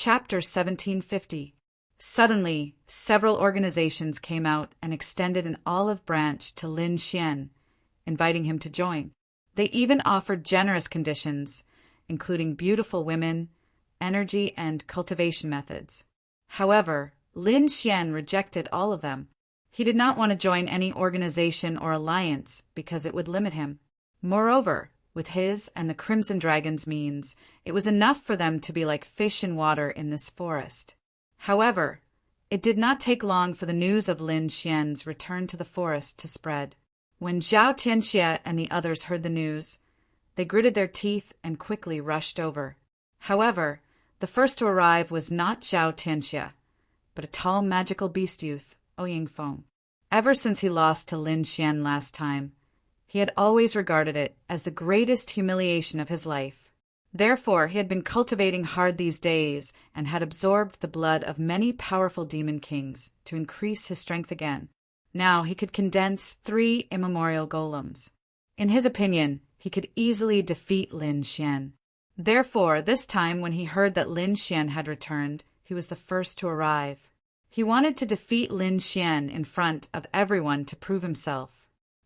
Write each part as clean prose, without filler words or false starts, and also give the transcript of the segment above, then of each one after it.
Chapter 1750. Suddenly, several organizations came out and extended an olive branch to Lin Xian, inviting him to join. They even offered generous conditions, including beautiful women, energy, and cultivation methods. However, Lin Xian rejected all of them. He did not want to join any organization or alliance because it would limit him. Moreover, with his and the Crimson Dragon's means, it was enough for them to be like fish in water in this forest. However, it did not take long for the news of Lin Xian's return to the forest to spread. When Zhao Tianxie and the others heard the news, they gritted their teeth and quickly rushed over. However, the first to arrive was not Zhao Tianxie, but a tall magical beast youth, Ouyang. Ever since he lost to Lin Xian last time, he had always regarded it as the greatest humiliation of his life. Therefore, he had been cultivating hard these days and had absorbed the blood of many powerful demon kings to increase his strength again. Now he could condense 3 immemorial golems. In his opinion, he could easily defeat Lin Xian. Therefore, this time when he heard that Lin Xian had returned, he was the first to arrive. He wanted to defeat Lin Xian in front of everyone to prove himself.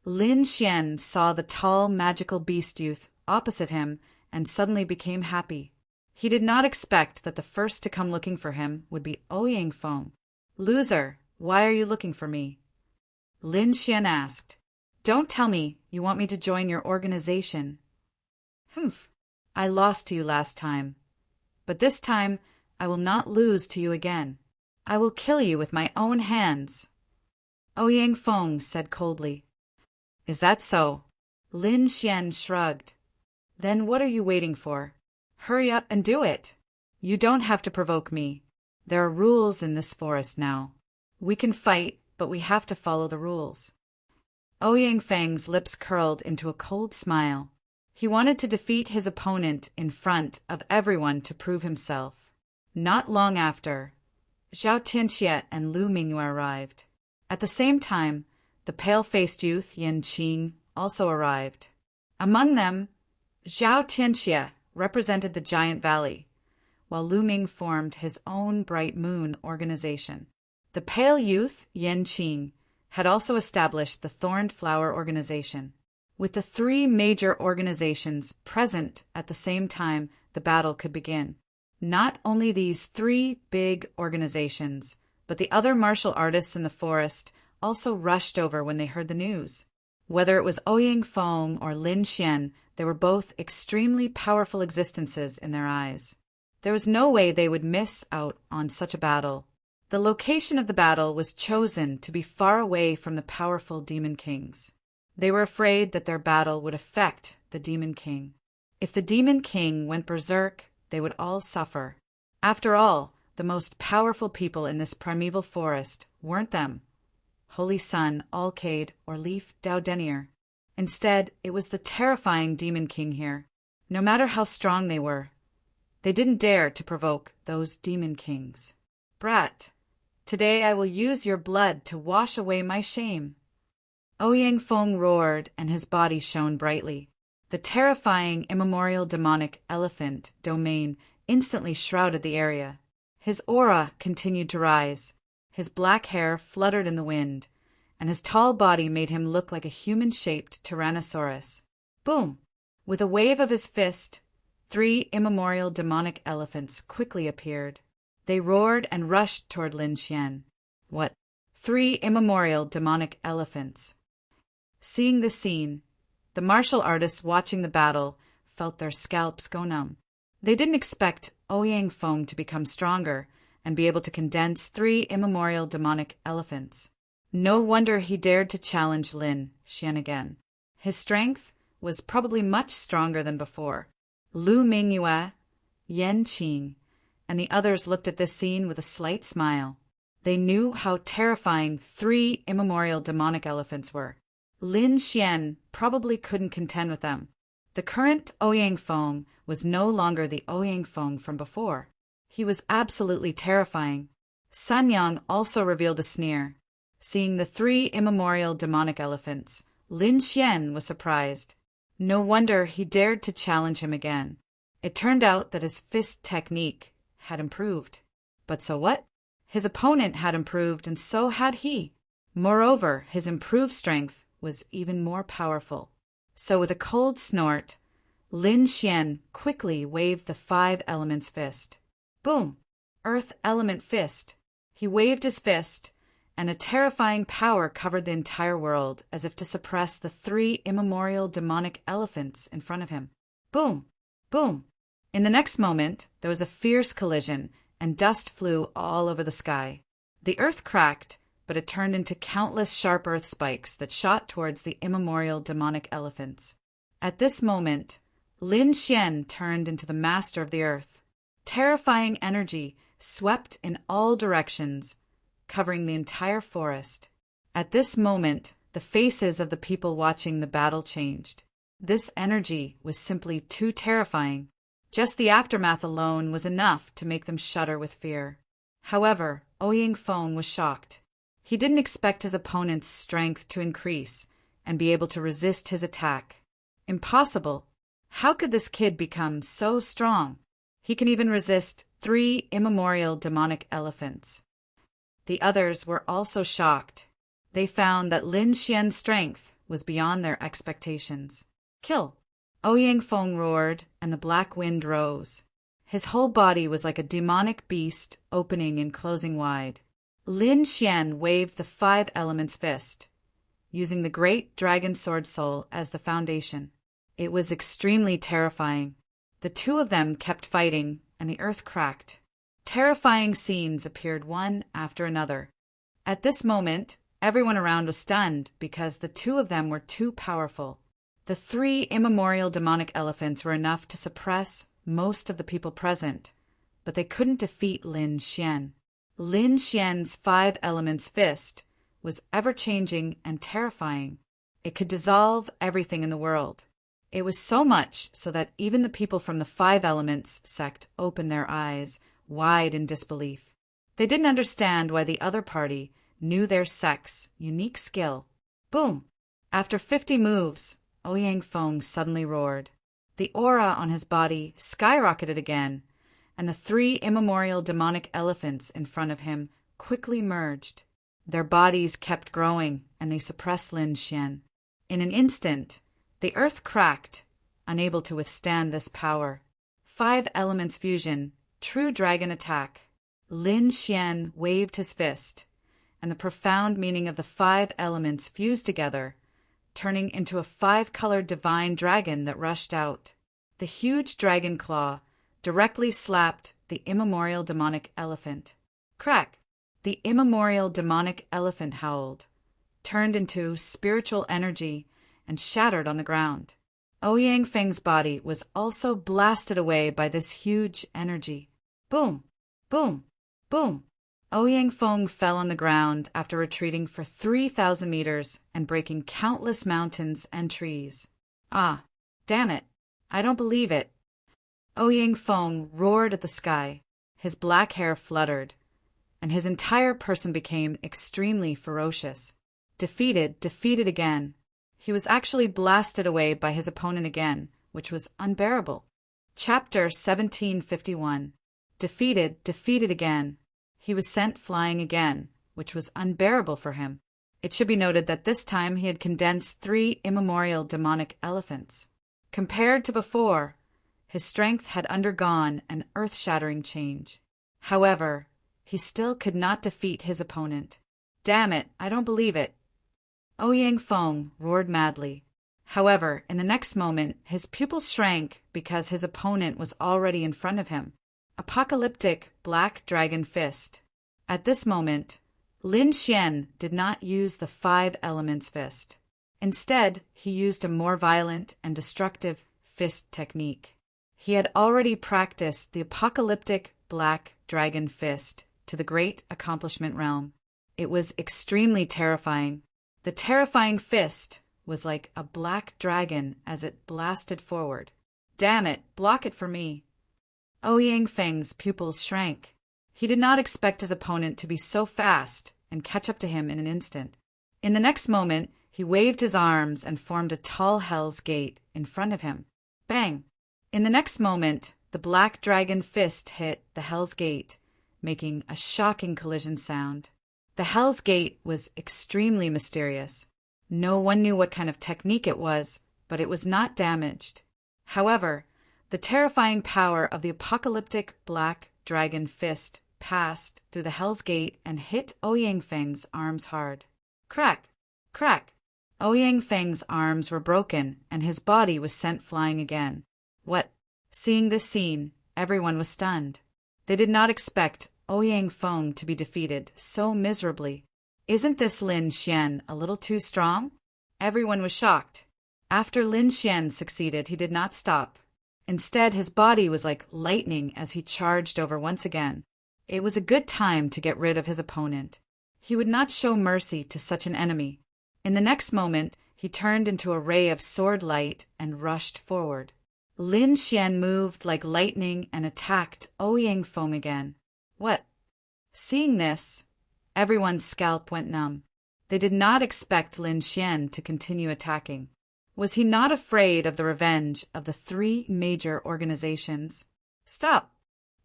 Lin Xian saw the tall magical beast youth opposite him and suddenly became happy. He did not expect that the first to come looking for him would be Ouyang. "Loser, why are you looking for me?" Lin Xian asked. "Don't tell me you want me to join your organization." "Humph, I lost to you last time. But this time I will not lose to you again. I will kill you with my own hands." Ouyang said coldly. "Is that so?" Lin Xian shrugged. "Then what are you waiting for? Hurry up and do it. You don't have to provoke me. There are rules in this forest now. We can fight, but we have to follow the rules." Ouyang's lips curled into a cold smile. He wanted to defeat his opponent in front of everyone to prove himself. Not long after, Zhao Tianxie and Lu Mingyue arrived. At the same time, the pale-faced youth Yan Qing also arrived. Among them, Zhao Tianxie represented the Giant Valley, while Lu Ming formed his own Bright Moon organization. The pale youth Yan Qing had also established the Thorned Flower organization. With the 3 major organizations present at the same time, the battle could begin. Not only these 3 big organizations, but the other martial artists in the forest also rushed over when they heard the news. Whether it was Ouyang or Lin Xian, they were both extremely powerful existences in their eyes. There was no way they would miss out on such a battle. The location of the battle was chosen to be far away from the powerful demon kings. They were afraid that their battle would affect the demon king. If the demon king went berserk, they would all suffer. After all, the most powerful people in this primeval forest weren't them, Holy Sun, Alcade, or Leaf Daudenier. Instead, it was the terrifying demon king here. No matter how strong they were, they didn't dare to provoke those demon kings. "Brat, today I will use your blood to wash away my shame." Ouyang roared and his body shone brightly. The terrifying immemorial demonic elephant domain instantly shrouded the area. His aura continued to rise. His black hair fluttered in the wind, and his tall body made him look like a human-shaped Tyrannosaurus. Boom! With a wave of his fist, 3 immemorial demonic elephants quickly appeared. They roared and rushed toward Lin Xian. What? 3 immemorial demonic elephants. Seeing this scene, the martial artists watching the battle felt their scalps go numb. They didn't expect Ouyang to become stronger and be able to condense 3 immemorial demonic elephants. No wonder he dared to challenge Lin Xian again. His strength was probably much stronger than before. Lu Mingyue, Yan Qing, and the others looked at this scene with a slight smile. They knew how terrifying 3 immemorial demonic elephants were. Lin Xian probably couldn't contend with them. The current Ouyang was no longer the Ouyang from before. He was absolutely terrifying. Sanyang also revealed a sneer. Seeing the 3 immemorial demonic elephants, Lin Xian was surprised. No wonder he dared to challenge him again. It turned out that his fist technique had improved. But so what? His opponent had improved, and so had he. Moreover, his improved strength was even more powerful. So with a cold snort, Lin Xian quickly waved the 5 elements fist. Boom! Earth element fist. He waved his fist, and a terrifying power covered the entire world, as if to suppress the 3 immemorial demonic elephants in front of him. Boom! Boom! In the next moment, there was a fierce collision, and dust flew all over the sky. The earth cracked, but it turned into countless sharp earth spikes that shot towards the immemorial demonic elephants. At this moment, Lin Xian turned into the master of the earth. Terrifying energy swept in all directions, covering the entire forest. At this moment, the faces of the people watching the battle changed. This energy was simply too terrifying. Just the aftermath alone was enough to make them shudder with fear. However, Ouyang Feng was shocked. He didn't expect his opponent's strength to increase and be able to resist his attack. Impossible. How could this kid become so strong? He can even resist 3 immemorial demonic elephants. The others were also shocked. They found that Lin Xian's strength was beyond their expectations. Kill! Ouyang Feng roared, and the black wind rose. His whole body was like a demonic beast opening and closing wide. Lin Xian waved the 5 elements fist, using the great dragon sword soul as the foundation. It was extremely terrifying. The 2 of them kept fighting, and the earth cracked. Terrifying scenes appeared one after another. At this moment, everyone around was stunned because the 2 of them were too powerful. The 3 immemorial demonic elephants were enough to suppress most of the people present, but they couldn't defeat Lin Xian. Lin Xian's 5 elements fist was ever-changing and terrifying. It could dissolve everything in the world. It was so much so that even the people from the 5 elements sect opened their eyes wide in disbelief. They didn't understand why the other party knew their sect's unique skill. Boom! After 50 moves, Ouyang Feng suddenly roared. The aura on his body skyrocketed again, and the 3 immemorial demonic elephants in front of him quickly merged. Their bodies kept growing, and they suppressed Lin Xian. In an instant, the earth cracked, unable to withstand this power. 5 elements fusion, true dragon attack. Lin Xian waved his fist, and the profound meaning of the 5 elements fused together, turning into a 5-colored divine dragon that rushed out. The huge dragon claw directly slapped the immemorial demonic elephant. Crack! The immemorial demonic elephant howled, turned into spiritual energy, and shattered on the ground. Ouyang Feng's body was also blasted away by this huge energy. Boom! Boom! Boom! Ouyang Feng fell on the ground after retreating for 3,000 meters and breaking countless mountains and trees. Ah, damn it! I don't believe it. Ouyang Feng roared at the sky. His black hair fluttered, and his entire person became extremely ferocious. Defeated again. He was actually blasted away by his opponent again, which was unbearable. Chapter 1751. Defeated again. He was sent flying again, which was unbearable for him. It should be noted that this time he had condensed 3 immemorial demonic elephants. Compared to before, his strength had undergone an earth-shattering change. However, he still could not defeat his opponent. Damn it, I don't believe it. Ouyang Feng roared madly. However, in the next moment, his pupils shrank because his opponent was already in front of him. Apocalyptic Black Dragon Fist. At this moment, Lin Xian did not use the 5 elements fist. Instead, he used a more violent and destructive fist technique. He had already practiced the Apocalyptic Black Dragon Fist to the great accomplishment realm. It was extremely terrifying. The terrifying fist was like a black dragon as it blasted forward. Damn it, block it for me. Ouyang Feng's pupils shrank. He did not expect his opponent to be so fast and catch up to him in an instant. In the next moment, he waved his arms and formed a tall Hell's Gate in front of him. Bang! In the next moment, the black dragon fist hit the Hell's Gate, making a shocking collision sound. The Hell's Gate was extremely mysterious. No one knew what kind of technique it was, but it was not damaged. However, the terrifying power of the apocalyptic black dragon fist passed through the Hell's Gate and hit Ouyang Feng's arms hard. Crack! Crack! Ouyang Feng's arms were broken, and his body was sent flying again. What? Seeing this scene, everyone was stunned. They did not expect Ouyang Feng to be defeated so miserably. Isn't this Lin Xian a little too strong? Everyone was shocked. After Lin Xian succeeded, he did not stop. Instead, his body was like lightning as he charged over once again. It was a good time to get rid of his opponent. He would not show mercy to such an enemy. In the next moment, he turned into a ray of sword light and rushed forward. Lin Xian moved like lightning and attacked Ouyang Feng again. What? Seeing this, everyone's scalp went numb. They did not expect Lin Xian to continue attacking. Was he not afraid of the revenge of the three major organizations? Stop!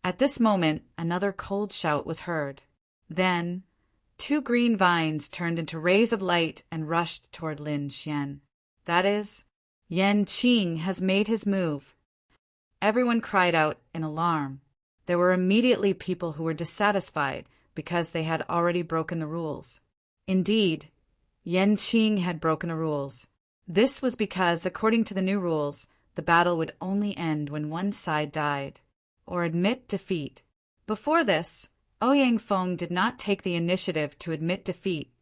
At this moment, another cold shout was heard. Then, two green vines turned into rays of light and rushed toward Lin Xian. That is, Yan Qing has made his move. Everyone cried out in alarm. There were immediately people who were dissatisfied because they had already broken the rules. Indeed, Yan Qing had broken the rules. This was because, according to the new rules, the battle would only end when one side died, or admit defeat. Before this, Ouyang Feng did not take the initiative to admit defeat,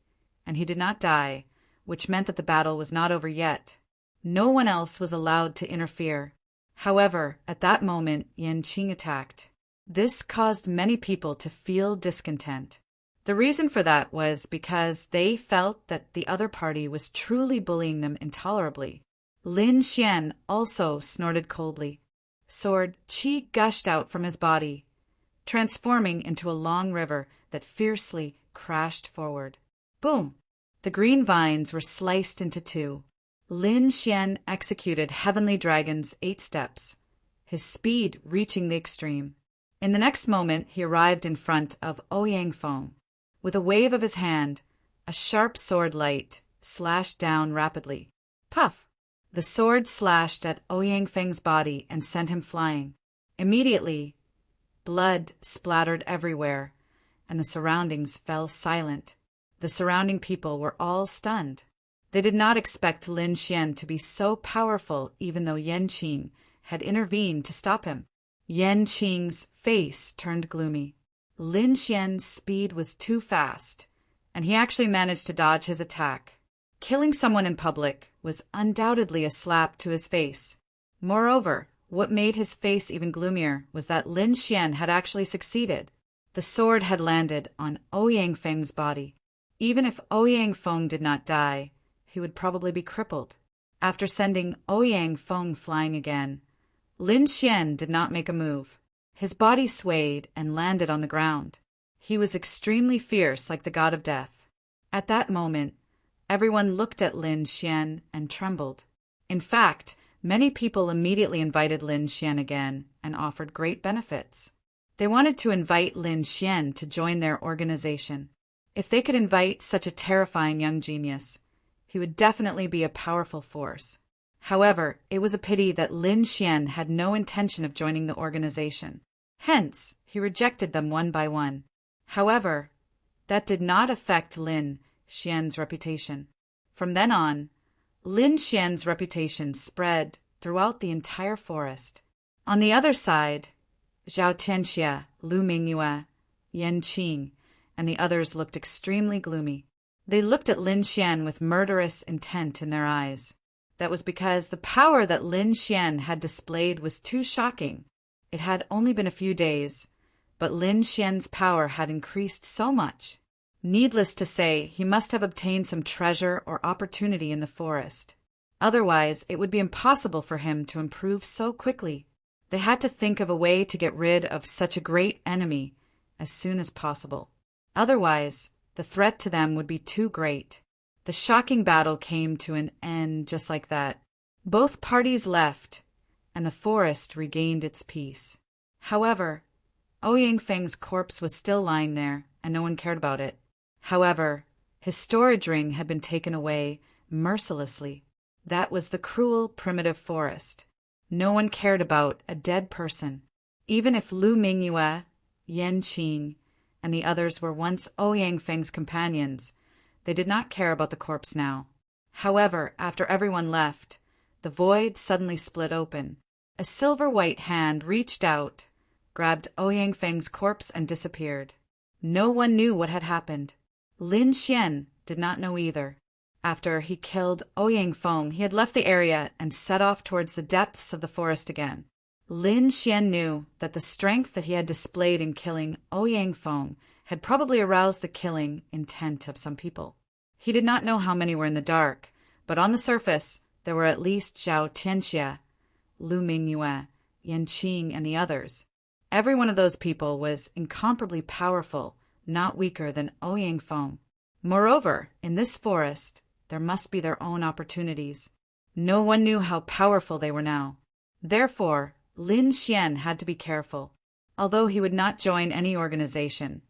and he did not die, which meant that the battle was not over yet. No one else was allowed to interfere. However, at that moment, Yan Qing attacked. This caused many people to feel discontent. The reason for that was because they felt that the other party was truly bullying them intolerably. Lin Xian also snorted coldly. Sword qi gushed out from his body, transforming into a long river that fiercely crashed forward. Boom! The green vines were sliced into two. Lin Xian executed Heavenly Dragon's 8 steps, his speed reaching the extreme. In the next moment, he arrived in front of Ouyang Feng. With a wave of his hand, a sharp sword light slashed down rapidly. Puff! The sword slashed at Ouyang Feng's body and sent him flying. Immediately, blood splattered everywhere, and the surroundings fell silent. The surrounding people were all stunned. They did not expect Lin Xian to be so powerful, even though Yan Qing had intervened to stop him. Yan Qing's face turned gloomy. Lin Xian's speed was too fast, and he actually managed to dodge his attack. Killing someone in public was undoubtedly a slap to his face. Moreover, what made his face even gloomier was that Lin Xian had actually succeeded. The sword had landed on Ouyang Feng's body. Even if Ouyang Feng did not die, he would probably be crippled. After sending Ouyang Feng flying again, Lin Xian did not make a move. His body swayed and landed on the ground. He was extremely fierce, like the god of death. At that moment, everyone looked at Lin Xian and trembled. In fact, many people immediately invited Lin Xian again and offered great benefits. They wanted to invite Lin Xian to join their organization. If they could invite such a terrifying young genius, he would definitely be a powerful force. However, it was a pity that Lin Xian had no intention of joining the organization. Hence, he rejected them one by one. However, that did not affect Lin Xian's reputation. From then on, Lin Xian's reputation spread throughout the entire forest. On the other side, Zhao Tianxia, Lu Mingyue, Yan Qing, and the others looked extremely gloomy. They looked at Lin Xian with murderous intent in their eyes. That was because the power that Lin Xian had displayed was too shocking. It had only been a few days, but Lin Xian's power had increased so much. Needless to say, he must have obtained some treasure or opportunity in the forest. Otherwise, it would be impossible for him to improve so quickly. They had to think of a way to get rid of such a great enemy as soon as possible. Otherwise, the threat to them would be too great. The shocking battle came to an end just like that. Both parties left, and the forest regained its peace. However, Ouyang Feng's corpse was still lying there, and no one cared about it. However, his storage ring had been taken away mercilessly. That was the cruel, primitive forest. No one cared about a dead person. Even if Lu Mingyue, Yan Qing, and the others were once Ouyang Feng's companions, they did not care about the corpse now. However, after everyone left, the void suddenly split open. A silver-white hand reached out, grabbed Ouyang Feng's corpse, and disappeared. No one knew what had happened. Lin Xian did not know either. After he killed Ouyang Feng, he had left the area and set off towards the depths of the forest again. Lin Xian knew that the strength that he had displayed in killing Ouyang Feng had probably aroused the killing intent of some people. He did not know how many were in the dark, but on the surface there were at least Zhao Tianxia, Lu Mingyue, Yan Qing, and the others. Every one of those people was incomparably powerful, not weaker than Ouyang Feng. Moreover, in this forest, there must be their own opportunities. No one knew how powerful they were now. Therefore, Lin Xian had to be careful. Although he would not join any organization,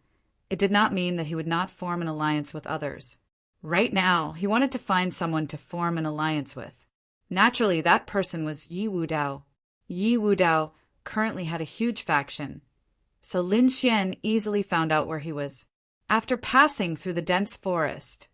it did not mean that he would not form an alliance with others. Right now, he wanted to find someone to form an alliance with. Naturally, that person was Yi Wudao. Yi Wudao currently had a huge faction, so Lin Xian easily found out where he was. After passing through the dense forest,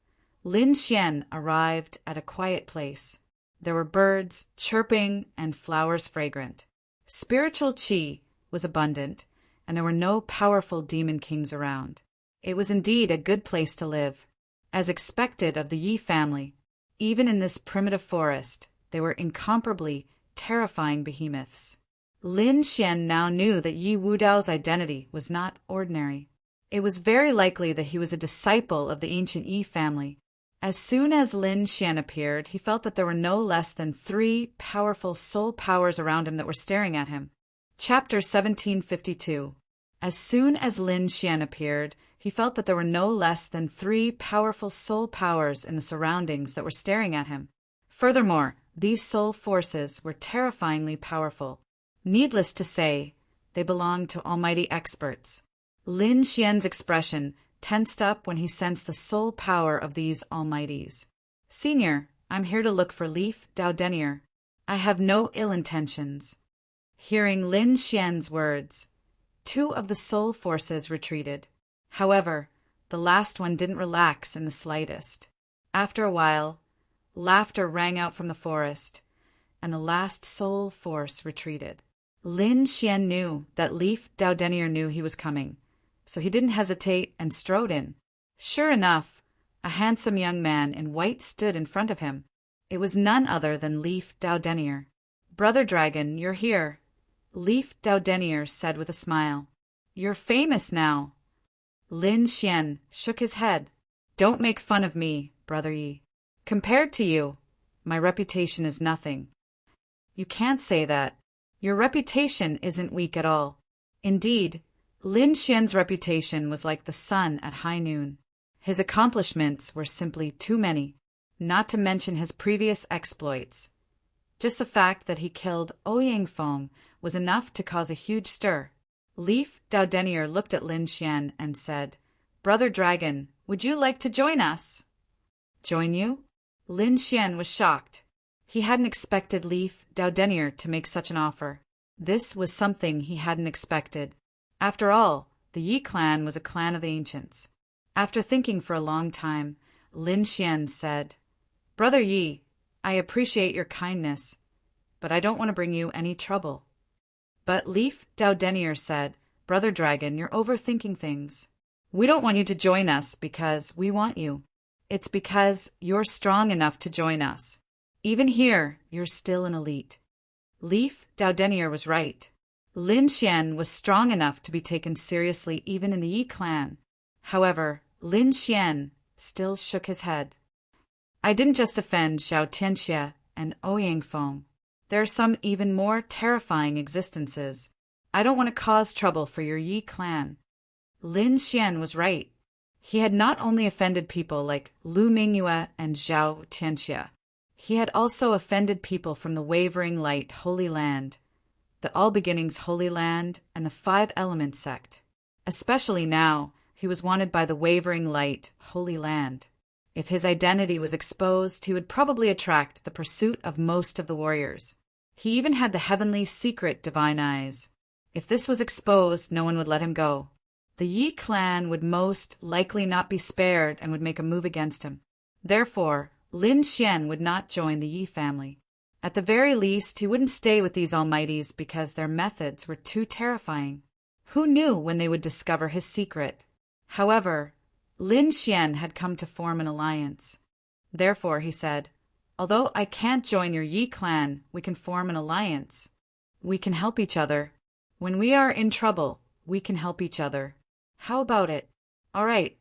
Lin Xian arrived at a quiet place. There were birds chirping and flowers fragrant. Spiritual qi was abundant, and there were no powerful demon kings around. It was indeed a good place to live. As expected of the Yi family, even in this primitive forest, they were incomparably terrifying behemoths. Lin Xian now knew that Yi Wudao's identity was not ordinary. It was very likely that he was a disciple of the ancient Yi family. As soon as Lin Xian appeared, he felt that there were no less than 3 powerful soul powers around him that were staring at him. Chapter 1752. As soon as Lin Xian appeared, he felt that there were no less than 3 powerful soul powers in the surroundings that were staring at him. Furthermore, these soul forces were terrifyingly powerful. Needless to say, they belonged to almighty experts. Lin Xian's expression tensed up when he sensed the soul power of these almighties. "Senior, I'm here to look for Leaf Dao. I have no ill intentions." Hearing Lin Xian's words, 2 of the soul forces retreated. However, the last one didn't relax in the slightest. After a while, laughter rang out from the forest, and the last soul force retreated. Lin Xian knew that Leaf Dao knew he was coming, so he didn't hesitate and strode in. Sure enough, a handsome young man in white stood in front of him. It was none other than Leaf Dao. "Brother Dragon, you're here," Leaf Dao said with a smile. "You're famous now." Lin Xian shook his head. "Don't make fun of me, Brother Yi. Compared to you, my reputation is nothing." "You can't say that. Your reputation isn't weak at all." Indeed, Lin Xian's reputation was like the sun at high noon. His accomplishments were simply too many, not to mention his previous exploits. Just the fact that he killed Ouyang Feng was enough to cause a huge stir. Leaf Dao looked at Lin Xian and said, "Brother Dragon, would you like to join us?" "Join you?" Lin Xian was shocked. He hadn't expected Leaf Dao to make such an offer. This was something he hadn't expected. After all, the Yi clan was a clan of the ancients. After thinking for a long time, Lin Xian said, "Brother Yi, I appreciate your kindness, but I don't want to bring you any trouble." But Leaf Dao said, "Brother Dragon, you're overthinking things. We don't want you to join us because we want you. It's because you're strong enough to join us. Even here, you're still an elite." Leaf Dao was right. Lin Xian was strong enough to be taken seriously even in the Yi clan. However, Lin Xian still shook his head. "I didn't just offend Zhao Tianxia and Ouyang Feng. There are some even more terrifying existences. I don't want to cause trouble for your Yi clan." Lin Xian was right. He had not only offended people like Lu Mingyue and Zhao Tianxia, he had also offended people from the Wavering Light Holy Land. the All Beginnings Holy Land, and the Five Elements sect. Especially now, he was wanted by the Wavering Light Holy Land. If his identity was exposed, he would probably attract the pursuit of most of the warriors. He even had the heavenly secret Divine Eyes. If this was exposed, no one would let him go. The Yi clan would most likely not be spared and would make a move against him. Therefore, Lin Xian would not join the Yi family. At the very least, he wouldn't stay with these almighties because their methods were too terrifying. Who knew when they would discover his secret? However, Lin Xian had come to form an alliance. Therefore, he said, "Although I can't join your Yi clan, we can form an alliance. We can help each other. When we are in trouble, we can help each other. How about it?" "All right."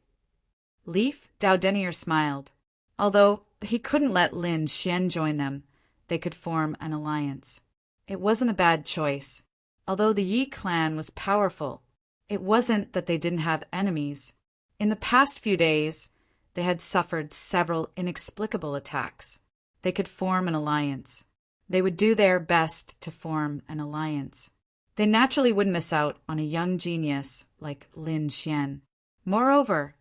Leaf Dao Denier smiled. Although he couldn't let Lin Xian join them, they could form an alliance. It wasn't a bad choice. Although the Yi clan was powerful, it wasn't that they didn't have enemies. In the past few days, they had suffered several inexplicable attacks. They could form an alliance. They would do their best to form an alliance. They naturally would miss out on a young genius like Lin Xian. Moreover,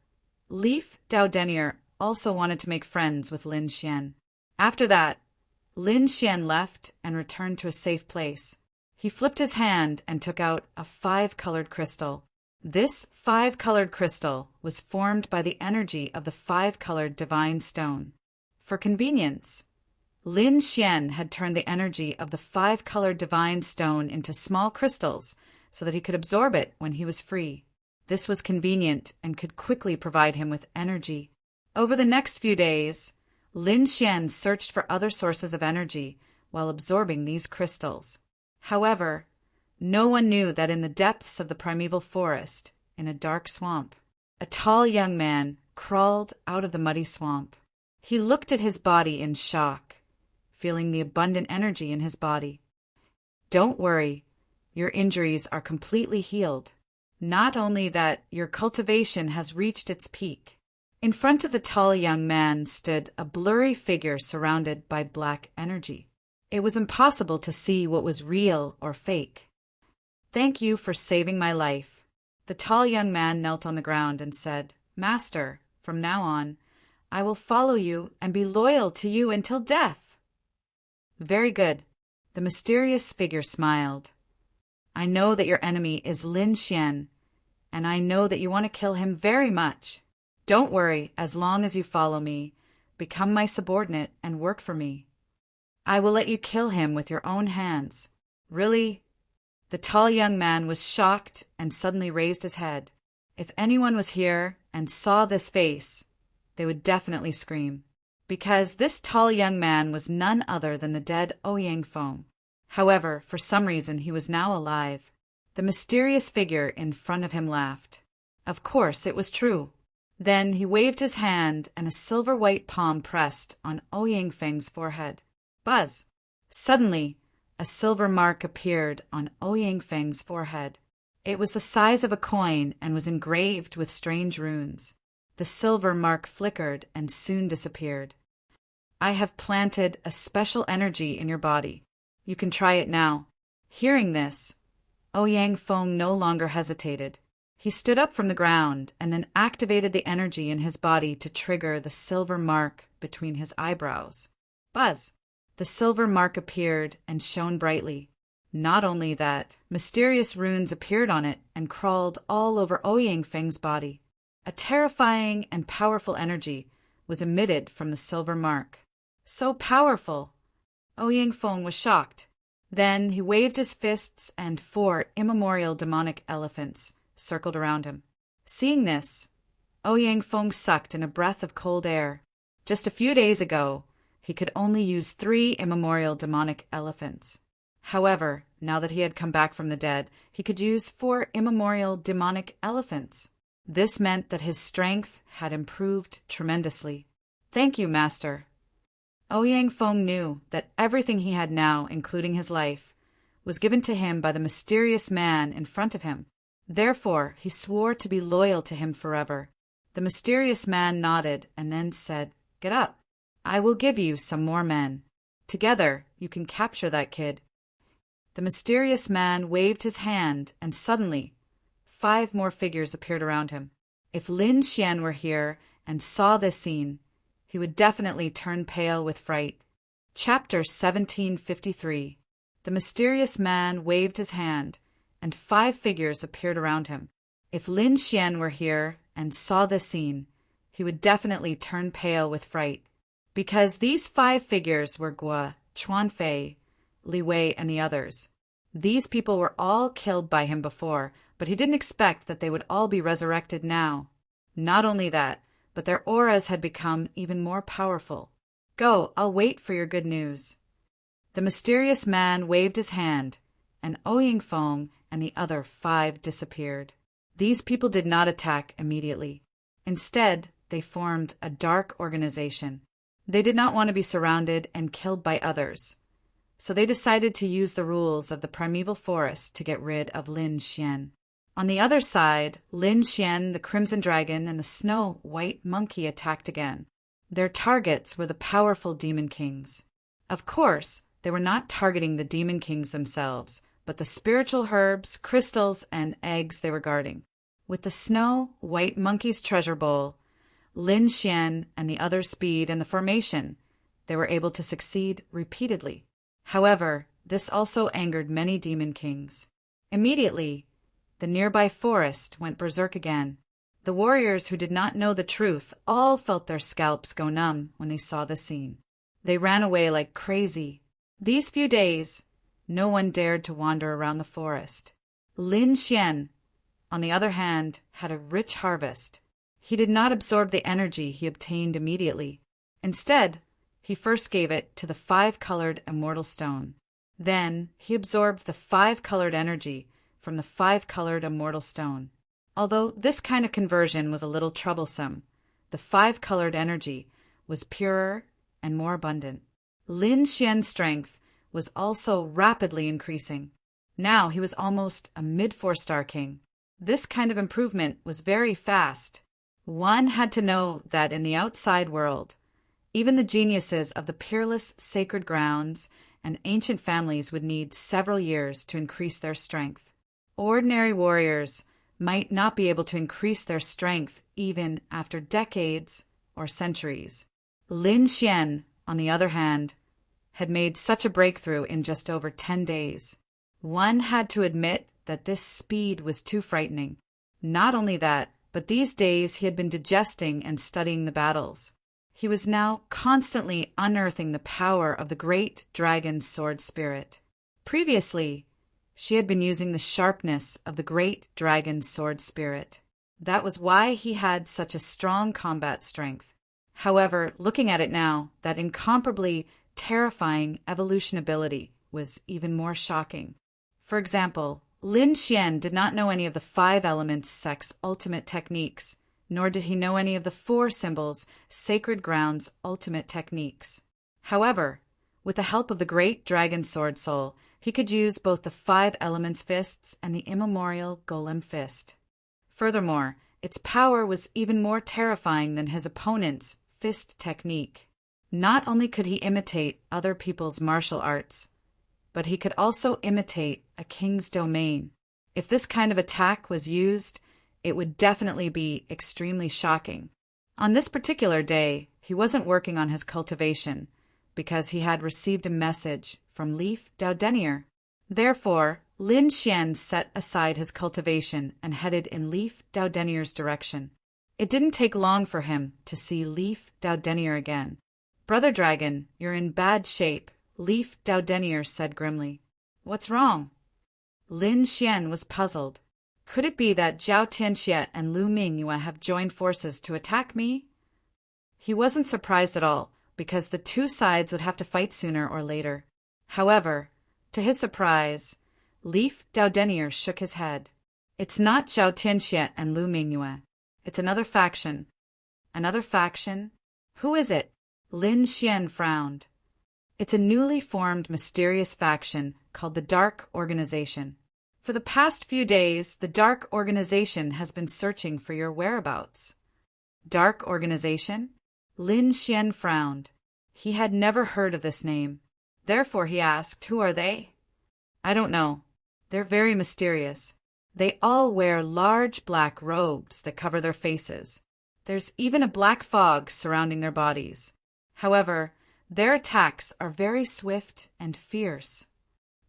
Leaf Dao Denier also wanted to make friends with Lin Xian. After that, Lin Xian left and returned to a safe place. He flipped his hand and took out a 5-colored crystal. This 5-colored crystal was formed by the energy of the 5-colored divine stone. For convenience, Lin Xian had turned the energy of the 5-colored divine stone into small crystals so that he could absorb it when he was free. This was convenient and could quickly provide him with energy. Over the next few days, Lin Xian searched for other sources of energy while absorbing these crystals. However, no one knew that in the depths of the primeval forest, in a dark swamp, a tall young man crawled out of the muddy swamp. He looked at his body in shock, feeling the abundant energy in his body. "Don't worry, your injuries are completely healed. Not only that, your cultivation has reached its peak." In front of the tall young man stood a blurry figure surrounded by black energy. It was impossible to see what was real or fake. "Thank you for saving my life." The tall young man knelt on the ground and said, "Master, from now on, I will follow you and be loyal to you until death." "Very good." The mysterious figure smiled. "I know that your enemy is Lin Xian, and I know that you want to kill him very much. Don't worry, as long as you follow me, become my subordinate and work for me. I will let you kill him with your own hands." "Really?" The tall young man was shocked and suddenly raised his head. If anyone was here and saw this face, they would definitely scream, because this tall young man was none other than the dead Ouyang Feng. However, for some reason he was now alive. The mysterious figure in front of him laughed. Of course, it was true. Then he waved his hand and a silver-white palm pressed on Ouyang Feng's forehead. Buzz! Suddenly, a silver mark appeared on Ouyang Feng's forehead. It was the size of a coin and was engraved with strange runes. The silver mark flickered and soon disappeared. "I have planted a special energy in your body. You can try it now." Hearing this, Ouyang Feng no longer hesitated. He stood up from the ground and then activated the energy in his body to trigger the silver mark between his eyebrows. Buzz! The silver mark appeared and shone brightly. Not only that, mysterious runes appeared on it and crawled all over Ouyang Feng's body. A terrifying and powerful energy was emitted from the silver mark. So powerful! Ouyang Feng was shocked. Then he waved his fists and 4 immemorial demonic elephants circled around him. Seeing this, Ouyang Feng sucked in a breath of cold air. Just a few days ago, he could only use 3 immemorial demonic elephants. However, now that he had come back from the dead, he could use 4 immemorial demonic elephants. This meant that his strength had improved tremendously. "Thank you, Master." Ouyang Feng knew that everything he had now, including his life, was given to him by the mysterious man in front of him. Therefore, he swore to be loyal to him forever. The mysterious man nodded and then said, "Get up. I will give you some more men. Together, you can capture that kid." The mysterious man waved his hand, and suddenly 5 more figures appeared around him. If Lin Xian were here and saw this scene, he would definitely turn pale with fright. Chapter 1753. The mysterious man waved his hand, and 5 figures appeared around him. If Lin Xian were here and saw this scene, he would definitely turn pale with fright. Because these 5 figures were Guo, Chuanfei, Li Wei, and the others. These people were all killed by him before, but he didn't expect that they would all be resurrected now. Not only that, but their auras had become even more powerful. Go, I'll wait for your good news. The mysterious man waved his hand, and Ouying Feng and the other 5 disappeared. These people did not attack immediately. Instead, they formed a dark organization. They did not want to be surrounded and killed by others, so they decided to use the rules of the primeval forest to get rid of Lin Xian. On the other side, Lin Xian, the Crimson Dragon, and the Snow White Monkey attacked again. Their targets were the powerful Demon Kings. Of course, they were not targeting the Demon Kings themselves, but the spiritual herbs, crystals, and eggs they were guarding. With the Snow White Monkey's treasure bowl, Lin Xian and the other speed and the formation, they were able to succeed repeatedly. However, this also angered many Demon Kings. Immediately, the nearby forest went berserk again. The warriors who did not know the truth all felt their scalps go numb when they saw the scene. They ran away like crazy. These few days, no one dared to wander around the forest. Lin Xian, on the other hand, had a rich harvest. He did not absorb the energy he obtained immediately. Instead, he first gave it to the 5-colored immortal stone. Then, he absorbed the 5-colored energy from the 5-colored immortal stone. Although this kind of conversion was a little troublesome, the 5-colored energy was purer and more abundant. Lin Xian's strength was also rapidly increasing. Now he was almost a mid-4-star king. This kind of improvement was very fast. One had to know that in the outside world, even the geniuses of the peerless sacred grounds and ancient families would need several years to increase their strength. Ordinary warriors might not be able to increase their strength even after decades or centuries. Lin Xian, on the other hand, had made such a breakthrough in just over 10 days. One had to admit that this speed was too frightening. Not only that, but these days he had been digesting and studying the battles. He was now constantly unearthing the power of the great dragon sword spirit. Previously, she had been using the sharpness of the great dragon sword spirit. That was why he had such a strong combat strength. However, looking at it now, that incomparably terrifying evolution ability was even more shocking. For example, Lin Xian did not know any of the 5 elements sect's ultimate techniques, nor did he know any of the 4 symbols sacred grounds' ultimate techniques. However, with the help of the great dragon sword soul, he could use both the 5 elements fists and the immemorial golem fist. Furthermore, its power was even more terrifying than his opponent's fist technique. Not only could he imitate other people's martial arts, but he could also imitate a king's domain. If this kind of attack was used, it would definitely be extremely shocking. On this particular day, he wasn't working on his cultivation because he had received a message from Leaf Daudenier. Therefore, Lin Xian set aside his cultivation and headed in Leaf Daudenier's direction. It didn't take long for him to see Leaf Daudenier again. "Brother Dragon, you're in bad shape," Leaf Daudenier said grimly. "What's wrong?" Lin Xian was puzzled. Could it be that Zhao Tianxie and Lu Mingyue have joined forces to attack me? He wasn't surprised at all, because the 2 sides would have to fight sooner or later. However, to his surprise, Leaf Daudenier shook his head. "It's not Zhao Tianxie and Lu Mingyue. It's another faction." "Another faction? Who is it?" Lin Xian frowned. "It's a newly formed mysterious faction called the Dark Organization. For the past few days, the Dark Organization has been searching for your whereabouts." "Dark Organization?" Lin Xian frowned. He had never heard of this name. Therefore he asked, "Who are they?" I don't know. They're very mysterious. They all wear large black robes that cover their faces. There's even a black fog surrounding their bodies. However, their attacks are very swift and fierce.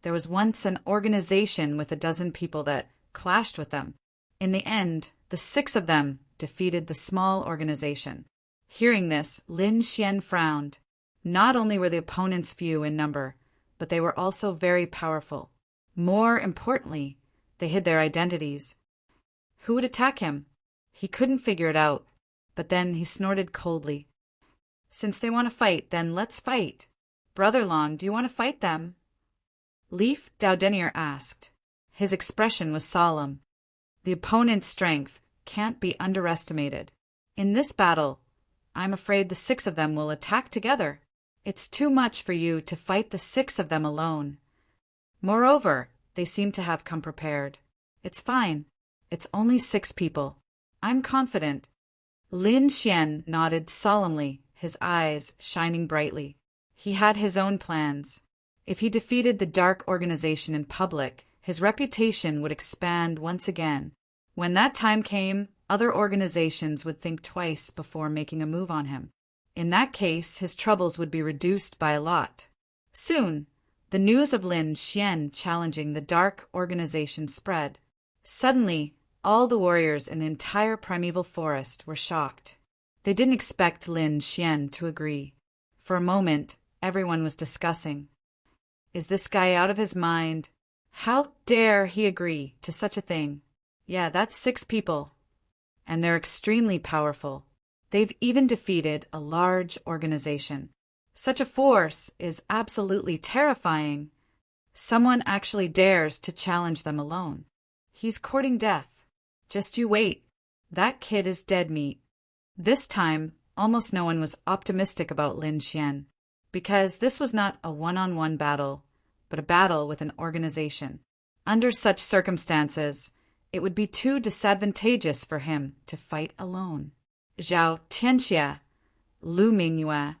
There was once an organization with 12 people that clashed with them. In the end, the 6 of them defeated the small organization. Hearing this, Lin Xian frowned. Not only were the opponents few in number, but they were also very powerful. More importantly, they hid their identities. Who would attack him? He couldn't figure it out, but then he snorted coldly. Since they want to fight, then let's fight. Brother Long, do you want to fight them? Leaf Daudenier asked. His expression was solemn. The opponent's strength can't be underestimated. In this battle, I'm afraid the 6 of them will attack together. It's too much for you to fight the 6 of them alone. Moreover, they seem to have come prepared. It's fine. It's only 6 people. I'm confident. Lin Xian nodded solemnly, his eyes shining brightly. He had his own plans. If he defeated the dark organization in public, his reputation would expand once again. When that time came, other organizations would think twice before making a move on him. In that case, his troubles would be reduced by a lot. Soon, the news of Lin Xian challenging the dark organization spread. Suddenly, all the warriors in the entire primeval forest were shocked. They didn't expect Lin Xian to agree. For a moment, everyone was discussing. Is this guy out of his mind? How dare he agree to such a thing? Yeah, that's 6 people. And they're extremely powerful. They've even defeated a large organization. Such a force is absolutely terrifying. Someone actually dares to challenge them alone. He's courting death. Just you wait. That kid is dead meat. This time, almost no one was optimistic about Lin Xian, because this was not a one-on-one battle, but a battle with an organization. Under such circumstances, it would be too disadvantageous for him to fight alone. Zhao Tianxia, Lu Mingyue,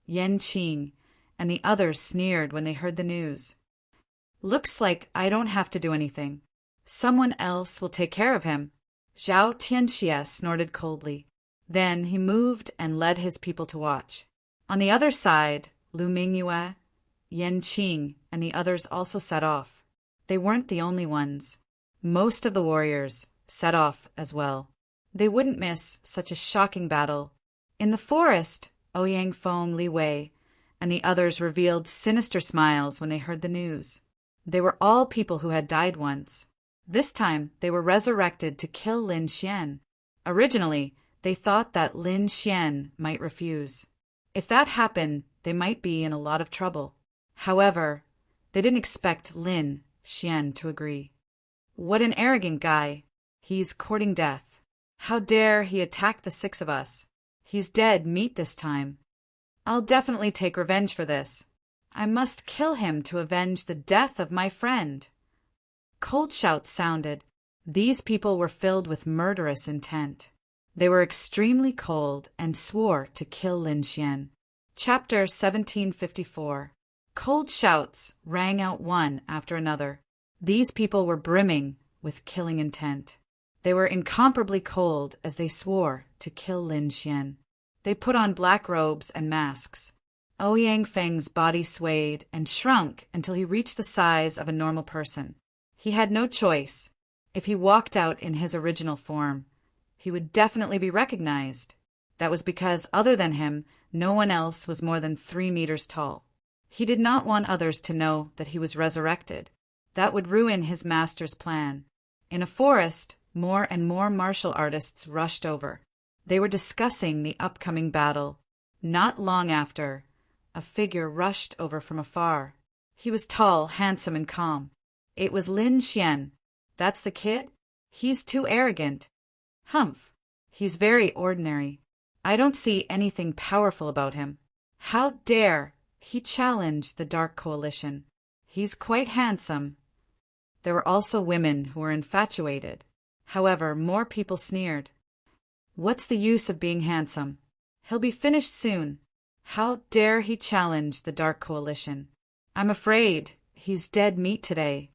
Yan Qing, and the others sneered when they heard the news. Looks like I don't have to do anything. Someone else will take care of him. Zhao Tianxia snorted coldly. Then he moved and led his people to watch. On the other side, Lu Mingyue, Yan Qing, and the others also set off. They weren't the only ones. Most of the warriors set off as well. They wouldn't miss such a shocking battle. In the forest, Ouyang Feng, Li Wei, and the others revealed sinister smiles when they heard the news. They were all people who had died once. This time, they were resurrected to kill Lin Xian. Originally, they thought that Lin Xian might refuse. If that happened, they might be in a lot of trouble. However, they didn't expect Lin Xian to agree. What an arrogant guy. He's courting death. How dare he attack the 6 of us? He's dead meat this time. I'll definitely take revenge for this. I must kill him to avenge the death of my friend. Cold shouts sounded. These people were filled with murderous intent. They were extremely cold and swore to kill Lin Xian. Chapter 1754. Cold shouts rang out one after another. These people were brimming with killing intent. They were incomparably cold as they swore to kill Lin Xian. They put on black robes and masks. Ouyang Feng's body swayed and shrunk until he reached the size of a normal person. He had no choice. If he walked out in his original form, he would definitely be recognized. That was because, other than him, no one else was more than 3 meters tall. He did not want others to know that he was resurrected. That would ruin his master's plan. In a forest, more and more martial artists rushed over. They were discussing the upcoming battle. Not long after, a figure rushed over from afar. He was tall, handsome, and calm. It was Lin Xian. That's the kid? He's too arrogant. Humph. He's very ordinary. I don't see anything powerful about him. How dare he challenge the Dark Coalition? He's quite handsome. There were also women who were infatuated. However, more people sneered. What's the use of being handsome? He'll be finished soon. How dare he challenge the Dark Coalition? I'm afraid He's dead meat today.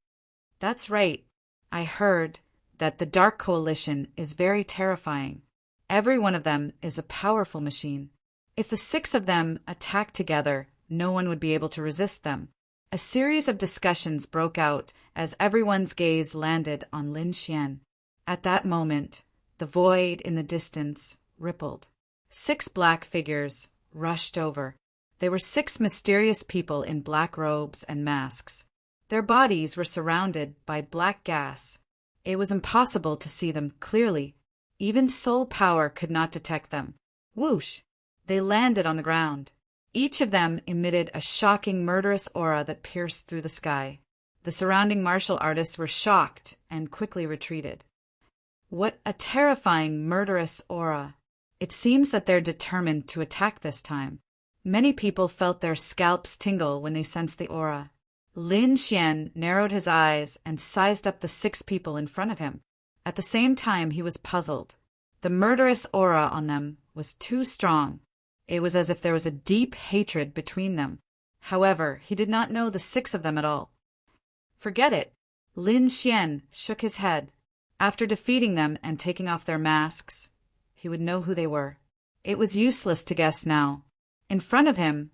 That's right. I heard that the Dark Coalition is very terrifying. Every one of them is a powerful machine. If the 6 of them attacked together, no one would be able to resist them. A series of discussions broke out as everyone's gaze landed on Lin Xian. At that moment, the void in the distance rippled. 6 black figures rushed over. They were 6 mysterious people in black robes and masks. Their bodies were surrounded by black gas. It was impossible to see them clearly. Even soul power could not detect them. Whoosh! They landed on the ground. Each of them emitted a shocking, murderous aura that pierced through the sky. The surrounding martial artists were shocked and quickly retreated. What a terrifying, murderous aura! It seems that they're determined to attack this time. Many people felt their scalps tingle when they sensed the aura. Lin Xian narrowed his eyes and sized up the 6 people in front of him. At the same time, he was puzzled. The murderous aura on them was too strong. It was as if there was a deep hatred between them. However, he did not know the 6 of them at all. Forget it. Lin Xian shook his head. After defeating them and taking off their masks, he would know who they were. It was useless to guess now. In front of him,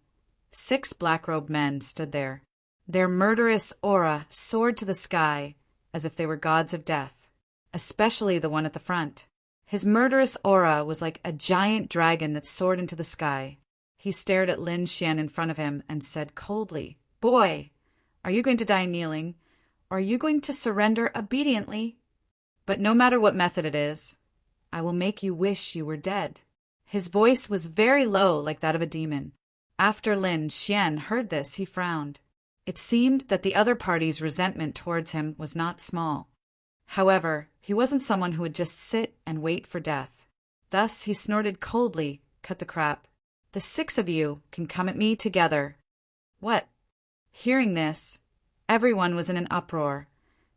6 black-robed men stood there. Their murderous aura soared to the sky as if they were gods of death, especially the one at the front. His murderous aura was like a giant dragon that soared into the sky. He stared at Lin Xian in front of him and said coldly, "Boy, are you going to die kneeling, or are you going to surrender obediently? But no matter what method it is, I will make you wish you were dead." His voice was very low, like that of a demon. After Lin Xian heard this, he frowned. It seemed that the other party's resentment towards him was not small. However, he wasn't someone who would just sit and wait for death. Thus he snorted coldly, "Cut the crap. The 6 of you can come at me together." What? Hearing this, everyone was in an uproar,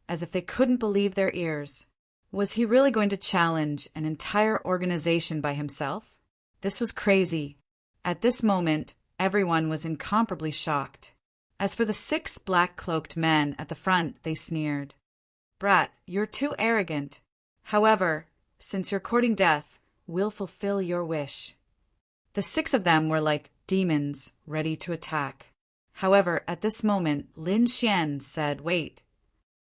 as if they couldn't believe their ears. Was he really going to challenge an entire organization by himself? This was crazy. At this moment, everyone was incomparably shocked. As for the 6 black-cloaked men at the front, they sneered. "Brat, you're too arrogant. However, since you're courting death, we'll fulfill your wish." The 6 of them were like demons, ready to attack. However, at this moment, Lin Xian said, "Wait.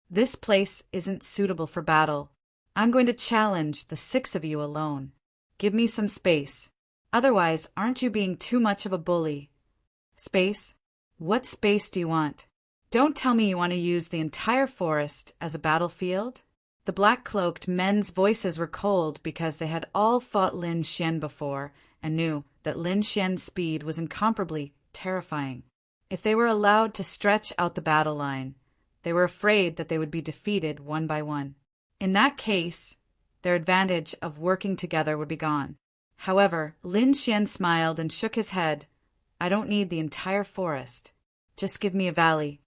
This place isn't suitable for battle. I'm going to challenge the 6 of you alone. Give me some space. Otherwise, aren't you being too much of a bully?" "Space? What space do you want? Don't tell me you want to use the entire forest as a battlefield?" The black-cloaked men's voices were cold because they had all fought Lin Xian before and knew that Lin Xian's speed was incomparably terrifying. If they were allowed to stretch out the battle line, they were afraid that they would be defeated one by one. In that case, their advantage of working together would be gone. However, Lin Xian smiled and shook his head. "I don't need the entire forest. Just give me a valley."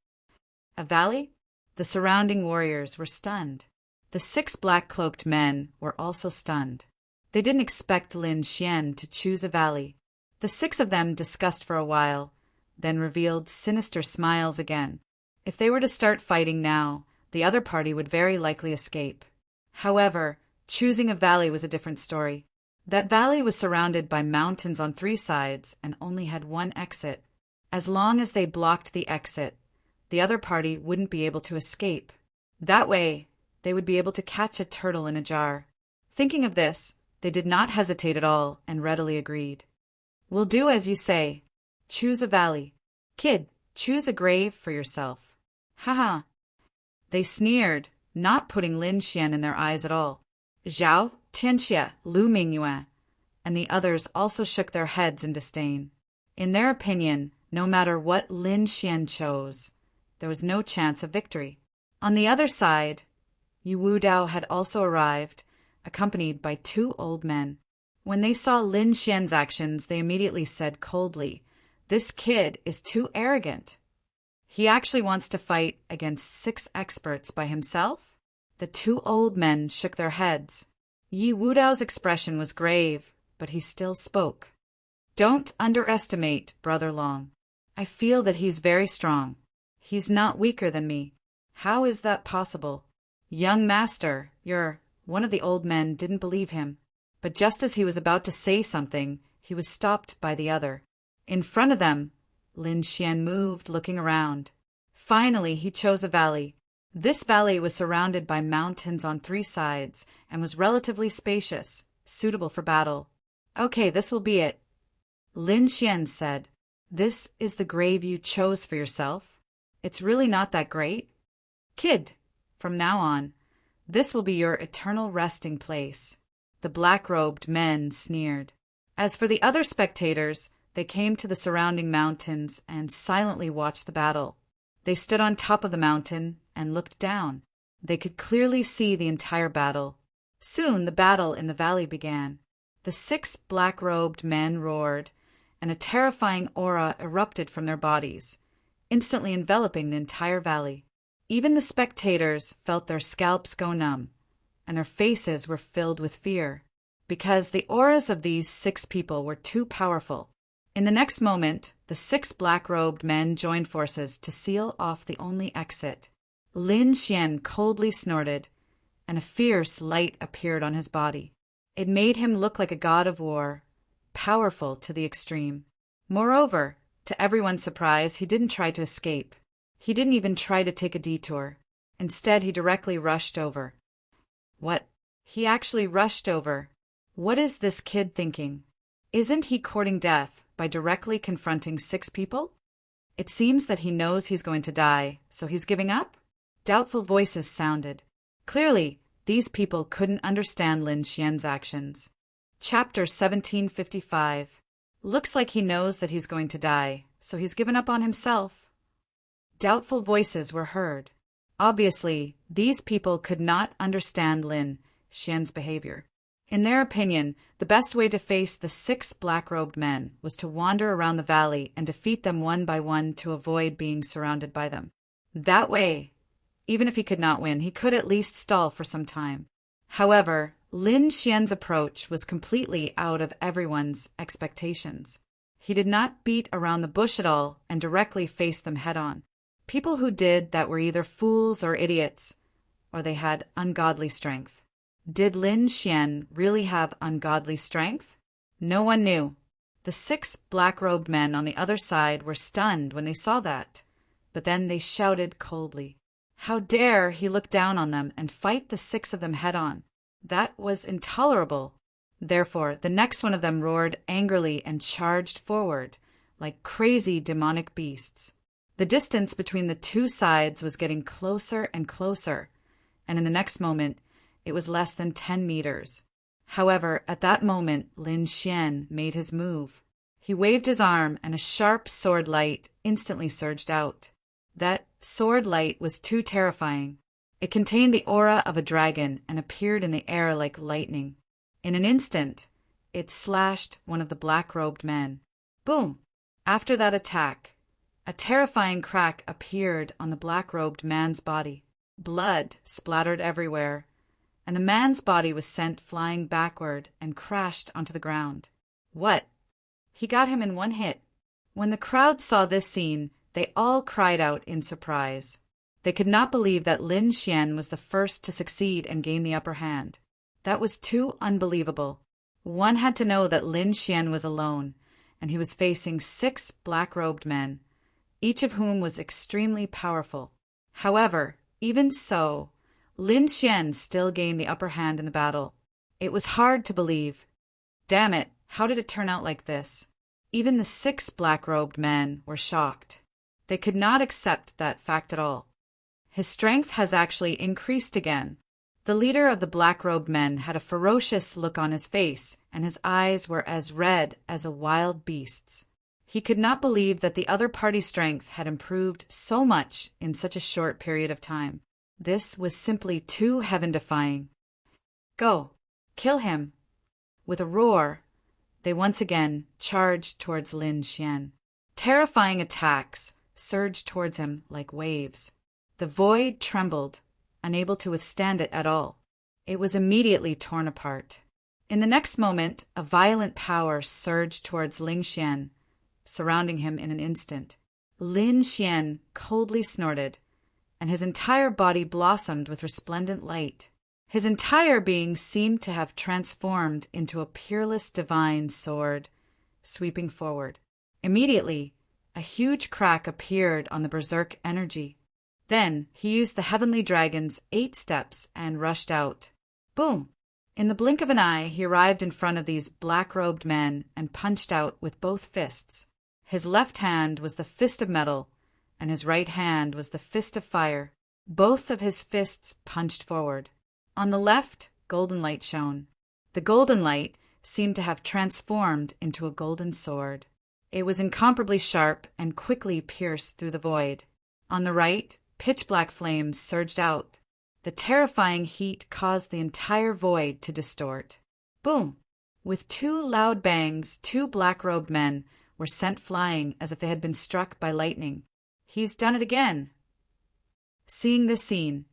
A valley? The surrounding warriors were stunned. The 6 black-cloaked men were also stunned. They didn't expect Lin Xian to choose a valley. The 6 of them discussed for a while, then revealed sinister smiles again. If they were to start fighting now, the other party would very likely escape. However, choosing a valley was a different story. That valley was surrounded by mountains on 3 sides and only had one exit. As long as they blocked the exit, the other party wouldn't be able to escape. That way, they would be able to catch a turtle in a jar. Thinking of this, they did not hesitate at all and readily agreed. "We'll do as you say. Choose a valley. Kid, choose a grave for yourself." "Haha." They sneered, not putting Lin Xian in their eyes at all. "Zhao, Tianxia, Lu Mingyue," and the others also shook their heads in disdain. In their opinion, no matter what Lin Xian chose, there was no chance of victory. On the other side, Yu Wudao had also arrived, accompanied by 2 old men. When they saw Lin Xian's actions, they immediately said coldly, "This kid is too arrogant. He actually wants to fight against 6 experts by himself?" The 2 old men shook their heads. Yi Wudao's expression was grave, but he still spoke. "Don't underestimate Brother Long. I feel that he's very strong. He's not weaker than me. How is that possible? Young master, one of the old men didn't believe him. But just as he was about to say something, he was stopped by the other. In front of them, Lin Xian moved, looking around. Finally, he chose a valley. This valley was surrounded by mountains on 3 sides and was relatively spacious, suitable for battle. Okay, this will be it. Lin Xian said, "This is the grave you chose for yourself? It's really not that great? Kid, from now on, this will be your eternal resting place." The black-robed men sneered. As for the other spectators, they came to the surrounding mountains and silently watched the battle. They stood on top of the mountain and looked down. They could clearly see the entire battle. Soon the battle in the valley began. The 6 black-robed men roared, and a terrifying aura erupted from their bodies, instantly enveloping the entire valley. Even the spectators felt their scalps go numb, and their faces were filled with fear, because the auras of these 6 people were too powerful. In the next moment, the 6 black-robed men joined forces to seal off the only exit. Lin Xian coldly snorted, and a fierce light appeared on his body. It made him look like a god of war, powerful to the extreme. Moreover, to everyone's surprise, he didn't try to escape. He didn't even try to take a detour. Instead, he directly rushed over. What? He actually rushed over. What is this kid thinking? Isn't he courting death by directly confronting 6 people? It seems that he knows he's going to die, so he's giving up? Doubtful voices sounded. Clearly, these people couldn't understand Lin Xian's actions. Chapter 1755. Looks like he knows that he's going to die, so he's given up on himself. Doubtful voices were heard. Obviously, these people could not understand Lin Xian's behavior. In their opinion, the best way to face the 6 black-robed men was to wander around the valley and defeat them one by one to avoid being surrounded by them. That way, even if he could not win, he could at least stall for some time. However, Lin Xian's approach was completely out of everyone's expectations. He did not beat around the bush at all and directly face them head-on. People who did that were either fools or idiots, or they had ungodly strength. Did Lin Xian really have ungodly strength? No one knew. The 6 black-robed men on the other side were stunned when they saw that, but then they shouted coldly. How dare he look down on them and fight the 6 of them head-on? That was intolerable. Therefore, the next one of them roared angrily and charged forward, like crazy demonic beasts. The distance between the 2 sides was getting closer and closer, and in the next moment, it was less than 10 meters. However, at that moment, Lin Xian made his move. He waved his arm, and a sharp sword light instantly surged out. That sword light was too terrifying. It contained the aura of a dragon and appeared in the air like lightning. In an instant, it slashed one of the black-robed men. Boom! After that attack, a terrifying crack appeared on the black-robed man's body. Blood splattered everywhere, and the man's body was sent flying backward and crashed onto the ground. What? He got him in one hit. When the crowd saw this scene, they all cried out in surprise. They could not believe that Lin Xian was the first to succeed and gain the upper hand. That was too unbelievable. One had to know that Lin Xian was alone, and he was facing 6 black-robed men, each of whom was extremely powerful. However, even so, Lin Xian still gained the upper hand in the battle. It was hard to believe. Damn it, how did it turn out like this? Even the 6 black-robed men were shocked. They could not accept that fact at all. His strength has actually increased again. The leader of the black-robed men had a ferocious look on his face, and his eyes were as red as a wild beast's. He could not believe that the other party's strength had improved so much in such a short period of time. This was simply too heaven-defying. Go, kill him. With a roar, they once again charged towards Lin Xian. Terrifying attacks surged towards him like waves. The void trembled, unable to withstand it at all. It was immediately torn apart. In the next moment, a violent power surged towards Lin Xian, surrounding him in an instant. Lin Xian coldly snorted, and his entire body blossomed with resplendent light. His entire being seemed to have transformed into a peerless divine sword, sweeping forward. Immediately, a huge crack appeared on the berserk energy. Then he used the heavenly dragon's 8 steps and rushed out. Boom! In the blink of an eye, he arrived in front of these black-robed men and punched out with both fists. His left hand was the fist of metal, and his right hand was the fist of fire. Both of his fists punched forward. On the left, golden light shone. The golden light seemed to have transformed into a golden sword. It was incomparably sharp and quickly pierced through the void. On the right, pitch-black flames surged out. The terrifying heat caused the entire void to distort. Boom! With 2 loud bangs, 2 black-robed men were sent flying as if they had been struck by lightning. He's done it again! Seeing this scene,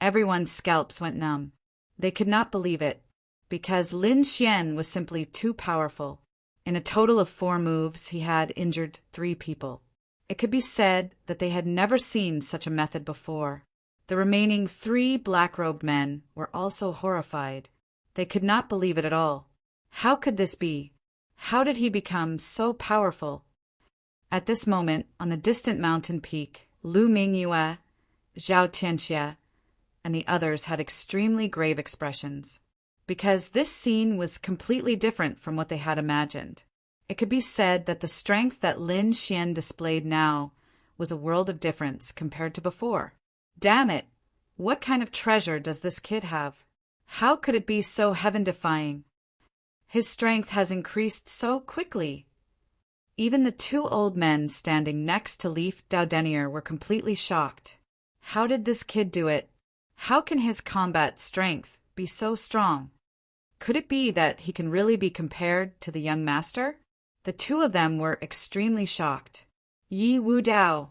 everyone's scalps went numb. They could not believe it, because Lin Xian was simply too powerful. In a total of 4 moves, he had injured 3 people. It could be said that they had never seen such a method before. The remaining 3 black-robed men were also horrified. They could not believe it at all. How could this be? How did he become so powerful? At this moment, on the distant mountain peak, Lu Mingyue, Zhao Tianxia, and the others had extremely grave expressions, because this scene was completely different from what they had imagined. It could be said that the strength that Lin Xian displayed now was a world of difference compared to before. Damn it! What kind of treasure does this kid have? How could it be so heaven-defying? His strength has increased so quickly. Even the 2 old men standing next to Leaf Daudenier were completely shocked. How did this kid do it? How can his combat strength be so strong? Could it be that he can really be compared to the young master? The 2 of them were extremely shocked. Yi Wu Dao,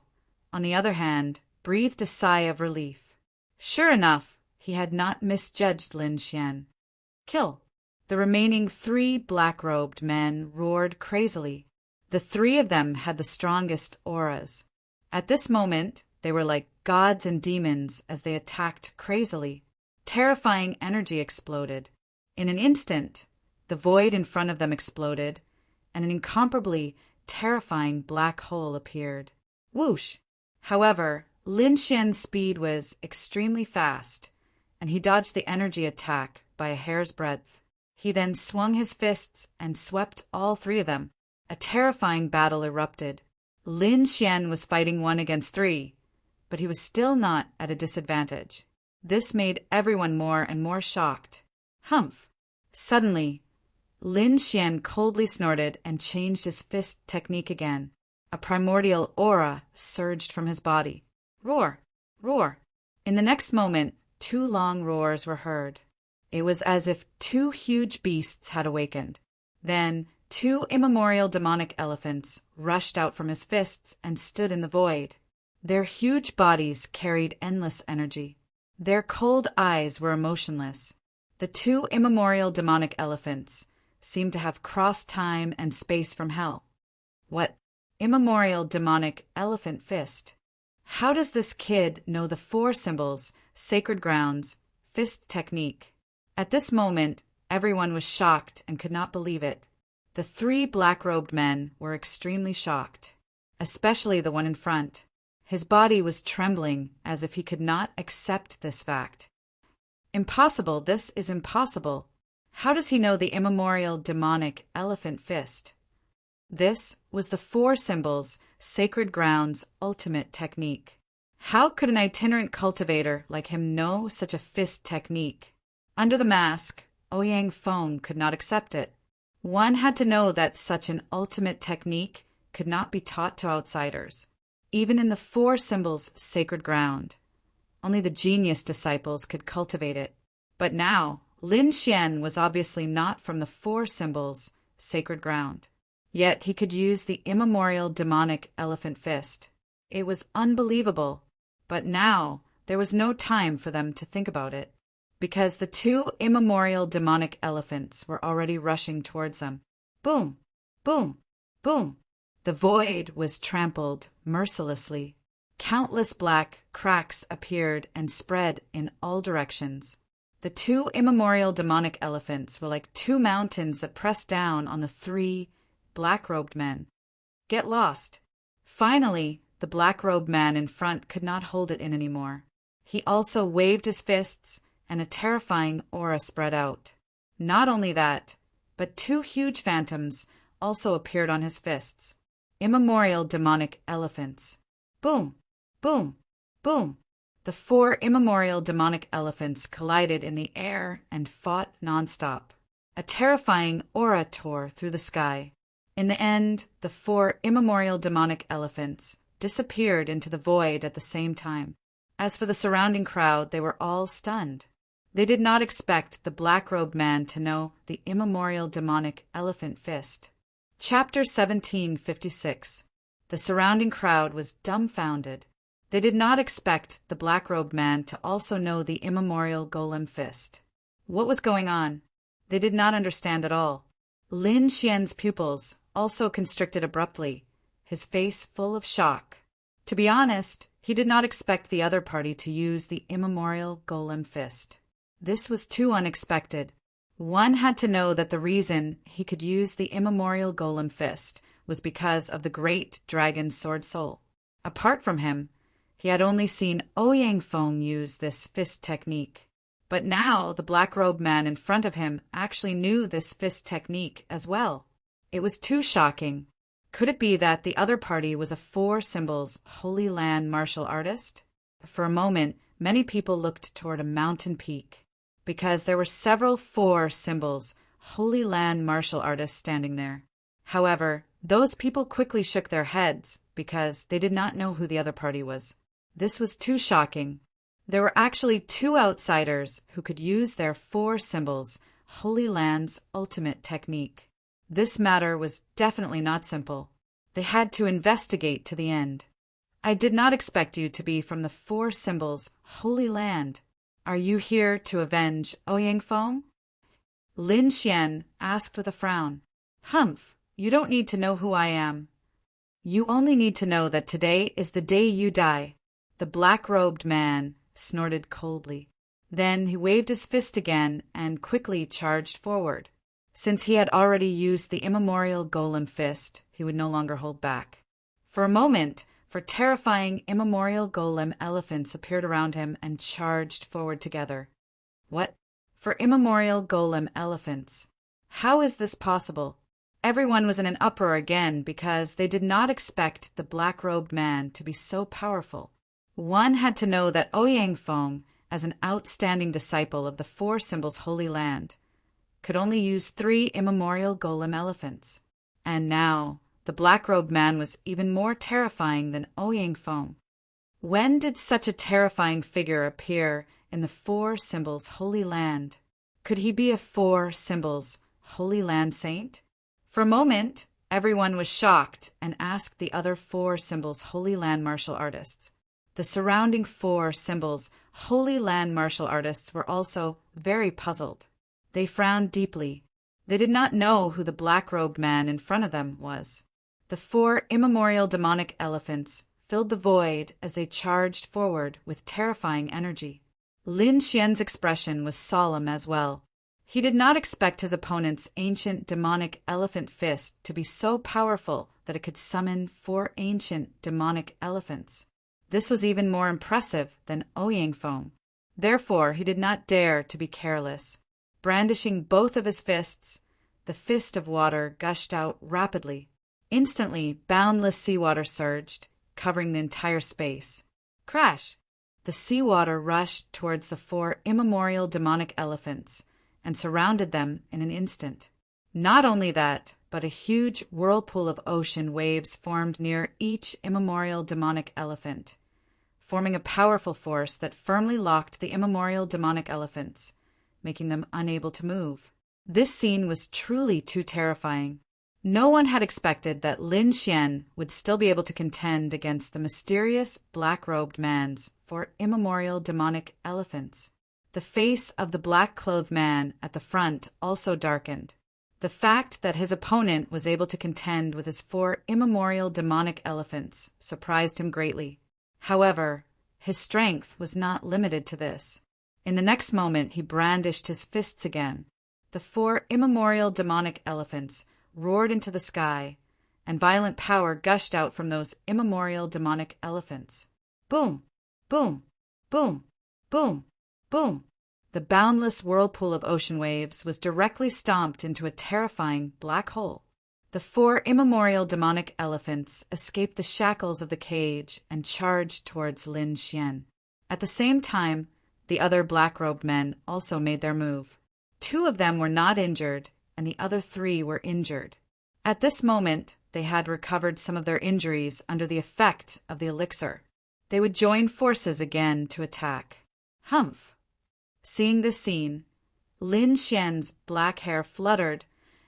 on the other hand, breathed a sigh of relief. Sure enough, he had not misjudged Lin Xian. Kill! The remaining 3 black-robed men roared crazily. The 3 of them had the strongest auras. At this moment, they were like gods and demons as they attacked crazily. Terrifying energy exploded. In an instant, the void in front of them exploded, and an incomparably terrifying black hole appeared. Whoosh! However, Lin Xian's speed was extremely fast, and he dodged the energy attack by a hair's breadth. He then swung his fists and swept all 3 of them. A terrifying battle erupted. Lin Xian was fighting 1 against 3, but he was still not at a disadvantage. This made everyone more and more shocked. Humph! Suddenly, Lin Xian coldly snorted and changed his fist technique again. A primordial aura surged from his body. Roar! Roar! In the next moment, 2 long roars were heard. It was as if 2 huge beasts had awakened. Then 2 immemorial demonic elephants rushed out from his fists and stood in the void. Their huge bodies carried endless energy. Their cold eyes were emotionless. The 2 immemorial demonic elephants seemed to have crossed time and space from hell. What immemorial demonic elephant fist? How does this kid know the 4 symbols, sacred grounds, fist technique? At this moment, everyone was shocked and could not believe it. The 3 black-robed men were extremely shocked, especially the one in front. His body was trembling as if he could not accept this fact. Impossible, this is impossible. How does he know the immemorial demonic elephant fist? This was the 4 symbols, sacred grounds, ultimate technique. How could an itinerant cultivator like him know such a fist technique? Under the mask, Ouyang Feng could not accept it. One had to know that such an ultimate technique could not be taught to outsiders, even in the 4 symbols' sacred ground. Only the genius disciples could cultivate it. But now, Lin Xian was obviously not from the 4 symbols' sacred ground. Yet he could use the immemorial demonic elephant fist. It was unbelievable. But now, there was no time for them to think about it, because the 2 immemorial demonic elephants were already rushing towards them. Boom! Boom! Boom! The void was trampled mercilessly. Countless black cracks appeared and spread in all directions. The two immemorial demonic elephants were like two mountains that pressed down on the three black-robed men. Get lost. Finally, the black-robed man in front could not hold it in anymore. He also waved his fists, and a terrifying aura spread out. Not only that, but two huge phantoms also appeared on his fists. Immemorial demonic elephants. Boom! Boom! Boom! The four immemorial demonic elephants collided in the air and fought nonstop. A terrifying aura tore through the sky. In the end, the four immemorial demonic elephants disappeared into the void at the same time. As for the surrounding crowd, they were all stunned. They did not expect the black-robed man to know the immemorial demonic elephant fist. Chapter 1756. The surrounding crowd was dumbfounded. They did not expect the black-robed man to also know the immemorial golem fist. What was going on? They did not understand at all. Lin Xian's pupils also constricted abruptly, his face full of shock. To be honest, he did not expect the other party to use the immemorial golem fist. This was too unexpected. One had to know that the reason he could use the immemorial golem fist was because of the great dragon sword soul. Apart from him, he had only seen Ouyang Feng use this fist technique. But now the black-robed man in front of him actually knew this fist technique as well. It was too shocking. Could it be that the other party was a Four Symbols Holy Land martial artist? For a moment, many people looked toward a mountain peak, because there were several Four Symbols Holy Land martial artists standing there. However, those people quickly shook their heads because they did not know who the other party was. This was too shocking. There were actually two outsiders who could use their Four Symbols Holy Land's ultimate technique. This matter was definitely not simple. They had to investigate to the end. I did not expect you to be from the Four Symbols Holy Land. Are you here to avenge Ouyang Feng? Lin Xian asked with a frown. Humph, you don't need to know who I am. You only need to know that today is the day you die. The black-robed man snorted coldly. Then he waved his fist again and quickly charged forward. Since he had already used the immemorial golem fist, he would no longer hold back. For a moment, terrifying immemorial golem elephants appeared around him and charged forward together. What? For immemorial golem elephants? How is this possible? Everyone was in an uproar again because they did not expect the black-robed man to be so powerful. One had to know that Ouyang Feng, as an outstanding disciple of the Four Symbols Holy Land, could only use 3 immemorial golem elephants. And now, the black-robed man was even more terrifying than Ouyang Feng. When did such a terrifying figure appear in the Four Symbols Holy Land? Could he be a Four Symbols Holy Land saint? For a moment, everyone was shocked and asked the other Four Symbols Holy Land martial artists. The surrounding Four Symbols Holy Land martial artists were also very puzzled. They frowned deeply. They did not know who the black-robed man in front of them was. The 4 immemorial demonic elephants filled the void as they charged forward with terrifying energy. Lin Xian's expression was solemn as well. He did not expect his opponent's ancient demonic elephant fist to be so powerful that it could summon 4 ancient demonic elephants. This was even more impressive than Ouyang Feng. Therefore, he did not dare to be careless. Brandishing both of his fists, the fist of water gushed out rapidly. Instantly, boundless seawater surged, covering the entire space. Crash! The seawater rushed towards the 4 immemorial demonic elephants and surrounded them in an instant. Not only that, but a huge whirlpool of ocean waves formed near each immemorial demonic elephant, forming a powerful force that firmly locked the immemorial demonic elephants, making them unable to move. This scene was truly too terrifying. No one had expected that Lin Xian would still be able to contend against the mysterious black-robed man's 4 immemorial demonic elephants. The face of the black-clothed man at the front also darkened. The fact that his opponent was able to contend with his 4 immemorial demonic elephants surprised him greatly. However, his strength was not limited to this. In the next moment, he brandished his fists again. The 4 immemorial demonic elephants roared into the sky, and violent power gushed out from those immemorial demonic elephants. Boom! Boom! Boom! Boom! Boom! The boundless whirlpool of ocean waves was directly stomped into a terrifying black hole. The 4 immemorial demonic elephants escaped the shackles of the cage and charged towards Lin Xian. At the same time, the other black-robed men also made their move. 2 of them were not injured, and the other 3 were injured. At this moment, they had recovered some of their injuries under the effect of the elixir. They would join forces again to attack. Humph! Seeing this scene, Lin Xian's black hair fluttered,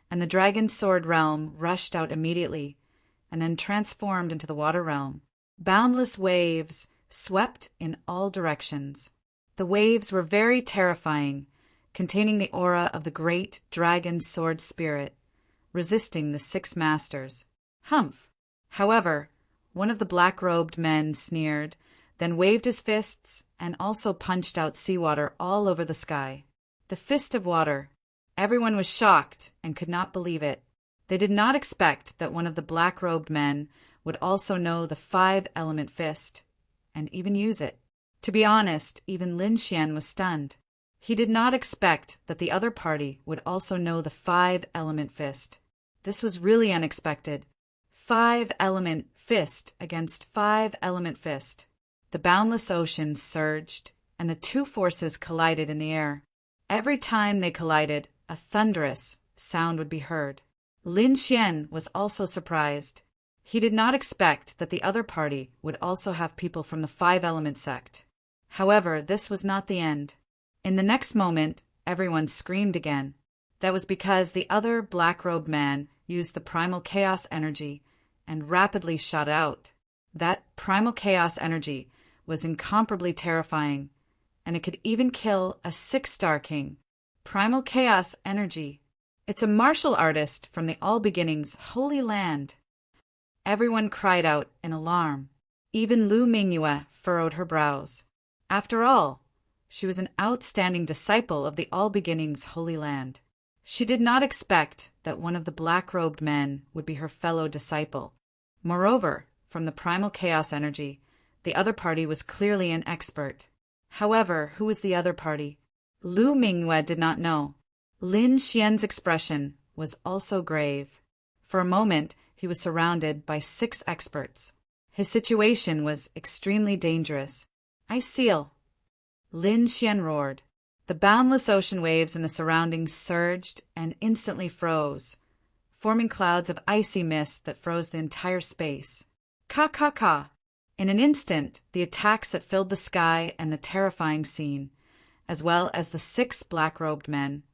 and the dragon sword realm rushed out immediately, and then transformed into the water realm. Boundless waves swept in all directions. The waves were very terrifying, containing the aura of the great dragon sword spirit, resisting the 6 masters. Humph! However, one of the black-robed men sneered, then waved his fists and also punched out seawater all over the sky. The fist of water. Everyone was shocked and could not believe it. They did not expect that one of the black-robed men would also know the 5-element fist, and even use it. To be honest, even Lin Xian was stunned. He did not expect that the other party would also know the 5-element fist. This was really unexpected. 5-element fist against 5-element fist. The boundless ocean surged, and the 2 forces collided in the air. Every time they collided, a thunderous sound would be heard. Lin Xian was also surprised. He did not expect that the other party would also have people from the 5-element sect. However, this was not the end. In the next moment, everyone screamed again. That was because the other black-robed man used the primal chaos energy and rapidly shot out. That primal chaos energy was incomparably terrifying, and it could even kill a 6-star king. Primal chaos energy. It's a martial artist from the All Beginnings Holy Land. Everyone cried out in alarm. Even Lu Mingyue furrowed her brows. After all, she was an outstanding disciple of the All Beginnings Holy Land. She did not expect that one of the black-robed men would be her fellow disciple. Moreover, from the primal chaos energy, the other party was clearly an expert. However, who was the other party? Lu Mingyue did not know. Lin Xian's expression was also grave. For a moment, he was surrounded by 6 experts. His situation was extremely dangerous. I seal. Lin Xian roared. The boundless ocean waves in the surroundings surged and instantly froze, forming clouds of icy mist that froze the entire space. Ka ka ka! In an instant, the attacks that filled the sky and the terrifying scene, as well as the 6 black-robed men,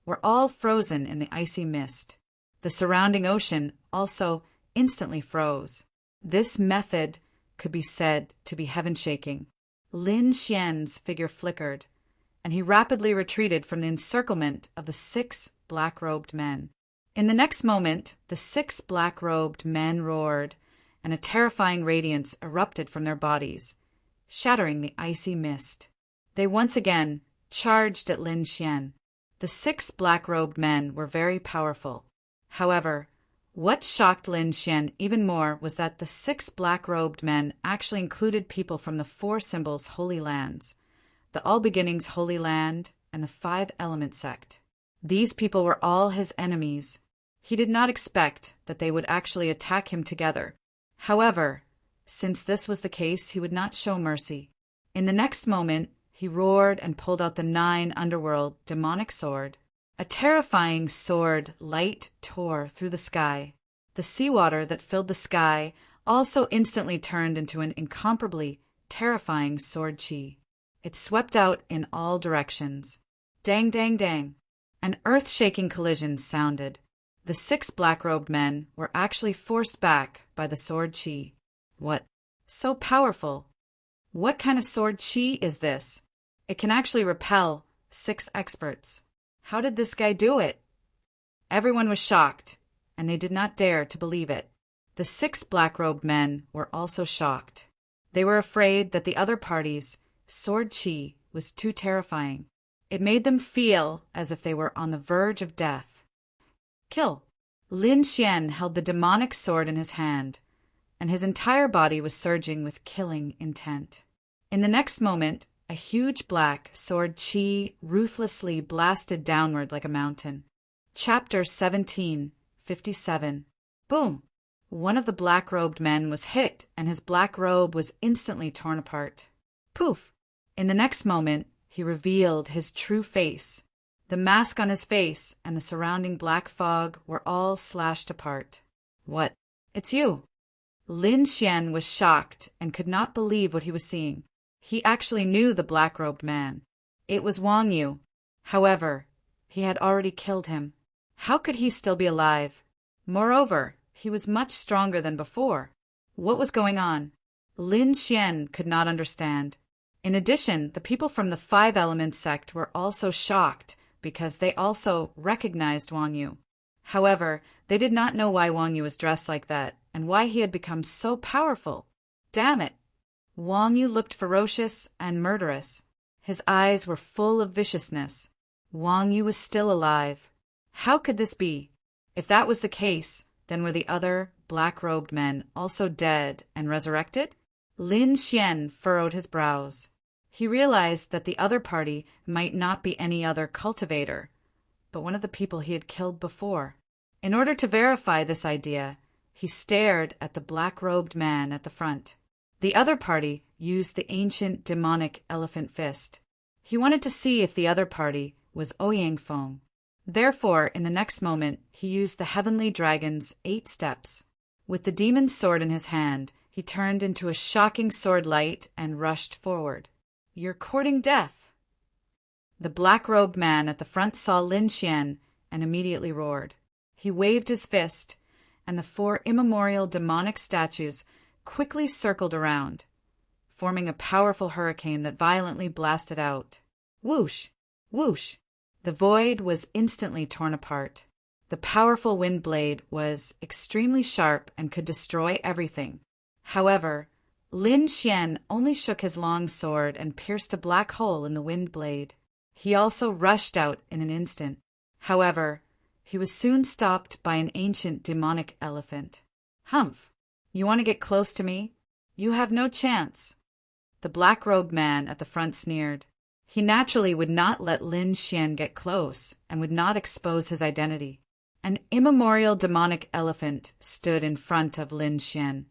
were all frozen in the icy mist. The surrounding ocean also instantly froze. This method could be said to be heaven-shaking. Lin Xian's figure flickered, and he rapidly retreated from the encirclement of the 6 black-robed men. In the next moment, the 6 black-robed men roared, and a terrifying radiance erupted from their bodies, shattering the icy mist. They once again charged at Lin Xian. The 6 black-robed men were very powerful. However, what shocked Lin Xian even more was that the 6 black-robed men actually included people from the 4 symbols Holy Lands, the All Beginnings Holy Land, and the 5-element sect. These people were all his enemies. He did not expect that they would actually attack him together. However, since this was the case, he would not show mercy. In the next moment, he roared and pulled out the 9 underworld demonic sword. A terrifying sword light tore through the sky. The seawater that filled the sky also instantly turned into an incomparably terrifying sword chi. It swept out in all directions. Dang, dang, dang. An earth-shaking collision sounded. The 6 black-robed men were actually forced back by the sword chi. What? So powerful. What kind of sword chi is this? It can actually repel 6 experts. How did this guy do it? Everyone was shocked, and they did not dare to believe it. The 6 black-robed men were also shocked. They were afraid that the other party's sword chi was too terrifying. It made them feel as if they were on the verge of death. Kill. Lin Xian held the demonic sword in his hand, and his entire body was surging with killing intent. In the next moment, a huge black sword chi ruthlessly blasted downward like a mountain. Chapter 17:57. Boom! One of the black-robed men was hit, and his black robe was instantly torn apart. Poof! In the next moment, he revealed his true face. The mask on his face and the surrounding black fog were all slashed apart. What? It's you! Lin Xian was shocked and could not believe what he was seeing. He actually knew the black-robed man. It was Wang Yu. However, he had already killed him. How could he still be alive? Moreover, he was much stronger than before. What was going on? Lin Xian could not understand. In addition, the people from the 5 Elements sect were also shocked because they also recognized Wang Yu. However, they did not know why Wang Yu was dressed like that and why he had become so powerful. Damn it! Wang Yu looked ferocious and murderous. His eyes were full of viciousness. Wang Yu was still alive. How could this be? If that was the case, then were the other black-robed men also dead and resurrected? Lin Xian furrowed his brows. He realized that the other party might not be any other cultivator, but one of the people he had killed before. In order to verify this idea, he stared at the black-robed man at the front. The other party used the ancient demonic elephant fist. He wanted to see if the other party was Ouyang Feng. Therefore, in the next moment, he used the heavenly dragon's 8 steps. With the demon's sword in his hand, he turned into a shocking sword light and rushed forward. You're courting death! The black-robed man at the front saw Lin Xian and immediately roared. He waved his fist, and the 4 immemorial demonic statues quickly circled around, forming a powerful hurricane that violently blasted out. Whoosh! Whoosh! The void was instantly torn apart. The powerful wind blade was extremely sharp and could destroy everything. However, Lin Xian only shook his long sword and pierced a black hole in the wind blade. He also rushed out in an instant. However, he was soon stopped by an ancient demonic elephant. Humph! You want to get close to me? You have no chance. The black-robed man at the front sneered. He naturally would not let Lin Xian get close and would not expose his identity. An immemorial demonic elephant stood in front of Lin Xian,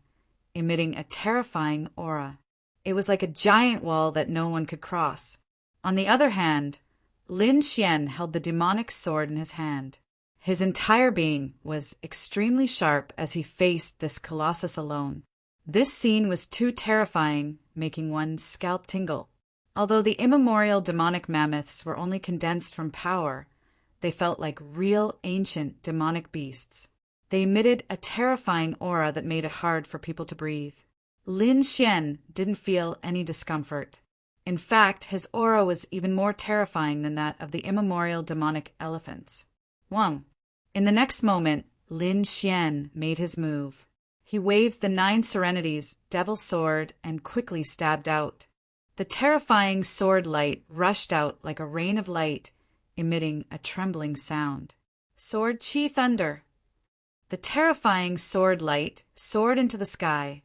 emitting a terrifying aura. It was like a giant wall that no one could cross. On the other hand, Lin Xian held the demonic sword in his hand. His entire being was extremely sharp as he faced this colossus alone. This scene was too terrifying, making one's scalp tingle. Although the immemorial demonic mammoths were only condensed from power, they felt like real ancient demonic beasts. They emitted a terrifying aura that made it hard for people to breathe. Lin Xian didn't feel any discomfort. In fact, his aura was even more terrifying than that of the immemorial demonic elephants. Wang. In the next moment, Lin Xian made his move. He waved the 9 Serenities, Devil's Sword, and quickly stabbed out. The terrifying sword light rushed out like a rain of light, emitting a trembling sound. Sword Chi Thunder. The terrifying sword light soared into the sky,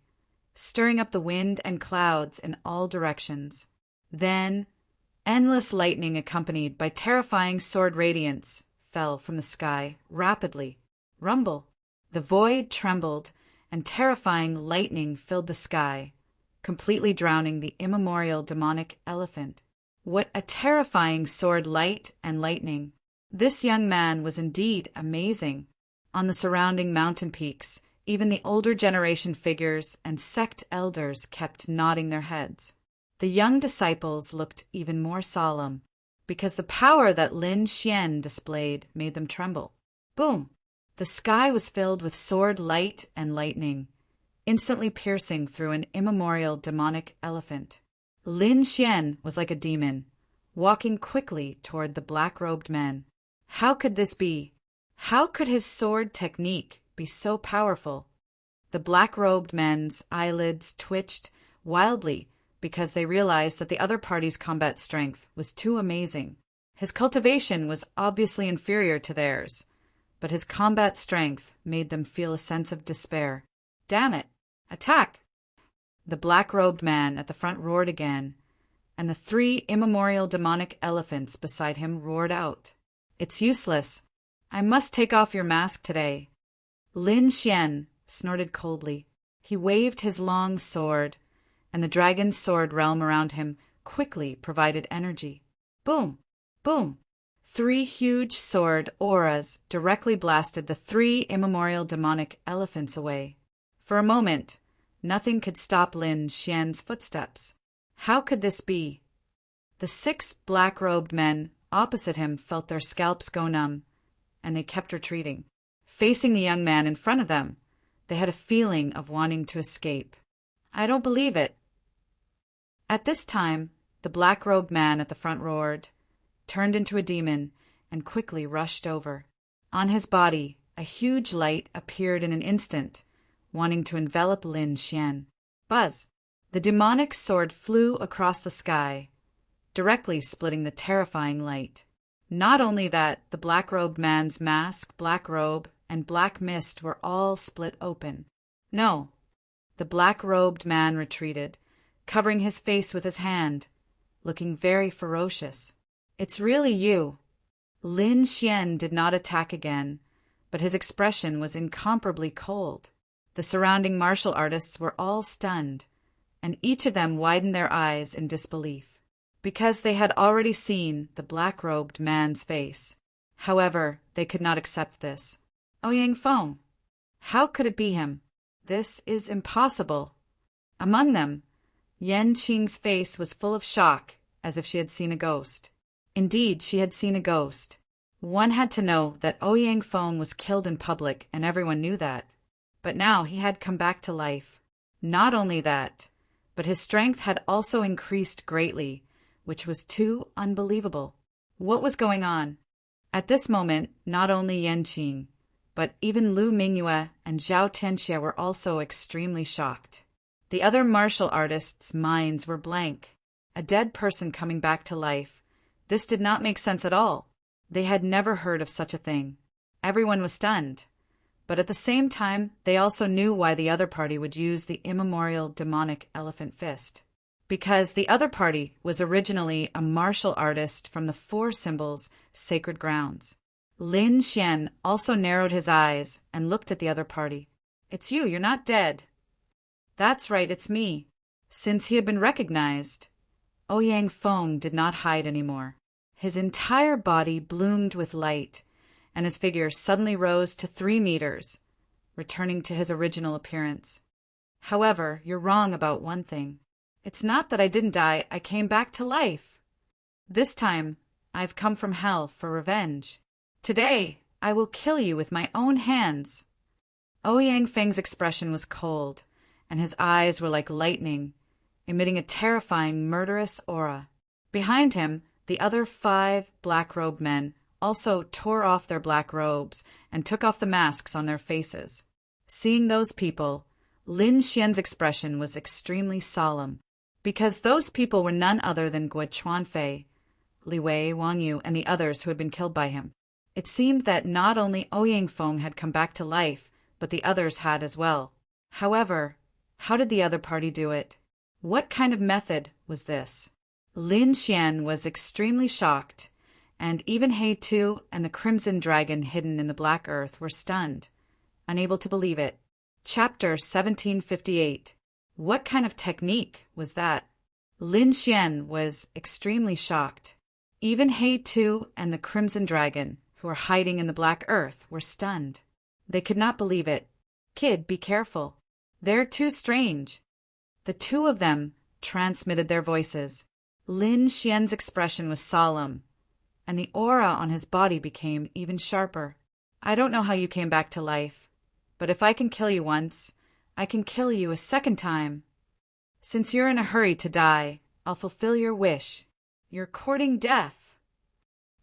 stirring up the wind and clouds in all directions. Then, endless lightning accompanied by terrifying sword radiance fell from the sky rapidly. Rumble. The void trembled, and terrifying lightning filled the sky, completely drowning the immemorial demonic elephant. What a terrifying sword light and lightning! This young man was indeed amazing. On the surrounding mountain peaks, even the older generation figures and sect elders kept nodding their heads. The young disciples looked even more solemn, because the power that Lin Xian displayed made them tremble. Boom! The sky was filled with sword light and lightning, instantly piercing through an immemorial demonic elephant. Lin Xian was like a demon, walking quickly toward the black-robed men. How could this be? How could his sword technique be so powerful? The black-robed men's eyelids twitched wildly because they realized that the other party's combat strength was too amazing. His cultivation was obviously inferior to theirs, but his combat strength made them feel a sense of despair. Damn it! Attack! The black-robed man at the front roared again, and the 3 immemorial demonic elephants beside him roared out. It's useless. I must take off your mask today. Lin Xian snorted coldly. He waved his long sword, and the dragon's sword realm around him quickly provided energy. Boom! Boom! 3 huge sword auras directly blasted the 3 immemorial demonic elephants away. For a moment, nothing could stop Lin Xian's footsteps. How could this be? The 6 black-robed men opposite him felt their scalps go numb, and they kept retreating. Facing the young man in front of them, they had a feeling of wanting to escape. I don't believe it. At this time, the black-robed man at the front roared, turned into a demon, and quickly rushed over. On his body, a huge light appeared in an instant, wanting to envelop Lin Xian. Buzz! The demonic sword flew across the sky, directly splitting the terrifying light. Not only that, the black-robed man's mask, black robe, and black mist were all split open. No, the black-robed man retreated, covering his face with his hand, looking very ferocious. It's really you. Lin Xian did not attack again, but his expression was incomparably cold. The surrounding martial artists were all stunned, and each of them widened their eyes in disbelief, because they had already seen the black-robed man's face. However, they could not accept this. Ouyang Feng! How could it be him? This is impossible. Among them, Yan Qing's face was full of shock, as if she had seen a ghost. Indeed, she had seen a ghost. One had to know that Ouyang Feng was killed in public, and everyone knew that. But now he had come back to life. Not only that, but his strength had also increased greatly, which was too unbelievable. What was going on? At this moment, not only Yan Qing, but even Lu Mingyue and Zhao Tianxie were also extremely shocked. The other martial artists' minds were blank. A dead person coming back to life. This did not make sense at all. They had never heard of such a thing. Everyone was stunned. But at the same time, they also knew why the other party would use the immemorial demonic elephant fist. Because the other party was originally a martial artist from the 4 symbols' sacred grounds. Lin Xian also narrowed his eyes and looked at the other party. It's you, you're not dead. That's right, it's me. Since he had been recognized, Ouyang Feng did not hide anymore. His entire body bloomed with light, and his figure suddenly rose to 3 meters, returning to his original appearance. However, you're wrong about one thing. It's not that I didn't die, I came back to life. This time, I've come from hell for revenge. Today, I will kill you with my own hands. Ouyang Feng's expression was cold, and his eyes were like lightning, emitting a terrifying, murderous aura. Behind him, the other 5 black-robed men also tore off their black robes and took off the masks on their faces. Seeing those people, Lin Xian's expression was extremely solemn, because those people were none other than Guo Chuanfei, Li Wei, Wang Yu, and the others who had been killed by him. It seemed that not only Ouyang Feng had come back to life, but the others had as well. However, how did the other party do it? What kind of method was this? Lin Xian was extremely shocked, and even He Tu and the Crimson Dragon hidden in the Black Earth were stunned, unable to believe it. Chapter 1758. What kind of technique was that? Lin Xian was extremely shocked. Even He Tu and the Crimson Dragon, who were hiding in the Black Earth, were stunned. They could not believe it. Kid, be careful. They're too strange. The 2 of them transmitted their voices. Lin Xian's expression was solemn, and the aura on his body became even sharper. I don't know how you came back to life, but if I can kill you once, I can kill you a second time. Since you're in a hurry to die, I'll fulfill your wish. You're courting death.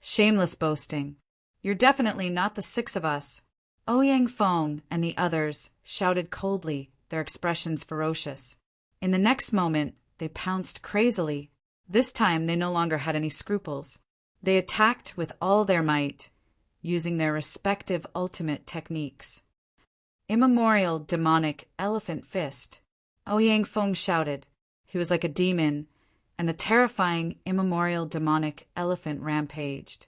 Shameless boasting. You're definitely not the six of us. Ouyang Feng and the others shouted coldly, their expressions ferocious. In the next moment, they pounced crazily. This time they no longer had any scruples. They attacked with all their might, using their respective ultimate techniques. Immemorial demonic elephant fist. Ouyang Feng shouted. He was like a demon, and the terrifying immemorial demonic elephant rampaged.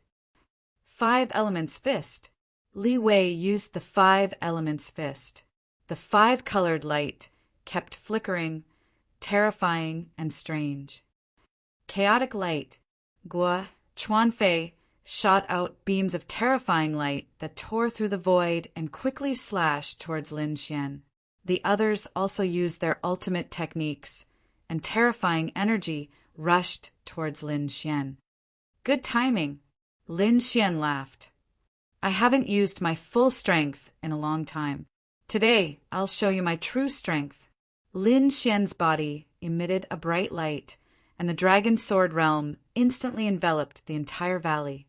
5 Elements Fist. Li Wei used the 5 Elements Fist. The 5-colored light kept flickering, terrifying and strange. Chaotic Light. Guo Chuanfei shot out beams of terrifying light that tore through the void and quickly slashed towards Lin Xian. The others also used their ultimate techniques, and terrifying energy rushed towards Lin Xian. Good timing. Lin Xian laughed. I haven't used my full strength in a long time. Today, I'll show you my true strength. Lin Xian's body emitted a bright light, and the dragon sword realm instantly enveloped the entire valley.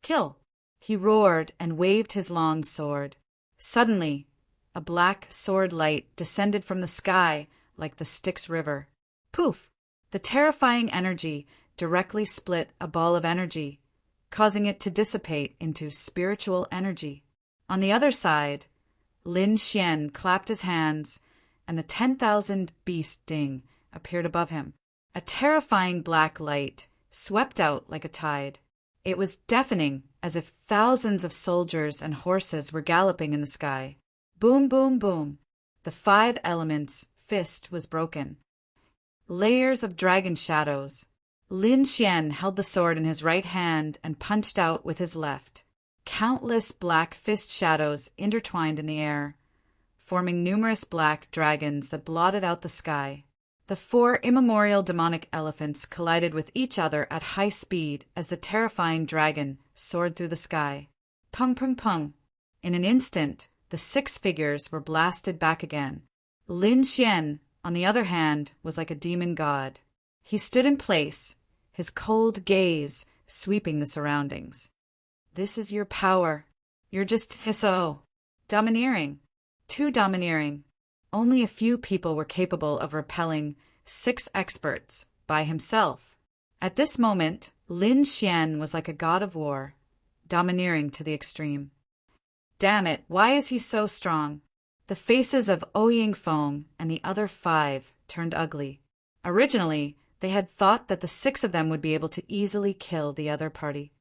Kill! He roared and waved his long sword. Suddenly, a black sword light descended from the sky like the Styx River. Poof! The terrifying energy directly split a ball of energy, causing it to dissipate into spiritual energy. On the other side, Lin Xian clapped his hands, and the 10,000 beast ding appeared above him. A terrifying black light swept out like a tide. It was deafening, as if thousands of soldiers and horses were galloping in the sky. Boom, boom, boom. The 5 Elements fist was broken. Layers of dragon shadows. Lin Xian held the sword in his right hand and punched out with his left. Countless black fist shadows intertwined in the air, forming numerous black dragons that blotted out the sky. The 4 immemorial demonic elephants collided with each other at high speed as the terrifying dragon soared through the sky. Pung, pung, pung. In an instant, the 6 figures were blasted back again. Lin Xian, on the other hand, was like a demon god. He stood in place, his cold gaze sweeping the surroundings. This is your power. You're just domineering. Too domineering. Only a few people were capable of repelling 6 experts by himself. At this moment, Lin Xian was like a god of war, domineering to the extreme. Damn it, why is he so strong? The faces of Ouyang Feng and the other 5 turned ugly. Originally, they had thought that the 6 of them would be able to easily kill the other party.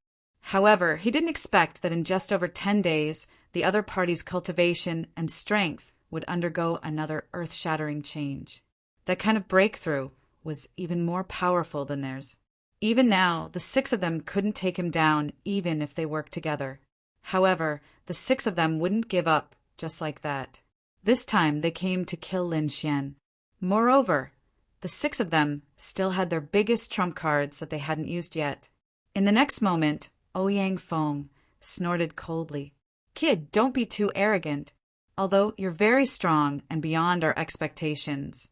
However, he didn't expect that in just over 10 days, the other party's cultivation and strength would undergo another earth-shattering change. That kind of breakthrough was even more powerful than theirs. Even now, the 6 of them couldn't take him down even if they worked together. However, the 6 of them wouldn't give up just like that. This time they came to kill Lin Xian. Moreover, the 6 of them still had their biggest trump cards that they hadn't used yet. In the next moment, Ouyang Feng snorted coldly. Kid, don't be too arrogant. Although you're very strong and beyond our expectations,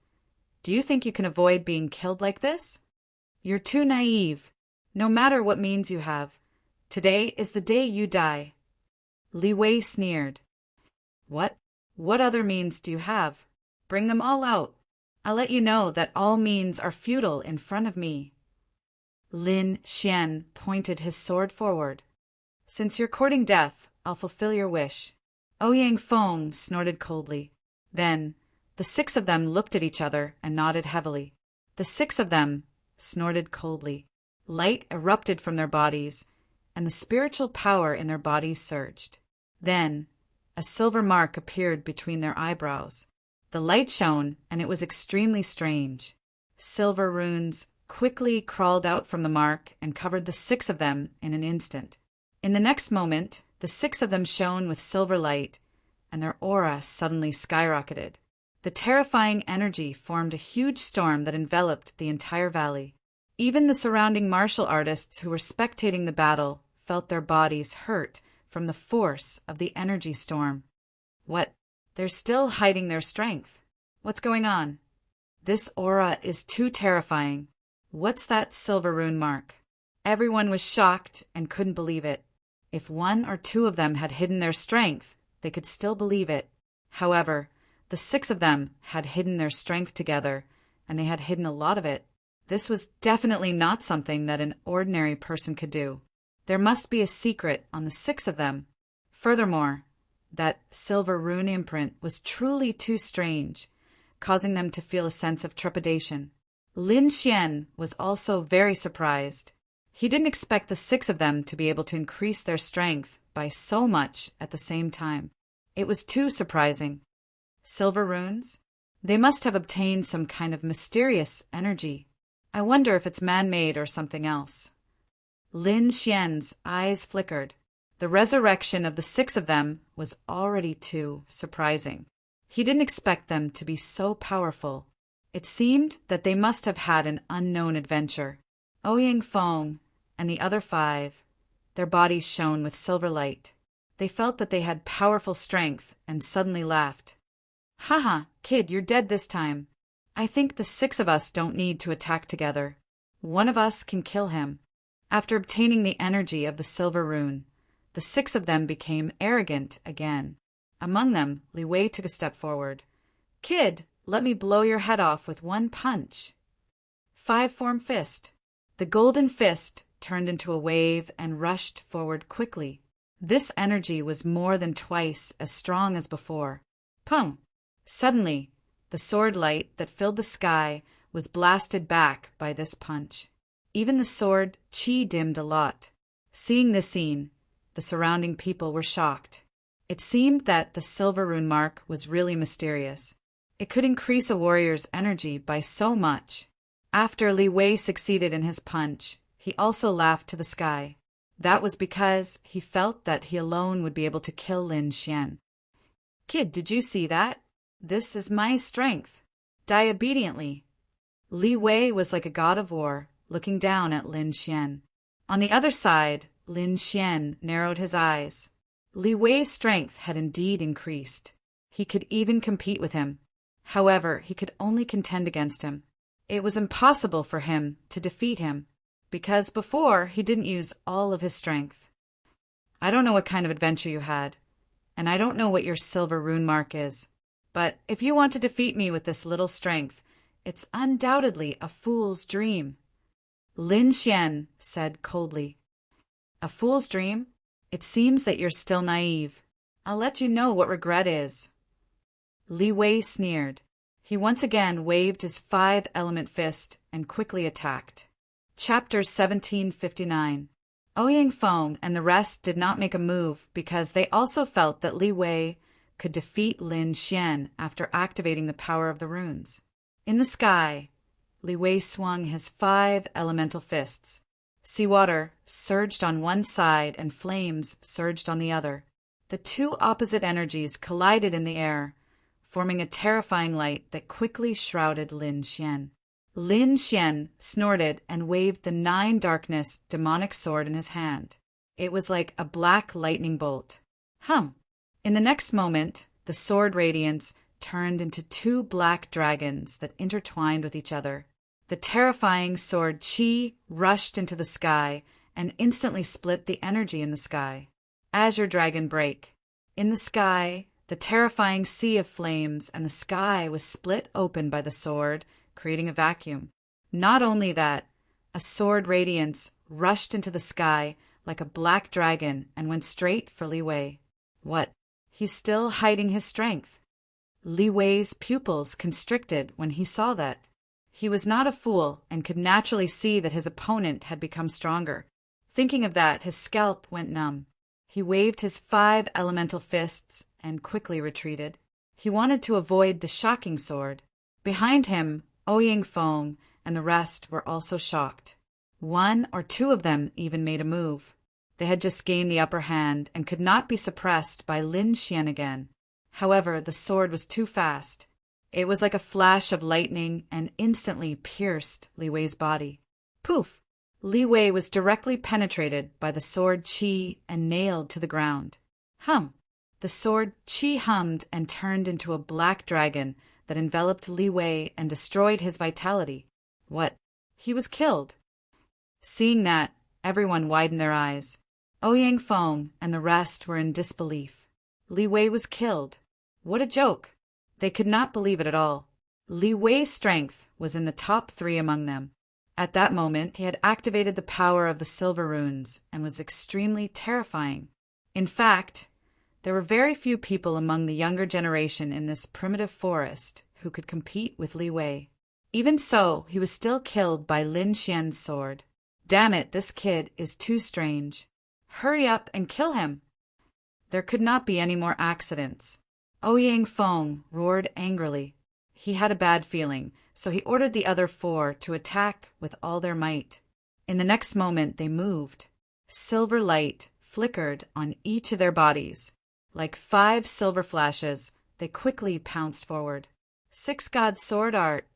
do you think you can avoid being killed like this? You're too naive. No matter what means you have, today is the day you die. Li Wei sneered. What? What other means do you have? Bring them all out. I'll let you know that all means are futile in front of me. Lin Xian pointed his sword forward. Since you're courting death, I'll fulfill your wish. Ouyang Feng snorted coldly. Then, the 6 of them looked at each other and nodded heavily. The 6 of them snorted coldly. Light erupted from their bodies, and the spiritual power in their bodies surged. Then, a silver mark appeared between their eyebrows. The light shone, and it was extremely strange. Silver runes quickly crawled out from the mark and covered the 6 of them in an instant. In the next moment, the 6 of them shone with silver light, and their aura suddenly skyrocketed. The terrifying energy formed a huge storm that enveloped the entire valley. Even the surrounding martial artists who were spectating the battle felt their bodies hurt from the force of the energy storm. What? They're still hiding their strength. What's going on? This aura is too terrifying. What's that silver rune mark? Everyone was shocked and couldn't believe it. If one or two of them had hidden their strength, they could still believe it. However, the 6 of them had hidden their strength together, and they had hidden a lot of it. This was definitely not something that an ordinary person could do. There must be a secret on the 6 of them. Furthermore, that silver rune imprint was truly too strange, causing them to feel a sense of trepidation. Lin Xian was also very surprised. He didn't expect the 6 of them to be able to increase their strength by so much at the same time. It was too surprising. Silver runes? They must have obtained some kind of mysterious energy. I wonder if it's man-made or something else. Lin Xian's eyes flickered. The resurrection of the 6 of them was already too surprising. He didn't expect them to be so powerful. It seemed that they must have had an unknown adventure. Ouyang Feng and the other 5, their bodies shone with silver light. They felt that they had powerful strength and suddenly laughed. Haha, kid, you're dead this time. I think the 6 of us don't need to attack together. One of us can kill him. After obtaining the energy of the silver rune, the 6 of them became arrogant again. Among them, Li Wei took a step forward. Kid, let me blow your head off with one punch. 5-form fist. The golden fist turned into a wave and rushed forward quickly. This energy was more than twice as strong as before. Pung! Suddenly, the sword light that filled the sky was blasted back by this punch. Even the sword chi dimmed a lot. Seeing this scene, the surrounding people were shocked. It seemed that the silver rune mark was really mysterious. It could increase a warrior's energy by so much. After Li Wei succeeded in his punch, he also laughed to the sky. That was because he felt that he alone would be able to kill Lin Xian. Kid, did you see that? This is my strength. Die obediently. Li Wei was like a god of war, looking down at Lin Xian. On the other side, Lin Xian narrowed his eyes. Li Wei's strength had indeed increased. He could even compete with him. However, he could only contend against him. It was impossible for him to defeat him, because before he didn't use all of his strength. I don't know what kind of adventure you had, and I don't know what your silver rune mark is, but if you want to defeat me with this little strength, it's undoubtedly a fool's dream. Lin Xian said coldly. A fool's dream? It seems that you're still naive. I'll let you know what regret is. Li Wei sneered. He once again waved his 5-element fist and quickly attacked. Chapter 1759. Ouyang Feng and the rest did not make a move because they also felt that Li Wei could defeat Lin Xian after activating the power of the runes. In the sky, Li Wei swung his 5 elemental fists. Seawater surged on one side and flames surged on the other. The two opposite energies collided in the air, forming a terrifying light that quickly shrouded Lin Xian. Lin Xian snorted and waved the 9 darkness demonic sword in his hand. It was like a black lightning bolt. In the next moment, the sword radiance turned into 2 black dragons that intertwined with each other. The terrifying sword chi rushed into the sky and instantly split the energy in the sky. Azure Dragon Break. In the sky, the terrifying sea of flames and the sky was split open by the sword, creating a vacuum. Not only that, a sword radiance rushed into the sky like a black dragon and went straight for Li Wei. What? He's still hiding his strength. Li Wei's pupils constricted when he saw that. He was not a fool and could naturally see that his opponent had become stronger. Thinking of that, his scalp went numb. He waved his 5 elemental fists and quickly retreated. He wanted to avoid the shocking sword. Behind him, Ouyang Feng and the rest were also shocked. 1 or 2 of them even made a move. They had just gained the upper hand and could not be suppressed by Lin Xian again. However, the sword was too fast. It was like a flash of lightning and instantly pierced Li Wei's body. Poof! Li Wei was directly penetrated by the sword chi and nailed to the ground. The sword chi hummed and turned into a black dragon that enveloped Li Wei and destroyed his vitality. What? He was killed. Seeing that, everyone widened their eyes. Ouyang Feng and the rest were in disbelief. Li Wei was killed. What a joke! They could not believe it at all. Li Wei's strength was in the top 3 among them. At that moment, he had activated the power of the silver runes and was extremely terrifying. In fact, there were very few people among the younger generation in this primitive forest who could compete with Li Wei. Even so, he was still killed by Lin Xian's sword. Damn it, this kid is too strange. Hurry up and kill him! There could not be any more accidents. Ouyang Feng roared angrily. He had a bad feeling, so he ordered the other 4 to attack with all their might. In the next moment they moved. Silver light flickered on each of their bodies. Like 5 silver flashes, they quickly pounced forward. 6 God sword art!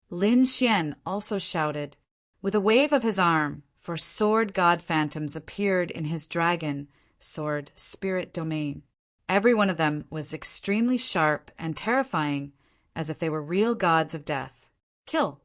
Lin Xian also shouted. With a wave of his arm, 4 sword god phantoms appeared in his dragon sword spirit domain. Every one of them was extremely sharp and terrifying, as if they were real gods of death. Kill!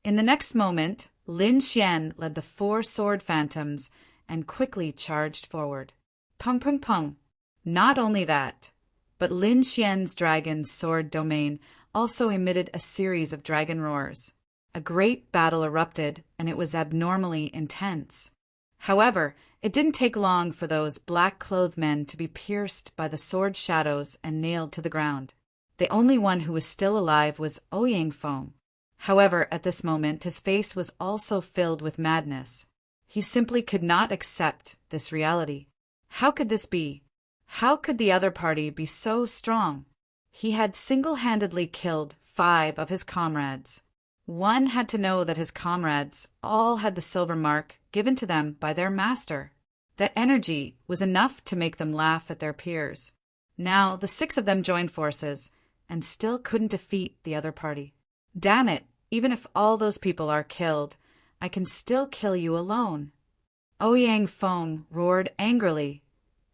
In the next moment, Lin Xian led the 4 sword phantoms and quickly charged forward. Pung pung pung! Not only that, but Lin Xian's dragon sword domain also emitted a series of dragon roars. A great battle erupted, and it was abnormally intense. However, it didn't take long for those black-clothed men to be pierced by the sword shadows and nailed to the ground. The only one who was still alive was Ouyang Feng. However, at this moment, his face was also filled with madness. He simply could not accept this reality. How could this be? How could the other party be so strong? He had single-handedly killed 5 of his comrades. One had to know that his comrades all had the silver mark given to them by their master. That energy was enough to make them laugh at their peers. Now the 6 of them joined forces and still couldn't defeat the other party. Damn it, even if all those people are killed, I can still kill you alone. Ouyang Feng roared angrily,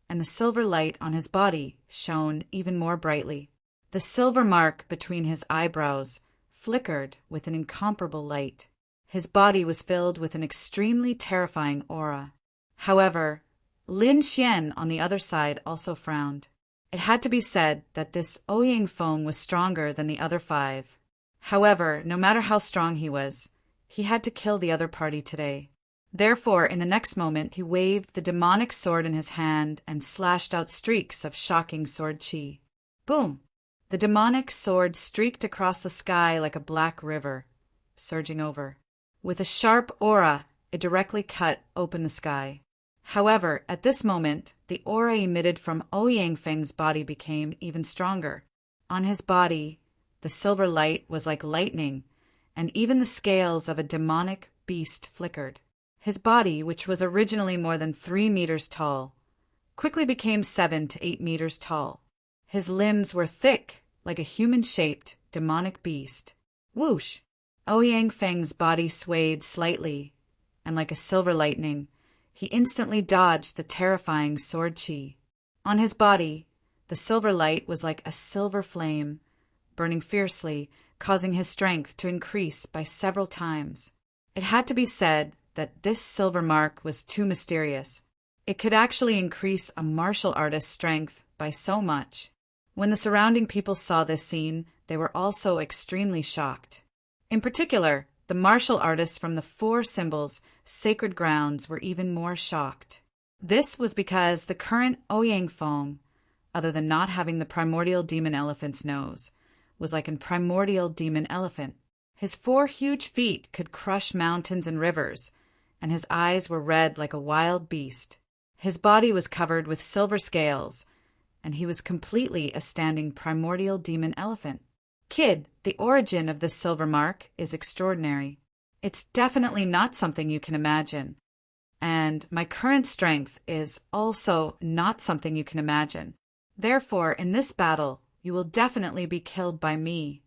and the silver light on his body shone even more brightly. The silver mark between his eyebrows flickered with an incomparable light. His body was filled with an extremely terrifying aura. However, Lin Xian on the other side also frowned. It had to be said that this Ouyang Feng was stronger than the other 5. However, no matter how strong he was, he had to kill the other party today. Therefore, in the next moment, he waved the demonic sword in his hand and slashed out streaks of shocking sword chi. Boom! The demonic sword streaked across the sky like a black river, surging over. With a sharp aura, it directly cut open the sky. However, at this moment, the aura emitted from Ouyang Feng's body became even stronger. On his body, the silver light was like lightning, and even the scales of a demonic beast flickered. His body, which was originally more than 3 meters tall, quickly became 7 to 8 meters tall. His limbs were thick, like a human-shaped demonic beast. Whoosh! Ouyang Feng's body swayed slightly, and like a silver lightning, he instantly dodged the terrifying sword chi. On his body, the silver light was like a silver flame, burning fiercely, causing his strength to increase by several times. It had to be said that this silver mark was too mysterious. It could actually increase a martial artist's strength by so much. When the surrounding people saw this scene, they were also extremely shocked. In particular, the martial artists from the 4 symbols, sacred grounds, were even more shocked. This was because the current Ouyang Feng, other than not having the primordial demon elephant's nose, was like a primordial demon elephant. His 4 huge feet could crush mountains and rivers, and his eyes were red like a wild beast. His body was covered with silver scales, and he was completely a standing primordial demon elephant. Kid, the origin of this silver mark is extraordinary. It's definitely not something you can imagine. And my current strength is also not something you can imagine. Therefore, in this battle, you will definitely be killed by me.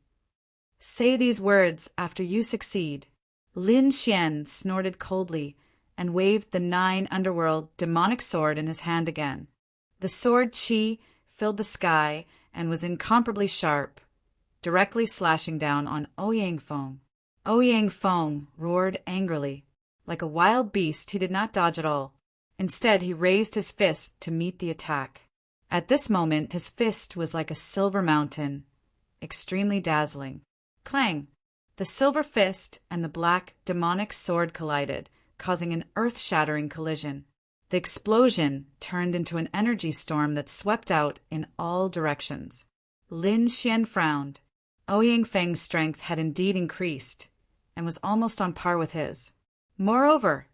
Say these words after you succeed. Lin Xian snorted coldly and waved the 9 underworld demonic sword in his hand again. The sword chi filled the sky and was incomparably sharp, directly slashing down on Ouyang Feng. Ouyang Feng roared angrily. Like a wild beast, he did not dodge at all. Instead, he raised his fist to meet the attack. At this moment, his fist was like a silver mountain, extremely dazzling. Clang! The silver fist and the black, demonic sword collided, causing an earth-shattering collision. The explosion turned into an energy storm that swept out in all directions. Lin Xian frowned. Ouyang Feng's strength had indeed increased, and was almost on par with his. Moreover,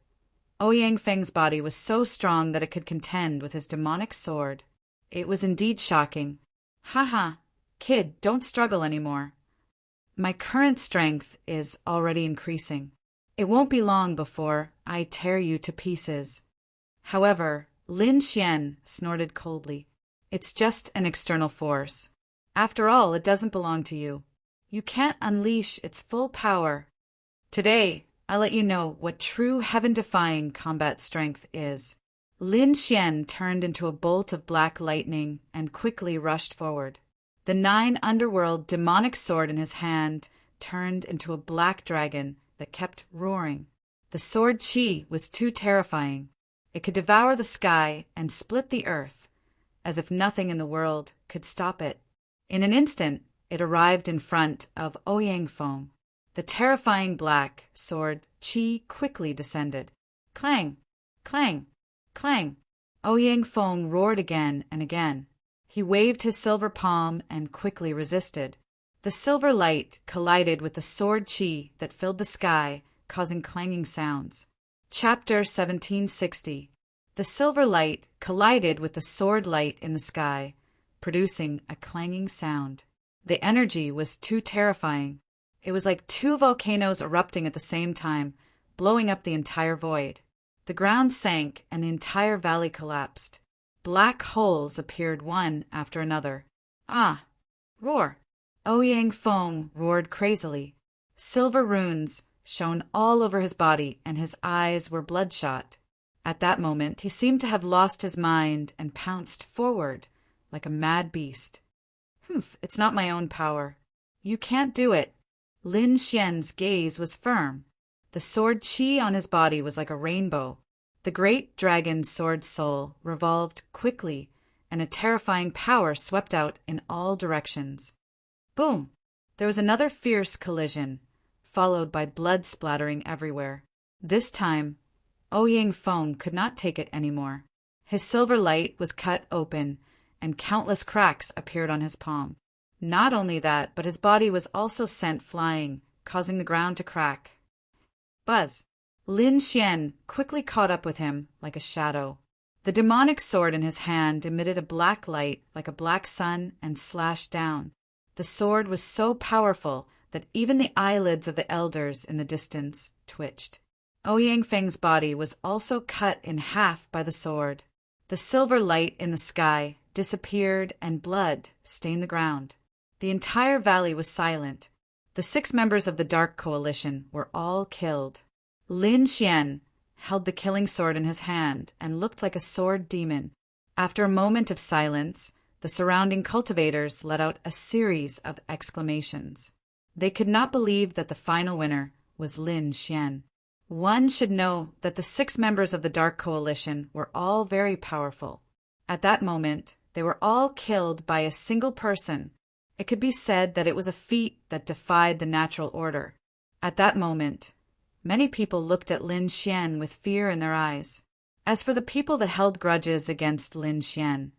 Ouyang Feng's body was so strong that it could contend with his demonic sword. It was indeed shocking. Haha, kid, don't struggle anymore. My current strength is already increasing. It won't be long before I tear you to pieces. However, Lin Xian snorted coldly. It's just an external force. After all, it doesn't belong to you. You can't unleash its full power. Today, I'll let you know what true heaven-defying combat strength is. Lin Xian turned into a bolt of black lightning and quickly rushed forward. The 9 underworld demonic sword in his hand turned into a black dragon that kept roaring. The sword Qi was too terrifying. It could devour the sky and split the earth, as if nothing in the world could stop it. In an instant, it arrived in front of Ouyang Feng. The terrifying black sword Qi quickly descended. Clang! Clang! Clang! Ouyang Feng roared again and again. He waved his silver palm and quickly resisted. The silver light collided with the sword Qi that filled the sky, causing clanging sounds. Chapter 1760. The silver light collided with the sword light in the sky, producing a clanging sound. The energy was too terrifying. It was like 2 volcanoes erupting at the same time, blowing up the entire void. The ground sank and the entire valley collapsed. Black holes appeared one after another. Ah! Roar! Ouyang Feng roared crazily. Silver runes shone all over his body and his eyes were bloodshot. At that moment, he seemed to have lost his mind and pounced forward like a mad beast. Humph, it's not my own power. You can't do it. Lin Xian's gaze was firm. The sword Qi on his body was like a rainbow. The great dragon's sword soul revolved quickly, and a terrifying power swept out in all directions. Boom! There was another fierce collision, followed by blood splattering everywhere. This time, Ouyang Feng could not take it anymore. His silver light was cut open, and countless cracks appeared on his palm. Not only that, but his body was also sent flying, causing the ground to crack. Buzz! Lin Xian quickly caught up with him like a shadow. The demonic sword in his hand emitted a black light like a black sun and slashed down. The sword was so powerful that even the eyelids of the elders in the distance twitched. Ouyang Feng's body was also cut in half by the sword. The silver light in the sky disappeared and blood stained the ground. The entire valley was silent. The 6 members of the Dark Coalition were all killed. Lin Xian held the killing sword in his hand and looked like a sword demon. After a moment of silence, the surrounding cultivators let out a series of exclamations. They could not believe that the final winner was Lin Xian. One should know that the 6 members of the Dark Coalition were all very powerful. At that moment, they were all killed by a single person. It could be said that it was a feat that defied the natural order. At that moment, many people looked at Lin Xian with fear in their eyes. As for the people that held grudges against Lin Xian,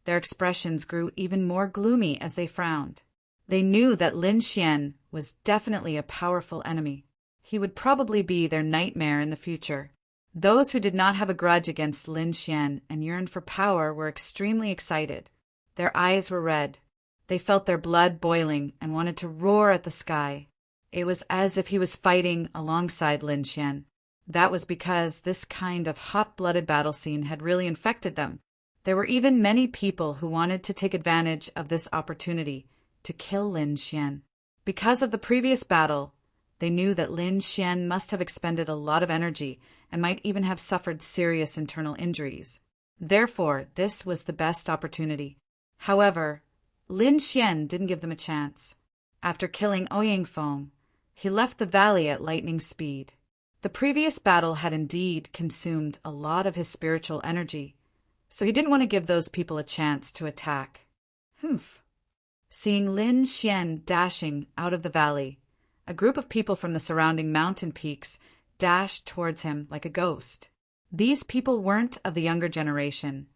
their expressions grew even more gloomy as they frowned. They knew that Lin Xian was definitely a powerful enemy. He would probably be their nightmare in the future. Those who did not have a grudge against Lin Xian and yearned for power were extremely excited. Their eyes were red. They felt their blood boiling and wanted to roar at the sky. It was as if he was fighting alongside Lin Xian. That was because this kind of hot-blooded battle scene had really infected them. There were even many people who wanted to take advantage of this opportunity to kill Lin Xian. Because of the previous battle, they knew that Lin Xian must have expended a lot of energy and might even have suffered serious internal injuries. Therefore, this was the best opportunity. However, Lin Xian didn't give them a chance. After killing Ouyang Feng, he left the valley at lightning speed. The previous battle had indeed consumed a lot of his spiritual energy, so he didn't want to give those people a chance to attack. Humph. Seeing Lin Xian dashing out of the valley, a group of people from the surrounding mountain peaks dashed towards him like a ghost. These people weren't of the younger generation,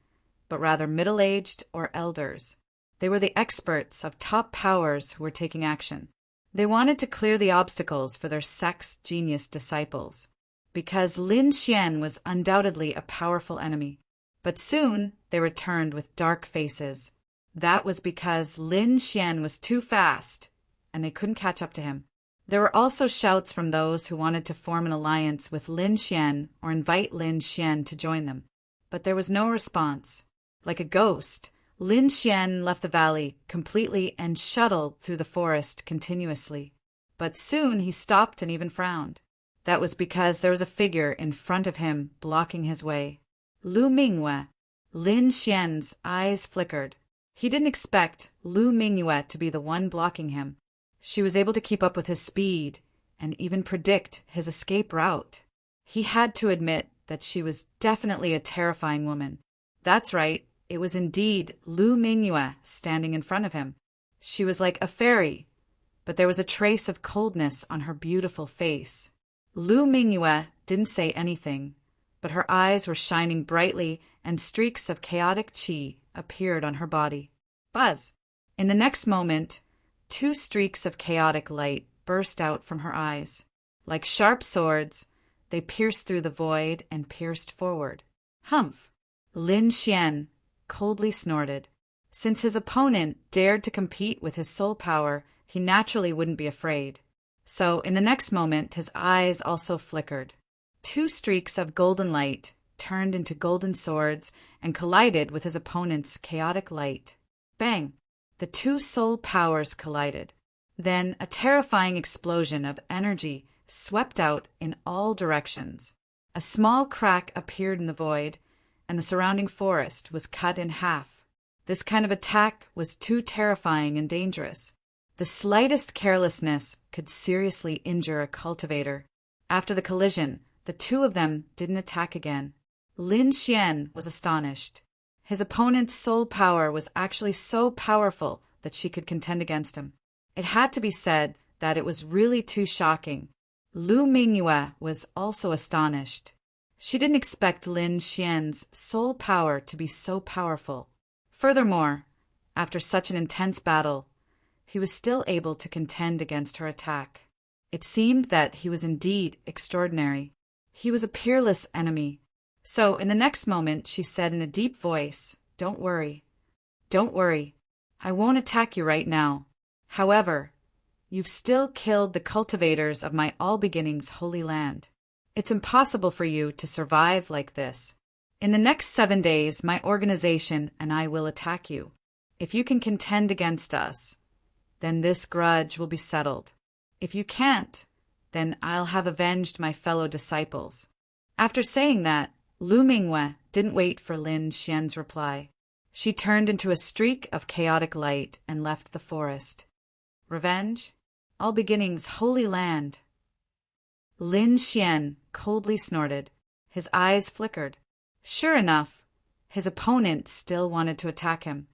but rather middle-aged or elders. They were the experts of top powers who were taking action. They wanted to clear the obstacles for their sex genius disciples, because Lin Xian was undoubtedly a powerful enemy. But soon they returned with dark faces. That was because Lin Xian was too fast, and they couldn't catch up to him. There were also shouts from those who wanted to form an alliance with Lin Xian or invite Lin Xian to join them. But there was no response. Like a ghost, Lin Xian left the valley completely and shuttled through the forest continuously. But soon he stopped and even frowned. That was because there was a figure in front of him blocking his way. Lu Mingyue. Lin Xian's eyes flickered. He didn't expect Lu Mingyue to be the one blocking him. She was able to keep up with his speed and even predict his escape route. He had to admit that she was definitely a terrifying woman. That's right, it was indeed Lu Mingyue standing in front of him. She was like a fairy, but there was a trace of coldness on her beautiful face. Lu Mingyue didn't say anything, but her eyes were shining brightly and streaks of chaotic qi appeared on her body. Buzz! In the next moment, 2 streaks of chaotic light burst out from her eyes. Like sharp swords, they pierced through the void and pierced forward. Humph! Lin Xian coldly snorted. Since his opponent dared to compete with his soul power, he naturally wouldn't be afraid. So, in the next moment, his eyes also flickered. 2 streaks of golden light turned into golden swords and collided with his opponent's chaotic light. Bang! The 2 soul powers collided. Then a terrifying explosion of energy swept out in all directions. A small crack appeared in the void, and the surrounding forest was cut in half. This kind of attack was too terrifying and dangerous. The slightest carelessness could seriously injure a cultivator. After the collision, the 2 of them didn't attack again. Lin Xian was astonished. His opponent's soul power was actually so powerful that she could contend against him. It had to be said that it was really too shocking. Lu Mingyue was also astonished. She didn't expect Lin Xian's soul power to be so powerful. Furthermore, after such an intense battle, he was still able to contend against her attack. It seemed that he was indeed extraordinary. He was a peerless enemy. So, in the next moment, she said in a deep voice, "Don't worry. Don't worry. I won't attack you right now. However, you've still killed the cultivators of my All Beginnings holy land. It's impossible for you to survive like this. In the next 7 days, my organization and I will attack you. If you can contend against us, then this grudge will be settled. If you can't, then I'll have avenged my fellow disciples." After saying that, Lu Mingyue didn't wait for Lin Xian's reply. She turned into a streak of chaotic light and left the forest. Revenge? All Beginnings' holy land. Lin Xian coldly snorted. His eyes flickered. Sure enough, his opponent still wanted to attack him.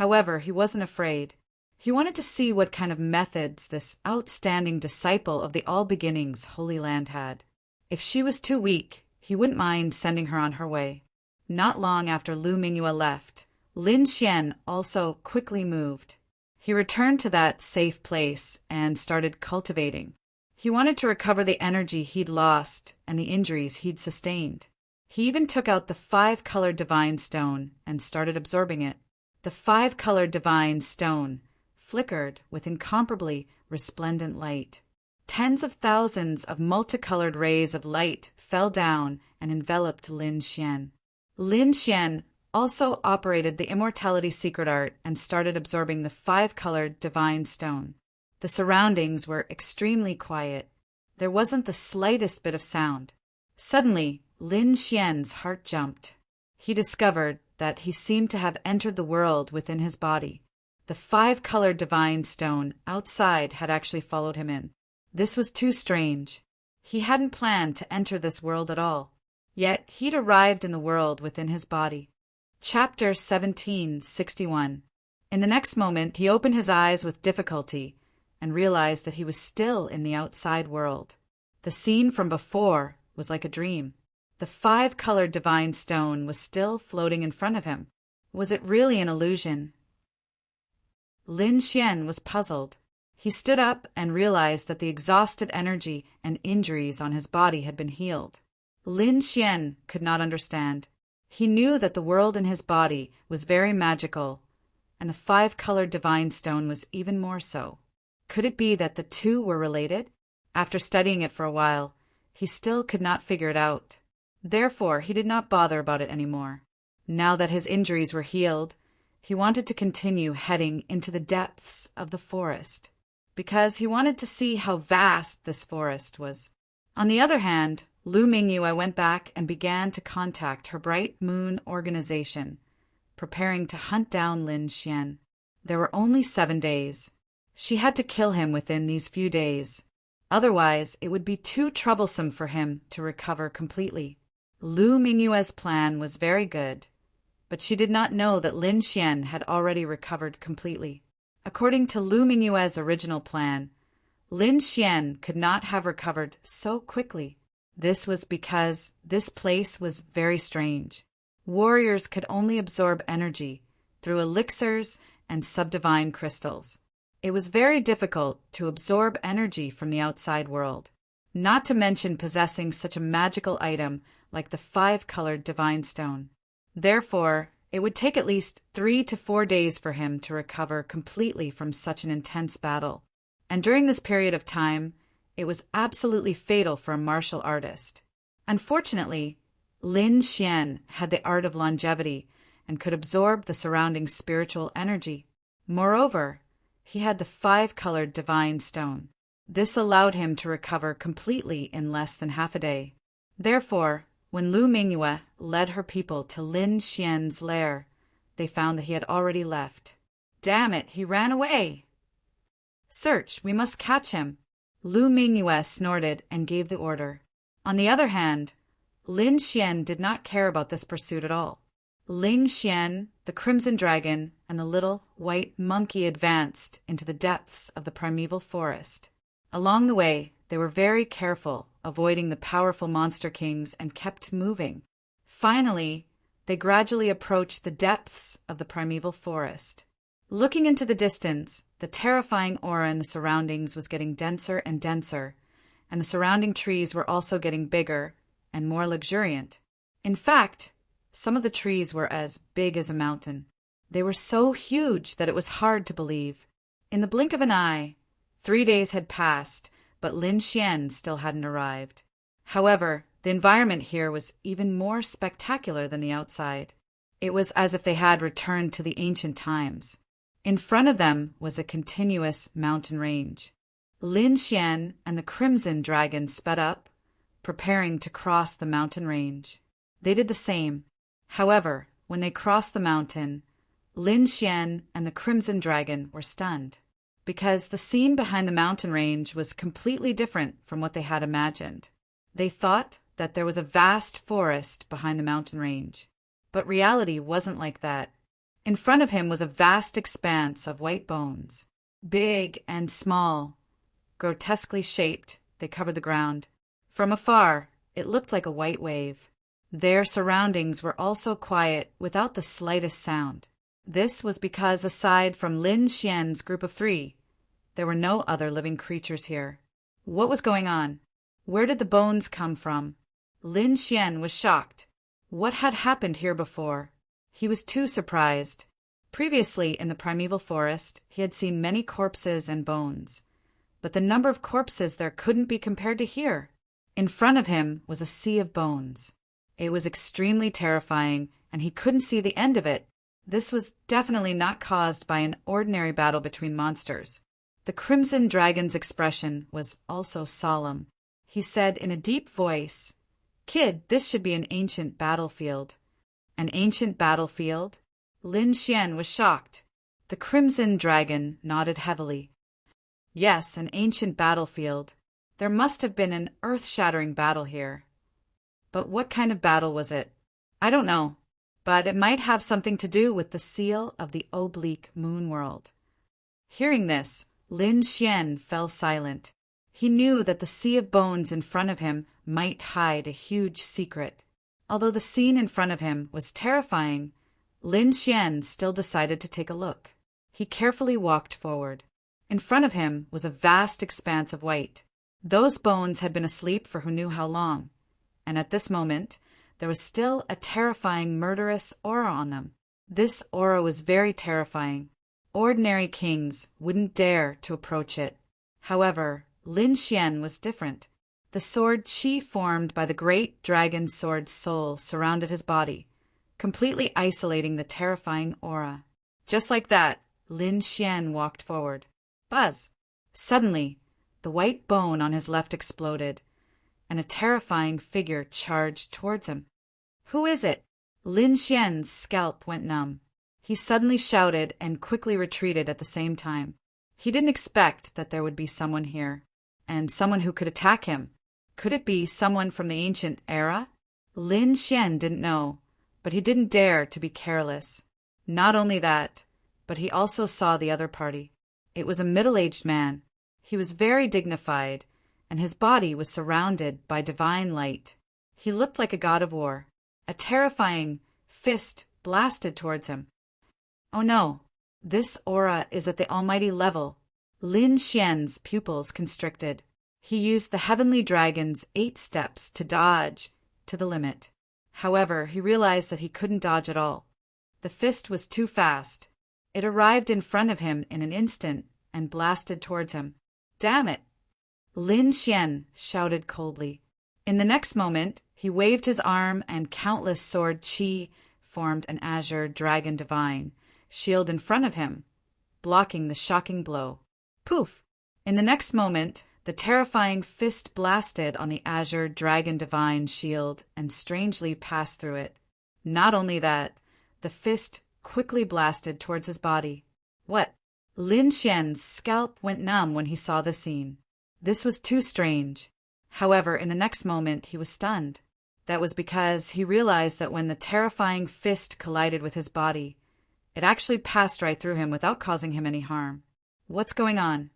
However, he wasn't afraid. He wanted to see what kind of methods this outstanding disciple of the All Beginnings holy land had. If she was too weak, he wouldn't mind sending her on her way. Not long after Lu Mingyue left, Lin Xian also quickly moved. He returned to that safe place and started cultivating. He wanted to recover the energy he'd lost and the injuries he'd sustained. He even took out the 5-colored divine stone and started absorbing it. The 5-colored divine stone flickered with incomparably resplendent light. Tens of thousands of multicolored rays of light fell down and enveloped Lin Xian. Lin Xian also operated the immortality secret art and started absorbing the 5-colored divine stone. The surroundings were extremely quiet. There wasn't the slightest bit of sound. Suddenly, Lin Xian's heart jumped. He discovered that he seemed to have entered the world within his body. The 5-colored divine stone outside had actually followed him in. This was too strange. He hadn't planned to enter this world at all. Yet he'd arrived in the world within his body. Chapter 1761. In the next moment, he opened his eyes with difficulty and realized that he was still in the outside world. The scene from before was like a dream. The 5-colored divine stone was still floating in front of him. Was it really an illusion? Lin Xian was puzzled. He stood up and realized that the exhausted energy and injuries on his body had been healed. Lin Xian could not understand. He knew that the world in his body was very magical, and the 5-colored divine stone was even more so. Could it be that the two were related? After studying it for a while, he still could not figure it out. Therefore, he did not bother about it anymore. Now that his injuries were healed, he wanted to continue heading into the depths of the forest, because he wanted to see how vast this forest was. On the other hand, Lu Mingyue went back and began to contact her Bright Moon organization, preparing to hunt down Lin Xian. There were only 7 days. She had to kill him within these few days. Otherwise, it would be too troublesome for him to recover completely. Lu Mingyue's plan was very good, but she did not know that Lin Xian had already recovered completely. According to Lu Mingyue's original plan, Lin Xian could not have recovered so quickly. This was because this place was very strange. Warriors could only absorb energy through elixirs and subdivine crystals. It was very difficult to absorb energy from the outside world, not to mention possessing such a magical item like the 5-colored divine stone. Therefore, it would take at least 3 to 4 days for him to recover completely from such an intense battle. And during this period of time, it was absolutely fatal for a martial artist. Unfortunately, Lin Xian had the art of longevity and could absorb the surrounding spiritual energy. Moreover, he had the 5-colored divine stone. This allowed him to recover completely in less than half a day. Therefore, when Lu Mingyue led her people to Lin Xian's lair, they found that he had already left. Damn it, he ran away! Search, we must catch him. Lu Mingyue snorted and gave the order. On the other hand, Lin Xian did not care about this pursuit at all. Lin Xian, the crimson dragon, and the little white monkey advanced into the depths of the primeval forest. Along the way, they were very careful, avoiding the powerful monster kings, and kept moving. Finally, they gradually approached the depths of the primeval forest. Looking into the distance, the terrifying aura in the surroundings was getting denser and denser, and the surrounding trees were also getting bigger and more luxuriant. In fact, some of the trees were as big as a mountain. They were so huge that it was hard to believe. In the blink of an eye, 3 days had passed, but Lin Xian still hadn't arrived. However, the environment here was even more spectacular than the outside. It was as if they had returned to the ancient times. In front of them was a continuous mountain range. Lin Xian and the crimson dragon sped up, preparing to cross the mountain range. They did the same. However, when they crossed the mountain, Lin Xian and the crimson dragon were stunned, because the scene behind the mountain range was completely different from what they had imagined. They thought that there was a vast forest behind the mountain range, but reality wasn't like that. In front of him was a vast expanse of white bones. Big and small, grotesquely shaped, they covered the ground. From afar, it looked like a white wave. Their surroundings were also quiet, without the slightest sound. This was because, aside from Lin Xian's group of 3, there were no other living creatures here. What was going on? Where did the bones come from? Lin Xian was shocked. What had happened here before? He was too surprised. Previously, in the primeval forest, he had seen many corpses and bones, but the number of corpses there couldn't be compared to here. In front of him was a sea of bones. It was extremely terrifying, and he couldn't see the end of it. This was definitely not caused by an ordinary battle between monsters. The crimson dragon's expression was also solemn. He said in a deep voice, "Kid, this should be an ancient battlefield." An ancient battlefield? Lin Xian was shocked. The crimson dragon nodded heavily. Yes, an ancient battlefield. There must have been an earth-shattering battle here. But what kind of battle was it? I don't know, but it might have something to do with the seal of the oblique moon world. Hearing this, Lin Xian fell silent. He knew that the sea of bones in front of him might hide a huge secret. Although the scene in front of him was terrifying, Lin Xian still decided to take a look. He carefully walked forward. In front of him was a vast expanse of white. Those bones had been asleep for who knew how long, and at this moment there was still a terrifying murderous aura on them. This aura was very terrifying. Ordinary kings wouldn't dare to approach it. However, Lin Xian was different. The sword qi formed by the great dragon sword soul surrounded his body, completely isolating the terrifying aura. Just like that, Lin Xian walked forward. Buzz! Suddenly, the white bone on his left exploded, and a terrifying figure charged towards him. Who is it? Lin Xian's scalp went numb. He suddenly shouted and quickly retreated at the same time. He didn't expect that there would be someone here, and someone who could attack him. Could it be someone from the ancient era? Lin Xian didn't know, but he didn't dare to be careless. Not only that, but he also saw the other party. It was a middle-aged man. He was very dignified, and his body was surrounded by divine light. He looked like a god of war. A terrifying fist blasted towards him. Oh no, this aura is at the almighty level. Lin Xian's pupils constricted. He used the heavenly dragon's 8 steps to dodge to the limit. However, he realized that he couldn't dodge at all. The fist was too fast. It arrived in front of him in an instant and blasted towards him. Damn it! Lin Xian shouted coldly. In the next moment, he waved his arm and countless sword qi formed an azure dragon divine shield in front of him, blocking the shocking blow. Poof! In the next moment, the terrifying fist blasted on the azure dragon divine shield and strangely passed through it. Not only that, the fist quickly blasted towards his body. What? Lin Xian's scalp went numb when he saw the scene. This was too strange. However, in the next moment, he was stunned. That was because he realized that when the terrifying fist collided with his body, it actually passed right through him without causing him any harm. What's going on?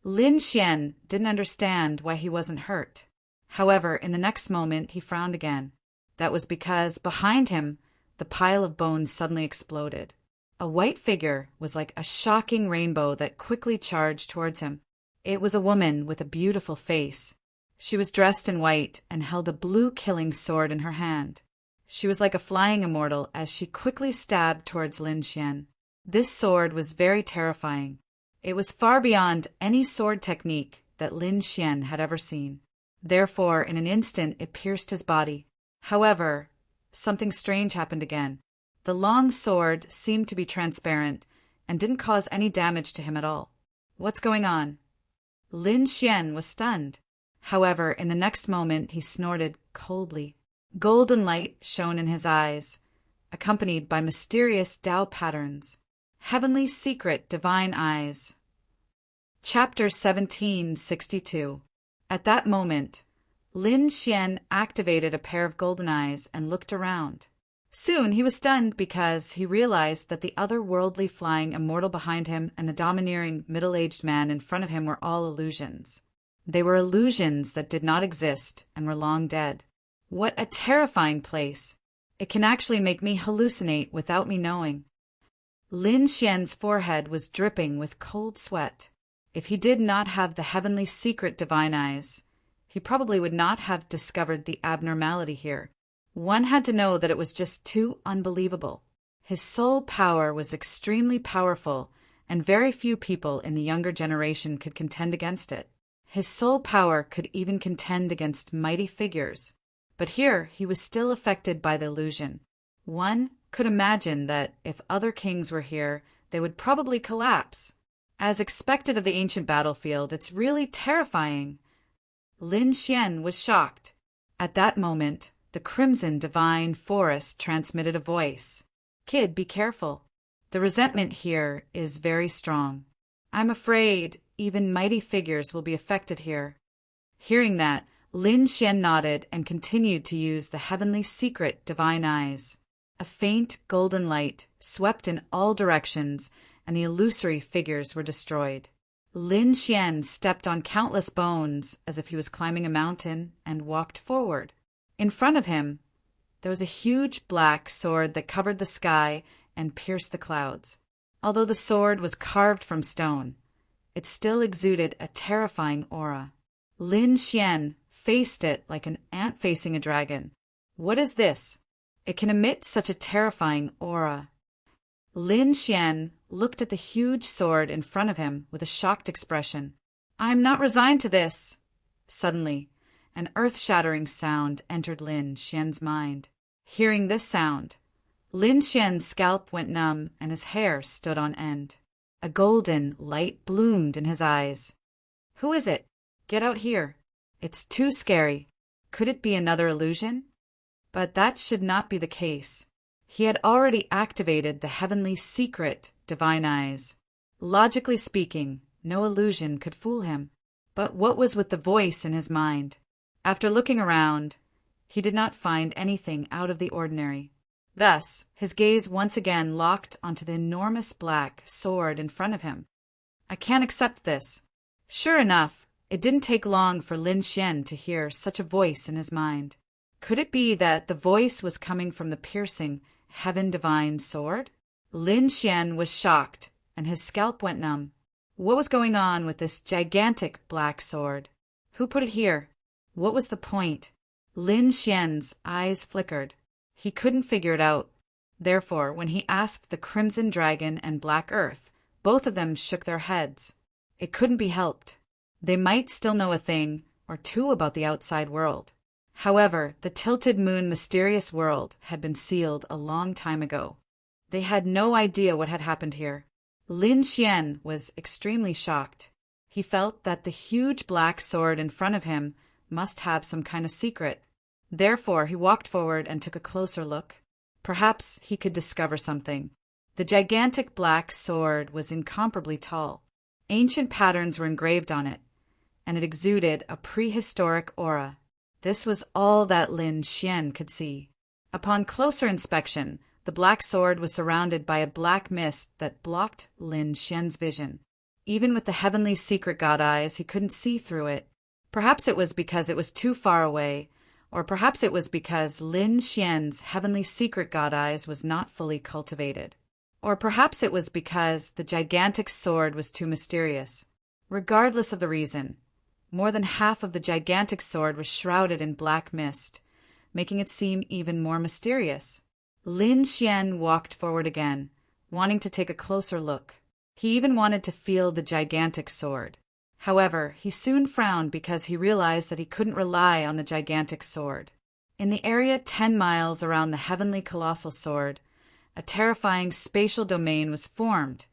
Lin Xian didn't understand why he wasn't hurt. However, in the next moment, he frowned again. That was because behind him, the pile of bones suddenly exploded. A white figure was like a shocking rainbow that quickly charged towards him. It was a woman with a beautiful face. She was dressed in white and held a blue killing sword in her hand. She was like a flying immortal as she quickly stabbed towards Lin Xian. This sword was very terrifying. It was far beyond any sword technique that Lin Xian had ever seen. Therefore, in an instant, it pierced his body. However, something strange happened again. The long sword seemed to be transparent and didn't cause any damage to him at all. What's going on? Lin Xian was stunned. However, in the next moment, he snorted coldly. Golden light shone in his eyes, accompanied by mysterious Tao patterns. Heavenly secret divine eyes. Chapter 1762. At that moment, Lin Xian activated a pair of golden eyes and looked around. Soon he was stunned because he realized that the otherworldly flying immortal behind him and the domineering middle-aged man in front of him were all illusions. They were illusions that did not exist and were long dead. What a terrifying place! It can actually make me hallucinate without me knowing. Lin Xian's forehead was dripping with cold sweat. If he did not have the heavenly secret divine eyes, he probably would not have discovered the abnormality here. One had to know that it was just too unbelievable. His soul power was extremely powerful, and very few people in the younger generation could contend against it. His soul power could even contend against mighty figures. But here he was still affected by the illusion. One could imagine that if other kings were here, they would probably collapse. As expected of the ancient battlefield, it's really terrifying. Lin Xian was shocked. At that moment, the crimson divine forest transmitted a voice. Kid, be careful. The resentment here is very strong. I'm afraid even mighty figures will be affected here. Hearing that, Lin Xian nodded and continued to use the heavenly secret divine eyes. A faint golden light swept in all directions, and the illusory figures were destroyed. Lin Xian stepped on countless bones as if he was climbing a mountain and walked forward. In front of him, there was a huge black sword that covered the sky and pierced the clouds. Although the sword was carved from stone, it still exuded a terrifying aura. Lin Xian faced it like an ant facing a dragon. What is this? It can emit such a terrifying aura. Lin Xian looked at the huge sword in front of him with a shocked expression. I am not resigned to this. Suddenly, an earth-shattering sound entered Lin Xian's mind. Hearing this sound, Lin Xian's scalp went numb and his hair stood on end. A golden light bloomed in his eyes. Who is it? Get out here. It's too scary. Could it be another illusion? But that should not be the case. He had already activated the heavenly secret divine eyes. Logically speaking, no illusion could fool him. But what was with the voice in his mind? After looking around, he did not find anything out of the ordinary. Thus, his gaze once again locked onto the enormous black sword in front of him. I can't accept this. Sure enough, it didn't take long for Lin Xian to hear such a voice in his mind. Could it be that the voice was coming from the piercing, heaven-divine sword? Lin Xian was shocked, and his scalp went numb. What was going on with this gigantic black sword? Who put it here? What was the point? Lin Xian's eyes flickered. He couldn't figure it out. Therefore, when he asked the Crimson Dragon and Black Earth, both of them shook their heads. It couldn't be helped. They might still know a thing or two about the outside world. However, the Tilted Moon mysterious world had been sealed a long time ago. They had no idea what had happened here. Lin Xian was extremely shocked. He felt that the huge black sword in front of him must have some kind of secret. Therefore, he walked forward and took a closer look. Perhaps he could discover something. The gigantic black sword was incomparably tall. Ancient patterns were engraved on it, and it exuded a prehistoric aura. This was all that Lin Xian could see. Upon closer inspection, the black sword was surrounded by a black mist that blocked Lin Xian's vision. Even with the heavenly secret god eyes, he couldn't see through it. Perhaps it was because it was too far away, or perhaps it was because Lin Xian's heavenly secret god eyes was not fully cultivated. Or perhaps it was because the gigantic sword was too mysterious. Regardless of the reason, more than half of the gigantic sword was shrouded in black mist, making it seem even more mysterious. Lin Xian walked forward again, wanting to take a closer look. He even wanted to feel the gigantic sword. However, he soon frowned because he realized that he couldn't rely on the gigantic sword. In the area 10 miles around the heavenly colossal sword, a terrifying spatial domain was formed,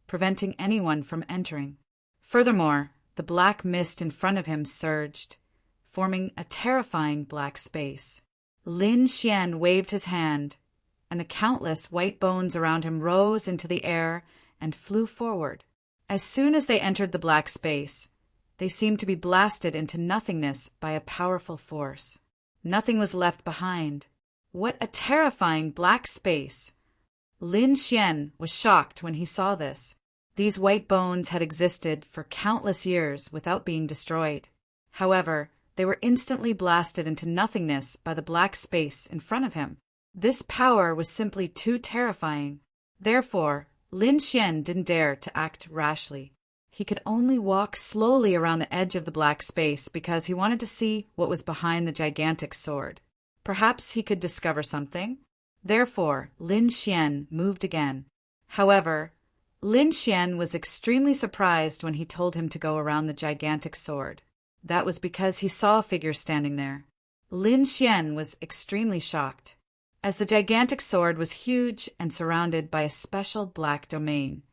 preventing anyone from entering. Furthermore, the black mist in front of him surged, forming a terrifying black space. Lin Xian waved his hand, and the countless white bones around him rose into the air and flew forward. As soon as they entered the black space, they seemed to be blasted into nothingness by a powerful force. Nothing was left behind. What a terrifying black space! Lin Xian was shocked when he saw this. These white bones had existed for countless years without being destroyed. However, they were instantly blasted into nothingness by the black space in front of him. This power was simply too terrifying. Therefore, Lin Xian didn't dare to act rashly. He could only walk slowly around the edge of the black space because he wanted to see what was behind the gigantic sword. Perhaps he could discover something. Therefore, Lin Xian moved again. However, Lin Xian was extremely surprised when he told him to go around the gigantic sword. That was because he saw a figure standing there. Lin Xian was extremely shocked, as the gigantic sword was huge and surrounded by a special black domain.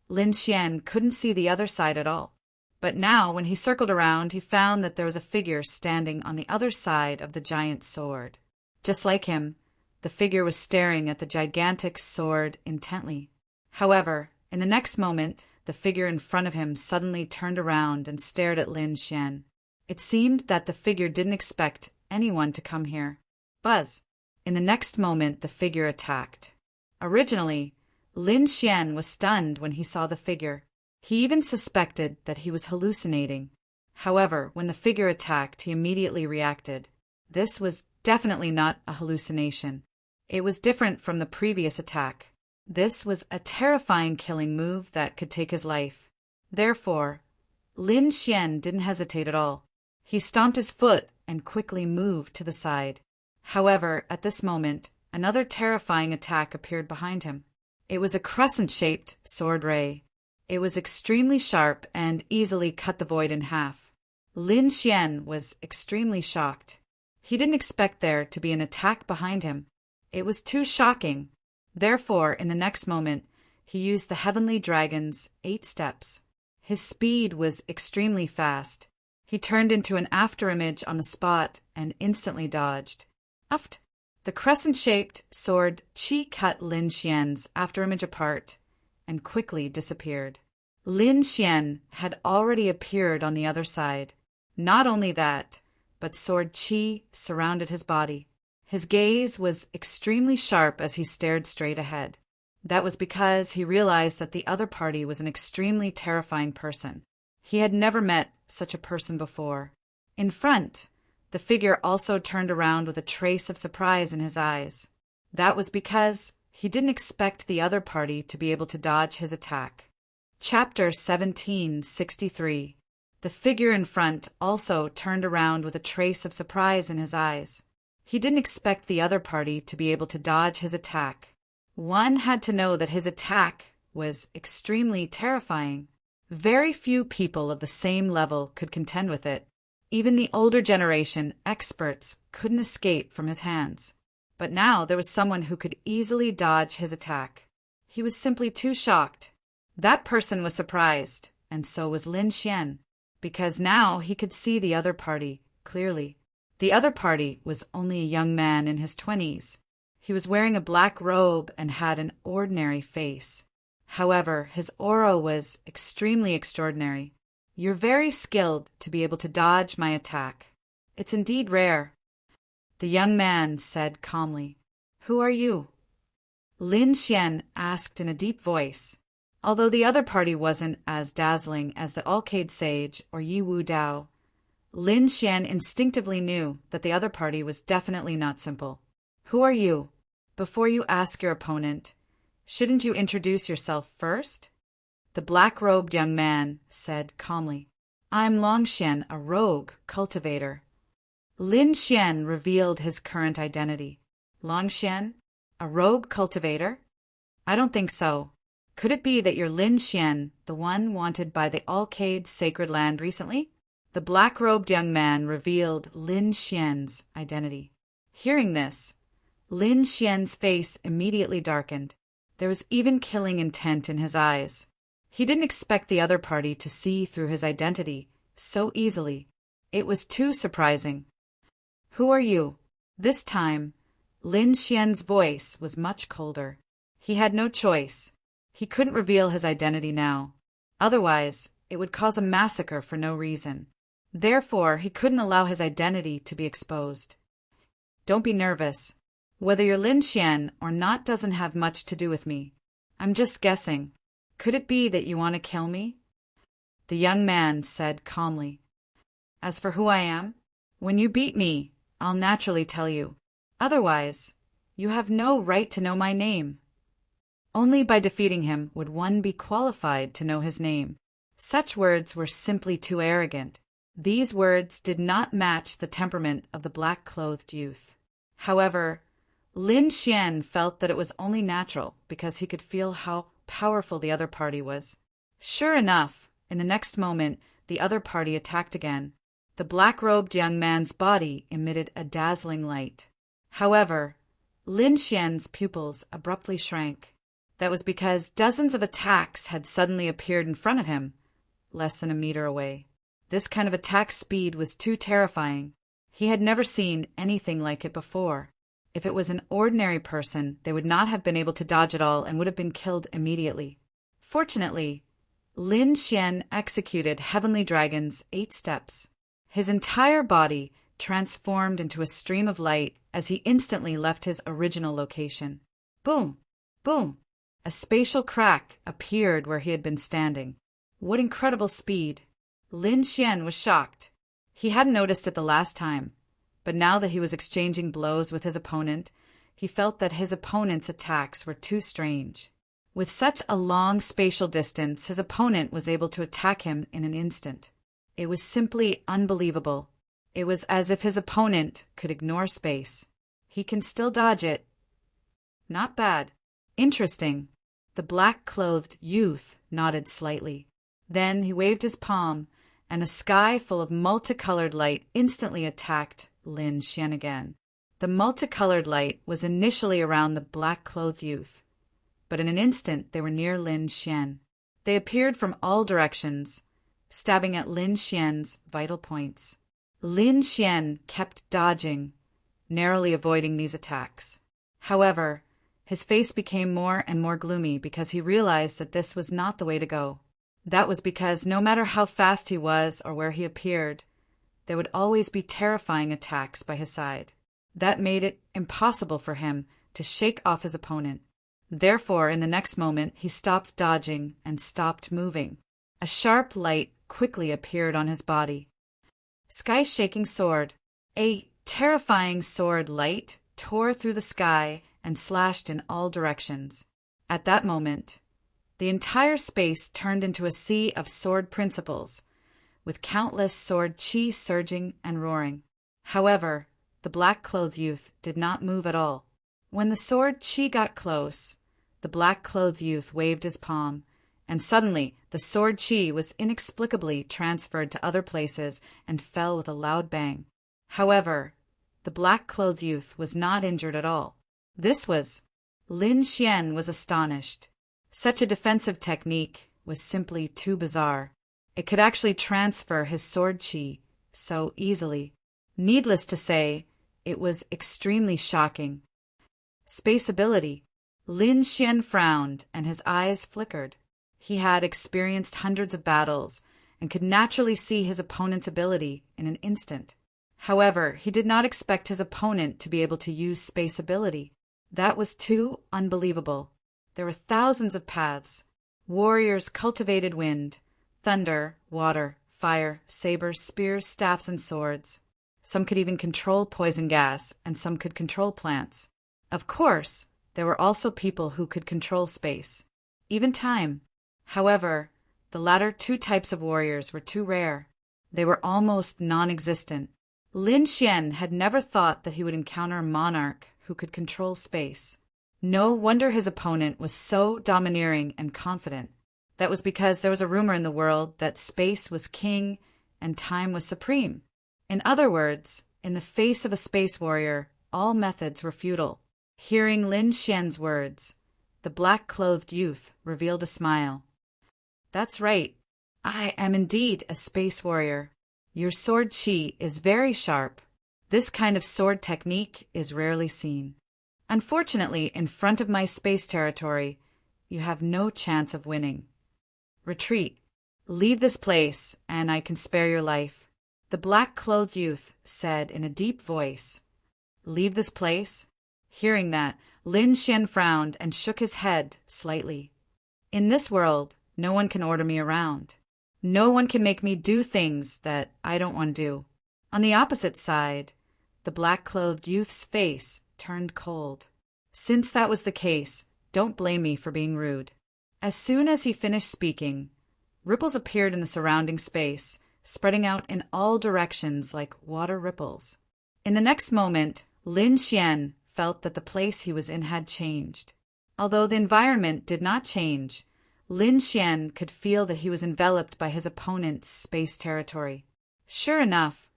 Lin Xian couldn't see the other side at all. But now, when he circled around, he found that there was a figure standing on the other side of the giant sword. Just like him, the figure was staring at the gigantic sword intently. However, in the next moment, the figure in front of him suddenly turned around and stared at Lin Xian. It seemed that the figure didn't expect anyone to come here. Buzz! In the next moment, the figure attacked. Originally, Lin Xian was stunned when he saw the figure. He even suspected that he was hallucinating. However, when the figure attacked, he immediately reacted. This was definitely not a hallucination. It was different from the previous attack. This was a terrifying killing move that could take his life. Therefore, Lin Xian didn't hesitate at all. He stomped his foot and quickly moved to the side. However, at this moment, another terrifying attack appeared behind him. It was a crescent-shaped sword ray. It was extremely sharp and easily cut the void in half. Lin Xian was extremely shocked. He didn't expect there to be an attack behind him. It was too shocking. Therefore, in the next moment, he used the Heavenly Dragon's 8 steps. His speed was extremely fast. He turned into an afterimage on the spot and instantly dodged. Uft! The crescent-shaped sword Qi cut Lin Xian's afterimage apart and quickly disappeared. Lin Xian had already appeared on the other side. Not only that, but sword Qi surrounded his body. His gaze was extremely sharp as he stared straight ahead. That was because he realized that the other party was an extremely terrifying person. He had never met such a person before. In front, the figure also turned around with a trace of surprise in his eyes. That was because he didn't expect the other party to be able to dodge his attack. Chapter 1763. The figure in front also turned around with a trace of surprise in his eyes. He didn't expect the other party to be able to dodge his attack. One had to know that his attack was extremely terrifying. Very few people of the same level could contend with it. Even the older generation experts couldn't escape from his hands. But now there was someone who could easily dodge his attack. He was simply too shocked. That person was surprised, and so was Lin Xian, because now he could see the other party clearly. The other party was only a young man in his 20s. He was wearing a black robe and had an ordinary face. However, his aura was extremely extraordinary. You're very skilled to be able to dodge my attack. It's indeed rare. The young man said calmly. Who are you? Lin Xian asked in a deep voice. Although the other party wasn't as dazzling as the Alcade Sage or Yi Wu Dao, Lin Xian instinctively knew that the other party was definitely not simple. Who are you? Before you ask your opponent, shouldn't you introduce yourself first? The black-robed young man said calmly. I'm Longxian, a rogue cultivator. Lin Xian revealed his current identity. Longxian, a rogue cultivator? I don't think so. Could it be that you're Lin Xian, the one wanted by the Alcade Sacred Land recently? The black-robed young man revealed Lin Xian's identity. Hearing this, Lin Xian's face immediately darkened. There was even killing intent in his eyes. He didn't expect the other party to see through his identity so easily. It was too surprising. Who are you? This time, Lin Xian's voice was much colder. He had no choice. He couldn't reveal his identity now. Otherwise, it would cause a massacre for no reason. Therefore, he couldn't allow his identity to be exposed. Don't be nervous. Whether you're Lin Xian or not doesn't have much to do with me. I'm just guessing. Could it be that you want to kill me? The young man said calmly. As for who I am, when you beat me, I'll naturally tell you. Otherwise, you have no right to know my name. Only by defeating him would one be qualified to know his name. Such words were simply too arrogant. These words did not match the temperament of the black-clothed youth. However, Lin Xian felt that it was only natural because he could feel how powerful the other party was. Sure enough, in the next moment, the other party attacked again. The black-robed young man's body emitted a dazzling light. However, Lin Xian's pupils abruptly shrank. That was because dozens of attacks had suddenly appeared in front of him, less than a meter away. This kind of attack speed was too terrifying. He had never seen anything like it before. If it was an ordinary person, they would not have been able to dodge it all and would have been killed immediately. Fortunately, Lin Xian executed Heavenly Dragon's 8 steps. His entire body transformed into a stream of light as he instantly left his original location. Boom! Boom! A spatial crack appeared where he had been standing. What incredible speed! Lin Xian was shocked. He hadn't noticed it the last time, but now that he was exchanging blows with his opponent, he felt that his opponent's attacks were too strange. With such a long spatial distance, his opponent was able to attack him in an instant. It was simply unbelievable. It was as if his opponent could ignore space. He can still dodge it. Not bad. Interesting. The black-clothed youth nodded slightly. Then he waved his palm, and a sky full of multicolored light instantly attacked Lin Xian again. The multicolored light was initially around the black-clothed youth, but in an instant they were near Lin Xian. They appeared from all directions, stabbing at Lin Xian's vital points. Lin Xian kept dodging, narrowly avoiding these attacks. However, his face became more and more gloomy because he realized that this was not the way to go. That was because no matter how fast he was or where he appeared, there would always be terrifying attacks by his side. That made it impossible for him to shake off his opponent. Therefore, in the next moment, he stopped dodging and stopped moving. A sharp light quickly appeared on his body. Sky-shaking sword. A terrifying sword light tore through the sky and slashed in all directions. At that moment, the entire space turned into a sea of sword principles, with countless sword chi surging and roaring. However, the black-clothed youth did not move at all. When the sword chi got close, the black-clothed youth waved his palm, and suddenly the sword chi was inexplicably transferred to other places and fell with a loud bang. However, the black-clothed youth was not injured at all. Lin Xian was astonished. Such a defensive technique was simply too bizarre. It could actually transfer his sword chi so easily. Needless to say, it was extremely shocking. Space ability. Lin Xian frowned and his eyes flickered. He had experienced hundreds of battles and could naturally see his opponent's ability in an instant. However, he did not expect his opponent to be able to use space ability. That was too unbelievable. There were thousands of paths. Warriors cultivated wind, thunder, water, fire, sabers, spears, staffs, and swords. Some could even control poison gas, and some could control plants. Of course, there were also people who could control space, even time. However, the latter two types of warriors were too rare. They were almost non-existent. Lin Xian had never thought that he would encounter a monarch who could control space. No wonder his opponent was so domineering and confident. That was because there was a rumor in the world that space was king and time was supreme. In other words, in the face of a space warrior, all methods were futile. Hearing Lin Xian's words, the black-clothed youth revealed a smile. That's right. I am indeed a space warrior. Your sword chi is very sharp. This kind of sword technique is rarely seen. Unfortunately, in front of my space territory, you have no chance of winning. Retreat. Leave this place, and I can spare your life. The black-clothed youth said in a deep voice. Leave this place? Hearing that, Lin Xian frowned and shook his head slightly. In this world, no one can order me around. No one can make me do things that I don't want to do. On the opposite side, the black-clothed youth's face turned cold. Since that was the case, don't blame me for being rude. As soon as he finished speaking, ripples appeared in the surrounding space, spreading out in all directions like water ripples. In the next moment, Lin Xian felt that the place he was in had changed. Although the environment did not change, Lin Xian could feel that he was enveloped by his opponent's space territory. Sure enough,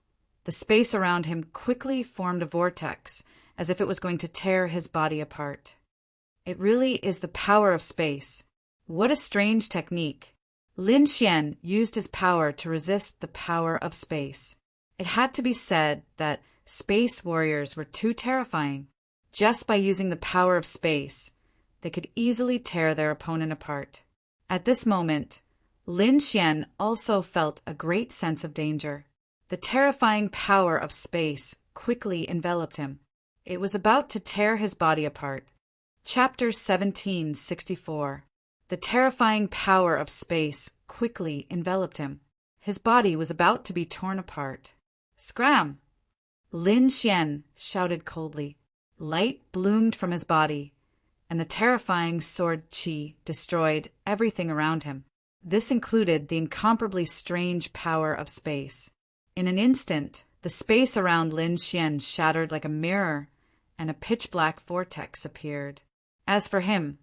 the space around him quickly formed a vortex, as if it was going to tear his body apart. It really is the power of space. What a strange technique. Lin Xian used his power to resist the power of space. It had to be said that space warriors were too terrifying. Just by using the power of space, they could easily tear their opponent apart. At this moment, Lin Xian also felt a great sense of danger. The terrifying power of space quickly enveloped him. It was about to tear his body apart. Chapter 1764. The terrifying power of space quickly enveloped him. His body was about to be torn apart. Scram! Lin Xian shouted coldly. Light bloomed from his body, and the terrifying sword qi destroyed everything around him. This included the incomparably strange power of space. In an instant, the space around Lin Xian shattered like a mirror, and a pitch-black vortex appeared. As for him,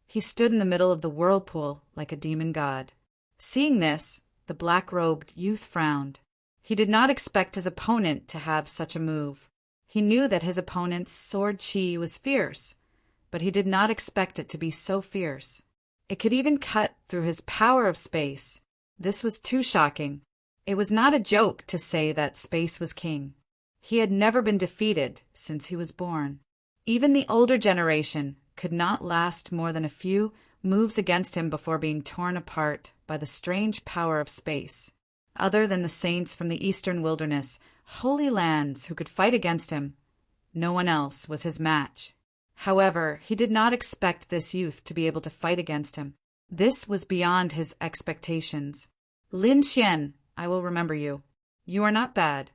he stood in the middle of the whirlpool like a demon god. Seeing this, the black-robed youth frowned. He did not expect his opponent to have such a move. He knew that his opponent's sword qi was fierce, but he did not expect it to be so fierce. It could even cut through his power of space. This was too shocking. It was not a joke to say that space was king. He had never been defeated since he was born. Even the older generation could not last more than a few moves against him before being torn apart by the strange power of space. Other than the saints from the eastern wilderness, holy lands who could fight against him, no one else was his match. However, he did not expect this youth to be able to fight against him. This was beyond his expectations. Lin Xian, I will remember you. You are not bad.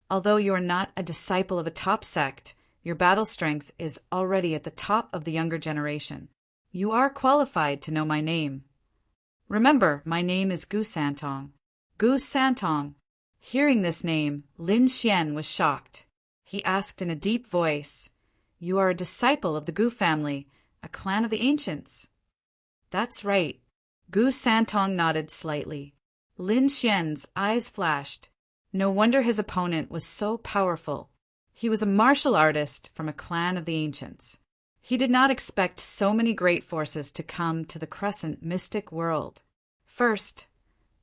Although you are not a disciple of a top sect, your battle strength is already at the top of the younger generation. You are qualified to know my name. Remember, my name is Gu Santong. Gu Santong. Hearing this name, Lin Xian was shocked. He asked in a deep voice, You are a disciple of the Gu family, a clan of the ancients. That's right. Gu Santong nodded slightly. Lin Xian's eyes flashed. No wonder his opponent was so powerful. He was a martial artist from a clan of the ancients. He did not expect so many great forces to come to the Crescent mystic world. First,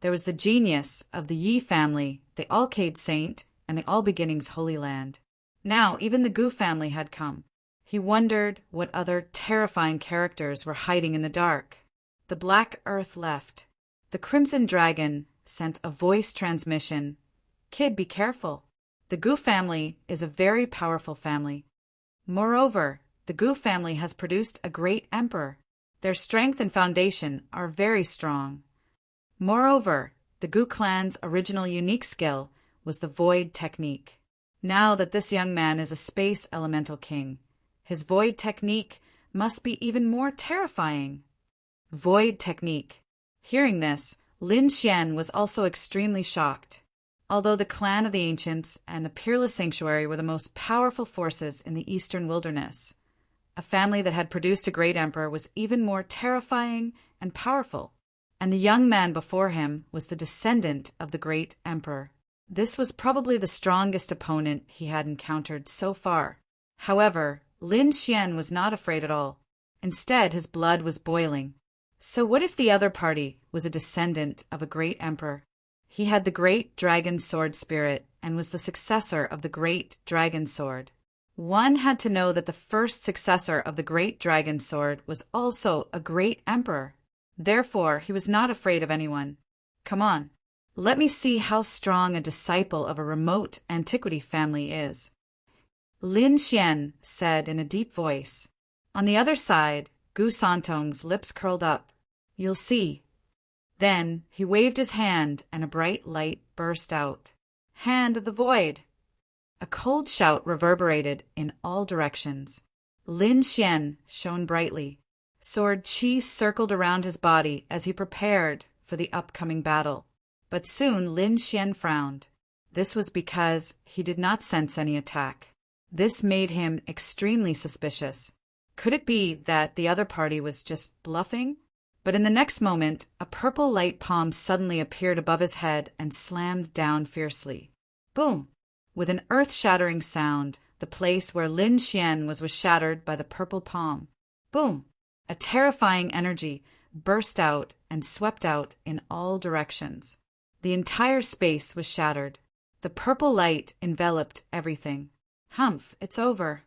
there was the genius of the Yi family, the Alcade Saint, and the All Beginnings Holy Land. Now even the Gu family had come. He wondered what other terrifying characters were hiding in the dark. The Black Earth left. The Crimson Dragon sent a voice transmission. Kid, be careful. The Gu family is a very powerful family. Moreover, the Gu family has produced a great emperor. Their strength and foundation are very strong. Moreover, the Gu clan's original unique skill was the Void Technique. Now that this young man is a space elemental king, his Void Technique must be even more terrifying. Void Technique. Hearing this, Lin Xian was also extremely shocked. Although the clan of the ancients and the Peerless Sanctuary were the most powerful forces in the eastern wilderness, a family that had produced a great emperor was even more terrifying and powerful. And the young man before him was the descendant of the great emperor. This was probably the strongest opponent he had encountered so far. However, Lin Xian was not afraid at all. Instead, his blood was boiling. So what if the other party was a descendant of a great emperor? He had the great dragon sword spirit and was the successor of the great dragon sword. One had to know that the first successor of the great dragon sword was also a great emperor. Therefore, he was not afraid of anyone. Come on, let me see how strong a disciple of a remote antiquity family is. Lin Xian said in a deep voice. On the other side, Gu Santong's lips curled up. You'll see. Then he waved his hand and a bright light burst out. Hand of the Void! A cold shout reverberated in all directions. Lin Xian shone brightly. Sword qi circled around his body as he prepared for the upcoming battle. But soon Lin Xian frowned. This was because he did not sense any attack. This made him extremely suspicious. Could it be that the other party was just bluffing? But in the next moment, a purple light palm suddenly appeared above his head and slammed down fiercely. Boom! With an earth-shattering sound, the place where Lin Xian was shattered by the purple palm. Boom! A terrifying energy burst out and swept out in all directions. The entire space was shattered. The purple light enveloped everything. Humph, it's over.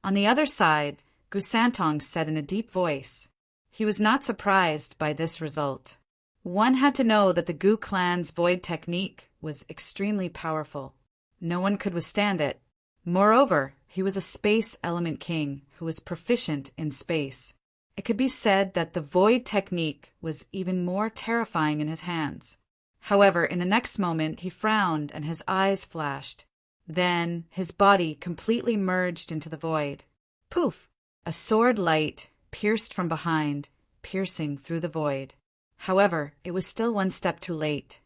On the other side, Gu Santong said in a deep voice. He was not surprised by this result. One had to know that the Gu clan's void technique was extremely powerful. No one could withstand it. Moreover, he was a space element king who was proficient in space. It could be said that the void technique was even more terrifying in his hands. However, in the next moment he frowned and his eyes flashed. Then his body completely merged into the void. Poof! A sword light pierced from behind, piercing through the void. However, it was still one step too late.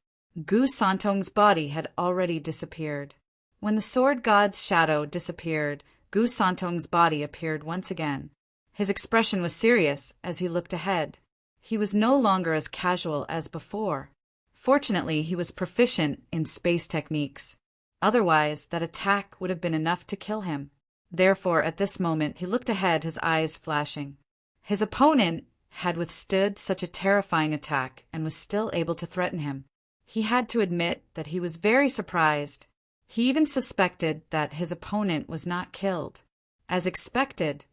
Gu Santong's body had already disappeared. When the sword god's shadow disappeared, Gu Santong's body appeared once again. His expression was serious as he looked ahead. He was no longer as casual as before. Fortunately, he was proficient in space techniques. Otherwise, that attack would have been enough to kill him. Therefore, at this moment, he looked ahead, his eyes flashing. His opponent had withstood such a terrifying attack and was still able to threaten him. He had to admit that he was very surprised. He even suspected that his opponent was not killed. As expected,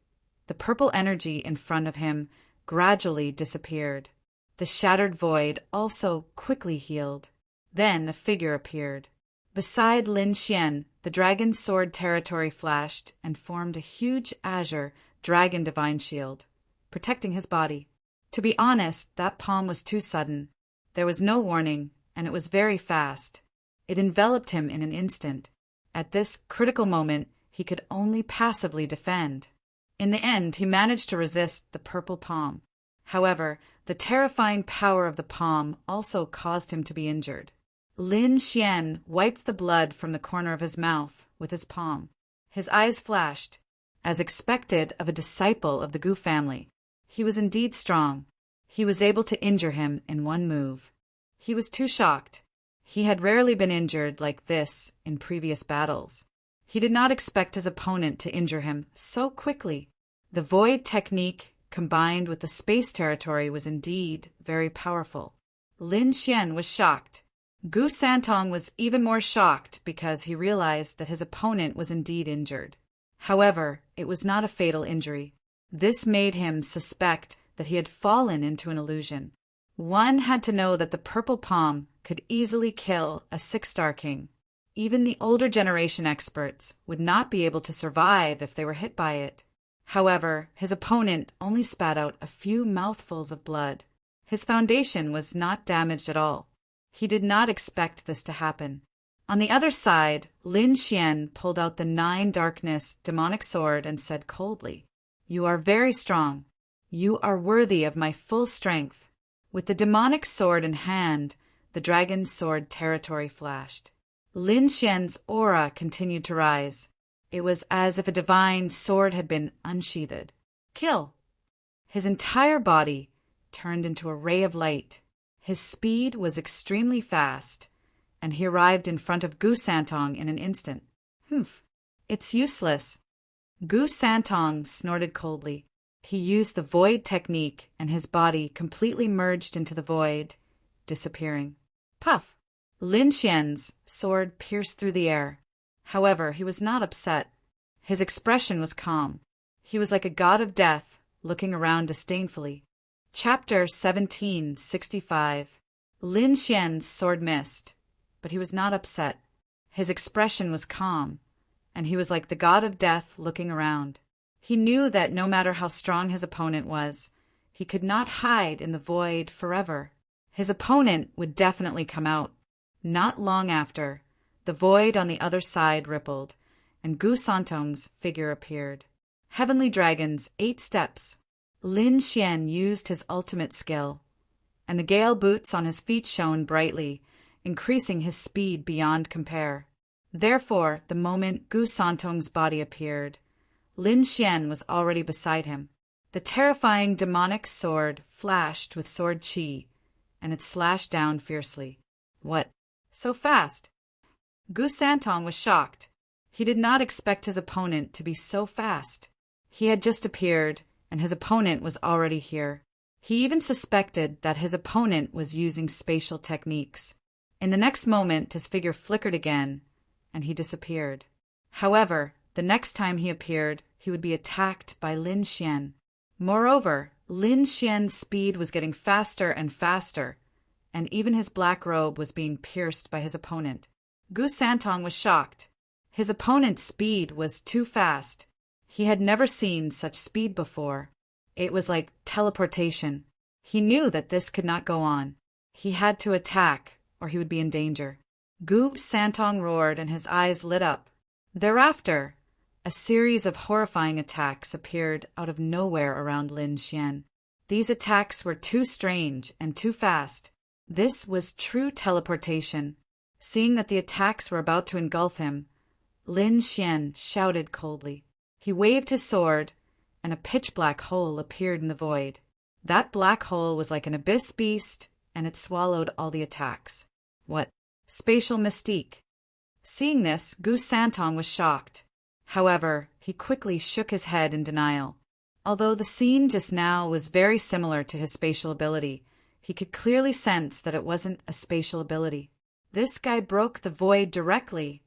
the purple energy in front of him gradually disappeared. The shattered void also quickly healed. Then a figure appeared. Beside Lin Xian, the dragon's sword territory flashed and formed a huge azure dragon divine shield, protecting his body. To be honest, that palm was too sudden. There was no warning, and it was very fast. It enveloped him in an instant. At this critical moment, he could only passively defend. In the end, he managed to resist the purple palm. However, the terrifying power of the palm also caused him to be injured. Lin Xian wiped the blood from the corner of his mouth with his palm. His eyes flashed. As expected of a disciple of the Gu family, he was indeed strong. He was able to injure him in one move. He was too shocked. He had rarely been injured like this in previous battles. He did not expect his opponent to injure him so quickly. The void technique combined with the space territory was indeed very powerful. Lin Xian was shocked. Gu Santong was even more shocked because he realized that his opponent was indeed injured. However, it was not a fatal injury. This made him suspect that he had fallen into an illusion. One had to know that the purple palm could easily kill a 6-star king. Even the older generation experts would not be able to survive if they were hit by it. However, his opponent only spat out a few mouthfuls of blood. His foundation was not damaged at all. He did not expect this to happen. On the other side, Lin Xian pulled out the 9 darkness demonic sword and said coldly, "You are very strong. You are worthy of my full strength." With the demonic sword in hand, the dragon's sword territory flashed. Lin Xian's aura continued to rise. It was as if a divine sword had been unsheathed. Kill! His entire body turned into a ray of light. His speed was extremely fast, and he arrived in front of Gu Santong in an instant. It's useless. Gu Santong snorted coldly. He used the void technique, and his body completely merged into the void, disappearing. Puff! Lin Xian's sword pierced through the air. However, he was not upset. His expression was calm. He was like a god of death, looking around disdainfully. Chapter 1765. Lin Xian's sword missed, but he was not upset. His expression was calm, and he was like the god of death looking around. He knew that no matter how strong his opponent was, he could not hide in the void forever. His opponent would definitely come out. Not long after, the void on the other side rippled, and Gu Santong's figure appeared. Heavenly Dragon's 8 steps. Lin Xian used his ultimate skill, and the gale boots on his feet shone brightly, increasing his speed beyond compare. Therefore, the moment Gu Santong's body appeared, Lin Xian was already beside him. The terrifying demonic sword flashed with sword chi, and it slashed down fiercely. What? So fast? Gu Santong was shocked. He did not expect his opponent to be so fast. He had just appeared, and his opponent was already here. He even suspected that his opponent was using spatial techniques. In the next moment, his figure flickered again, and he disappeared. However, the next time he appeared, he would be attacked by Lin Xian. Moreover, Lin Xian's speed was getting faster and faster, and even his black robe was being pierced by his opponent. Gu Santong was shocked. His opponent's speed was too fast. He had never seen such speed before. It was like teleportation. He knew that this could not go on. He had to attack, or he would be in danger. Gu Santong roared and his eyes lit up. Thereafter, a series of horrifying attacks appeared out of nowhere around Lin Xian. These attacks were too strange and too fast. This was true teleportation. Seeing that the attacks were about to engulf him, Lin Xian shouted coldly. He waved his sword, and a pitch-black hole appeared in the void. That black hole was like an abyss beast, and it swallowed all the attacks. What? Spatial mystique. Seeing this, Gu Santong was shocked. However, he quickly shook his head in denial. Although the scene just now was very similar to his spatial ability, he could clearly sense that it wasn't a spatial ability. This guy broke the void directly.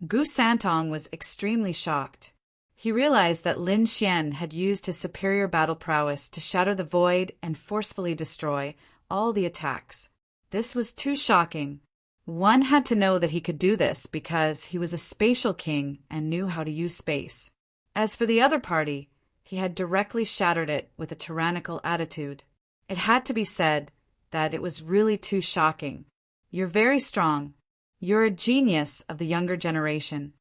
Gu Santong was extremely shocked. He realized that Lin Xian had used his superior battle prowess to shatter the void and forcefully destroy all the attacks. This was too shocking. One had to know that he could do this because he was a spatial king and knew how to use space. As for the other party, he had directly shattered it with a tyrannical attitude. It had to be said that it was really too shocking. You're very strong. You're a genius of the younger generation.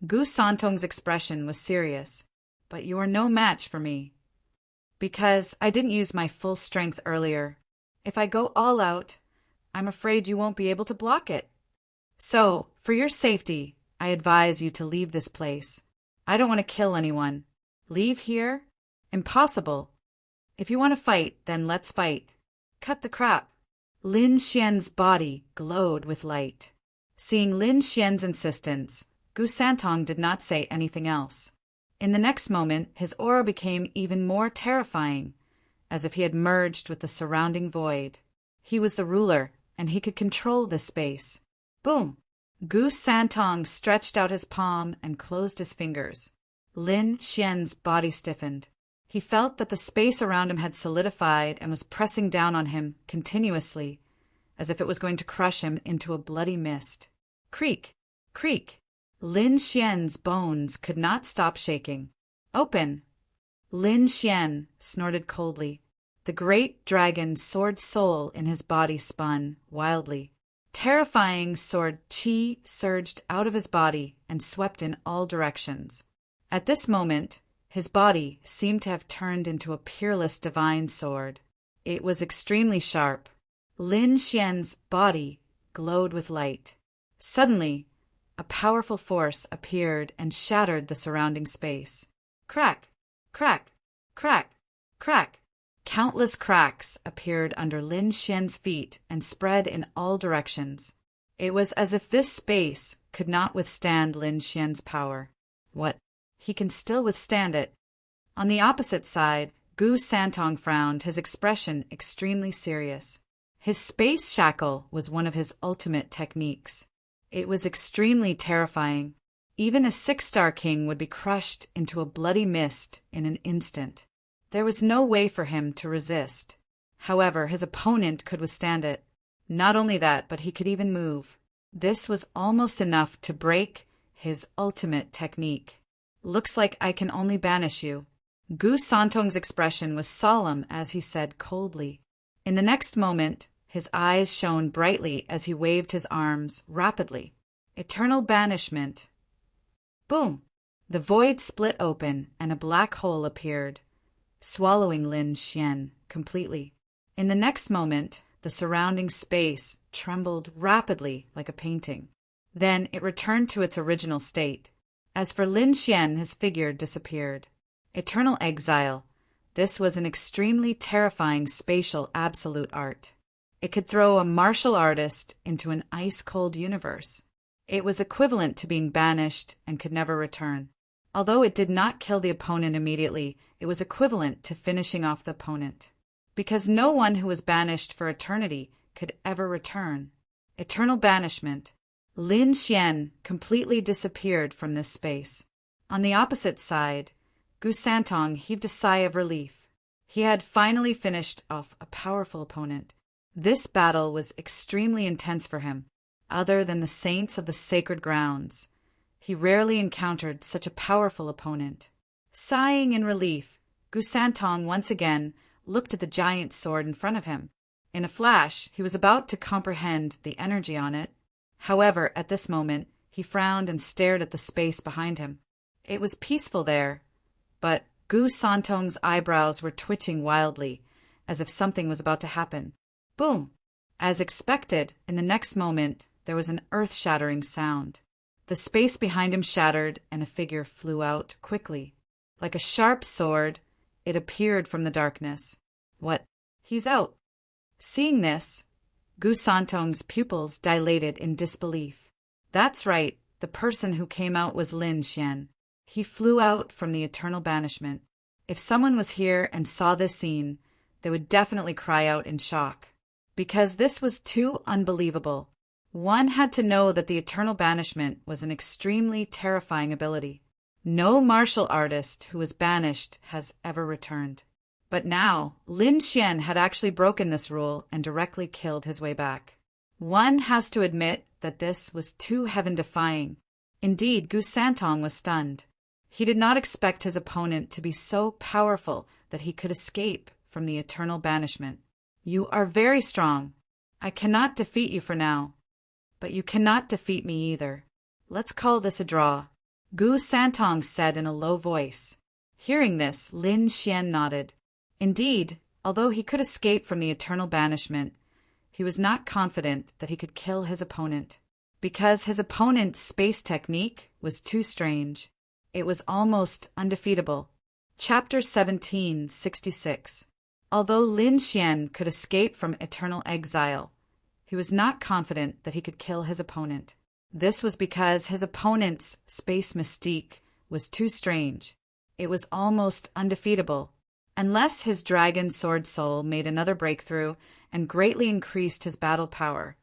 Gu Santong's expression was serious. But you are no match for me. Because I didn't use my full strength earlier. If I go all out, I'm afraid you won't be able to block it. So, for your safety, I advise you to leave this place. I don't want to kill anyone. Leave here? Impossible. If you want to fight, then let's fight. Cut the crap. Lin Xian's body glowed with light. Seeing Lin Xian's insistence, Gu Santong did not say anything else. In the next moment, his aura became even more terrifying, as if he had merged with the surrounding void. He was the ruler, and he could control this space. Boom! Gu Santong stretched out his palm and closed his fingers. Lin Xian's body stiffened. He felt that the space around him had solidified and was pressing down on him continuously, as if it was going to crush him into a bloody mist. Creak! Creak! Lin Xian's bones could not stop shaking. Open! Lin Xian snorted coldly. The great dragon sword soul in his body spun wildly. Terrifying sword qi surged out of his body and swept in all directions. At this moment, his body seemed to have turned into a peerless divine sword. It was extremely sharp. Lin Xian's body glowed with light. Suddenly, a powerful force appeared and shattered the surrounding space. Crack! Crack! Crack! Crack! Countless cracks appeared under Lin Xian's feet and spread in all directions. It was as if this space could not withstand Lin Xian's power. What? He can still withstand it. On the opposite side, Gu Santong frowned, his expression extremely serious. His space shackle was one of his ultimate techniques. It was extremely terrifying. Even a 6-star king would be crushed into a bloody mist in an instant. There was no way for him to resist. However, his opponent could withstand it. Not only that, but he could even move. This was almost enough to break his ultimate technique. Looks like I can only banish you. Gu Santong's expression was solemn as he said coldly. In the next moment, his eyes shone brightly as he waved his arms rapidly. Eternal banishment. Boom! The void split open and a black hole appeared, swallowing Lin Xian completely. In the next moment, the surrounding space trembled rapidly like a painting. Then it returned to its original state. As for Lin Xian, his figure disappeared. Eternal exile. This was an extremely terrifying spatial absolute art. It could throw a martial artist into an ice-cold universe. It was equivalent to being banished and could never return. Although it did not kill the opponent immediately, it was equivalent to finishing off the opponent. Because no one who was banished for eternity could ever return. Eternal banishment. Lin Xian completely disappeared from this space. On the opposite side, Gu Santong heaved a sigh of relief. He had finally finished off a powerful opponent. This battle was extremely intense for him. Other than the saints of the sacred grounds, he rarely encountered such a powerful opponent. Sighing in relief, Gusantong once again looked at the giant sword in front of him. In a flash, he was about to comprehend the energy on it. However, at this moment, he frowned and stared at the space behind him. It was peaceful there, but Gusantong's eyebrows were twitching wildly, as if something was about to happen. Boom! As expected, in the next moment, there was an earth-shattering sound. The space behind him shattered, and a figure flew out quickly. Like a sharp sword, it appeared from the darkness. What? He's out! Seeing this, Gusantong's pupils dilated in disbelief. That's right, the person who came out was Lin Xian. He flew out from the eternal banishment. If someone was here and saw this scene, they would definitely cry out in shock. Because this was too unbelievable. One had to know that the eternal banishment was an extremely terrifying ability. No martial artist who was banished has ever returned. But now, Lin Xian had actually broken this rule and directly killed his way back. One has to admit that this was too heaven-defying. Indeed, Gusantong was stunned. He did not expect his opponent to be so powerful that he could escape from the eternal banishment. You are very strong. I cannot defeat you for now. But you cannot defeat me either. Let's call this a draw, Gusantong said in a low voice. Hearing this, Lin Xian nodded. Indeed, although he could escape from the eternal banishment, he was not confident that he could kill his opponent. Because his opponent's space technique was too strange. It was almost undefeatable. Chapter 1766. Although Lin Xian could escape from eternal exile, he was not confident that he could kill his opponent. This was because his opponent's space mystique was too strange. It was almost undefeatable. Unless his dragon sword soul made another breakthrough and greatly increased his battle power,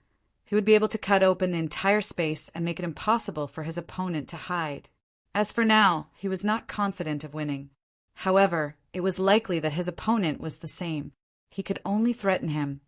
he would be able to cut open the entire space and make it impossible for his opponent to hide. As for now, he was not confident of winning. However, it was likely that his opponent was the same. He could only threaten him,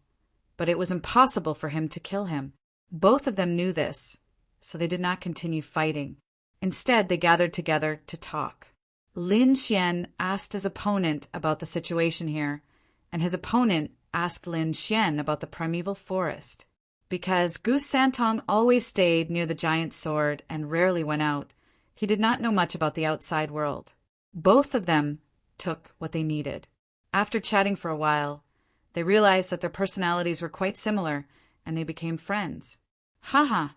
but it was impossible for him to kill him. Both of them knew this, so they did not continue fighting. Instead, they gathered together to talk. Lin Xian asked his opponent about the situation here, and his opponent asked Lin Xian about the primeval forest. Because Gusantong always stayed near the giant sword and rarely went out, he did not know much about the outside world. Both of them took what they needed. After chatting for a while, they realized that their personalities were quite similar, and they became friends. Haha,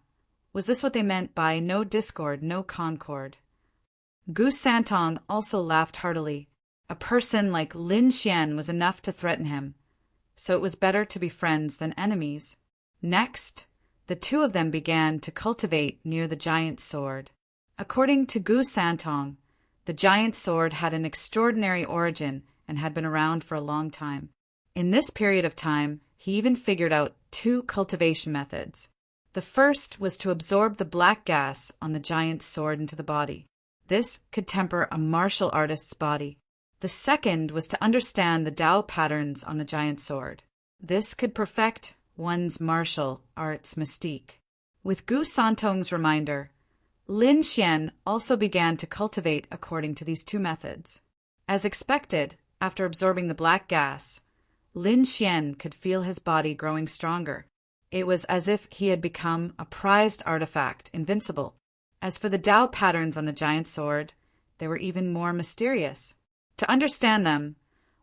was this what they meant by no discord, no concord? Gusantong also laughed heartily. A person like Lin Xian was enough to threaten him, so it was better to be friends than enemies. Next, the two of them began to cultivate near the giant sword. According to Gusantong, the giant sword had an extraordinary origin and had been around for a long time. In this period of time, he even figured out two cultivation methods. The first was to absorb the black gas on the giant sword into the body. This could temper a martial artist's body. The second was to understand the Tao patterns on the giant sword. This could perfect one's martial arts mystique. With Gusantong's reminder, Lin Xian also began to cultivate according to these two methods. As expected, after absorbing the black gas, Lin Xian could feel his body growing stronger. It was as if he had become a prized artifact, invincible. As for the Tao patterns on the giant sword, they were even more mysterious. To understand them,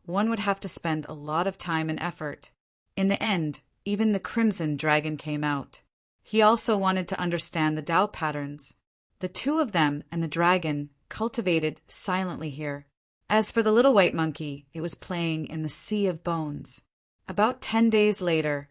one would have to spend a lot of time and effort. In the end, even the Crimson Dragon came out. He also wanted to understand the Tao patterns. The two of them and the dragon cultivated silently here. As for the little white monkey, it was playing in the sea of bones. About 10 days later,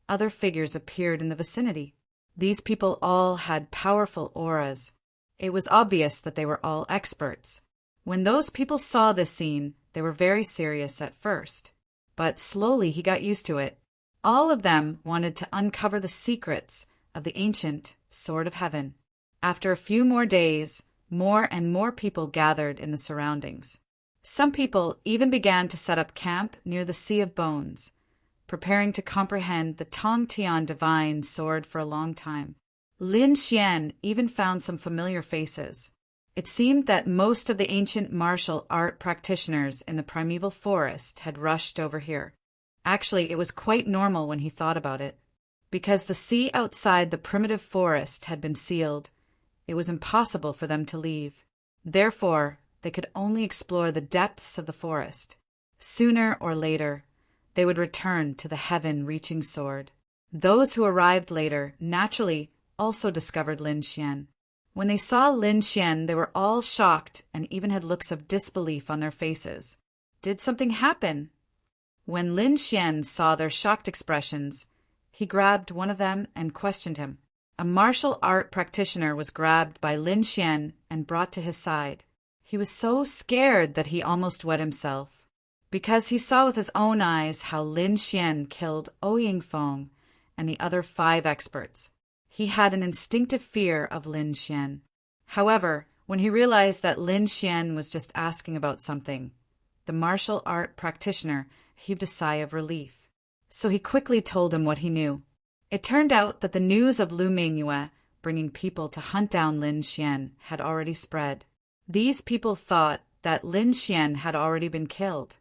other figures appeared in the vicinity. These people all had powerful auras. It was obvious that they were all experts. When those people saw this scene, they were very serious at first. But slowly he got used to it. All of them wanted to uncover the secrets of the ancient Sword of Heaven. After a few more days, more and more people gathered in the surroundings. Some people even began to set up camp near the Sea of Bones. preparing to comprehend the Tong Tian divine sword for a long time. Lin Xian even found some familiar faces. It seemed that most of the ancient martial art practitioners in the primeval forest had rushed over here. Actually, it was quite normal when he thought about it. Because the sea outside the primitive forest had been sealed, it was impossible for them to leave. Therefore, they could only explore the depths of the forest. Sooner or later, they would return to the heaven-reaching sword. Those who arrived later naturally also discovered Lin Xian. When they saw Lin Xian, they were all shocked and even had looks of disbelief on their faces. Did something happen? When Lin Xian saw their shocked expressions, he grabbed one of them and questioned him. A martial art practitioner was grabbed by Lin Xian and brought to his side. He was so scared that he almost wet himself, because he saw with his own eyes how Lin Xian killed Ouyang Feng and the other 5 experts. He had an instinctive fear of Lin Xian. However, when he realized that Lin Xian was just asking about something, the martial art practitioner heaved a sigh of relief. So he quickly told him what he knew. It turned out that the news of Lu Mingyue bringing people to hunt down Lin Xian had already spread. These people thought that Lin Xian had already been killed,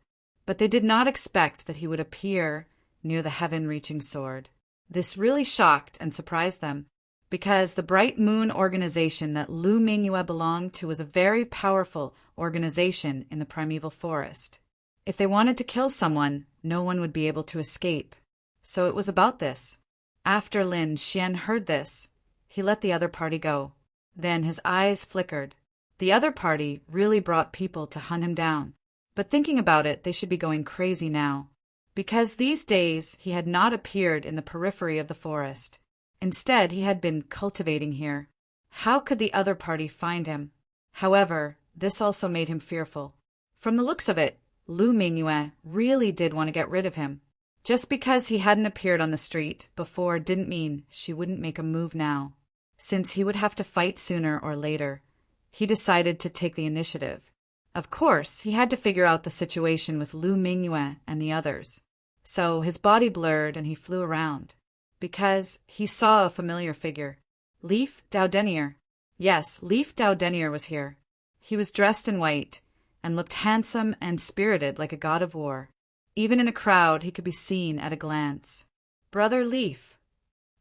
but they did not expect that he would appear near the heaven-reaching sword. This really shocked and surprised them, because the Bright Moon organization that Lu Mingyue belonged to was a very powerful organization in the primeval forest. If they wanted to kill someone, no one would be able to escape. So it was about this. After Lin Xian heard this, he let the other party go. Then his eyes flickered. The other party really brought people to hunt him down. But thinking about it, they should be going crazy now. Because these days he had not appeared in the periphery of the forest. Instead, he had been cultivating here. How could the other party find him? However, this also made him fearful. From the looks of it, Lu Mingyue really did want to get rid of him. Just because he hadn't appeared on the street before didn't mean she wouldn't make a move now. Since he would have to fight sooner or later, he decided to take the initiative. Of course, he had to figure out the situation with Lu Mingyue and the others. So his body blurred and he flew around. Because he saw a familiar figure. Leaf Daudenier. Yes, Leaf Daudenier was here. He was dressed in white and looked handsome and spirited like a god of war. Even in a crowd, he could be seen at a glance. Brother Leaf.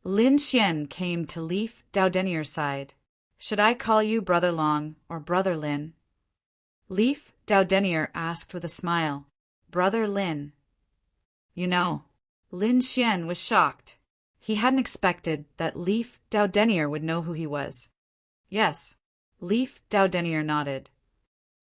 Lin Xian came to Leaf Daudenier's side. Should I call you Brother Long or Brother Lin? Leaf Daudenier asked with a smile. Brother Lin. You know, Lin Xian was shocked. He hadn't expected that Leaf Daudenier would know who he was. Yes, Leaf Daudenier nodded.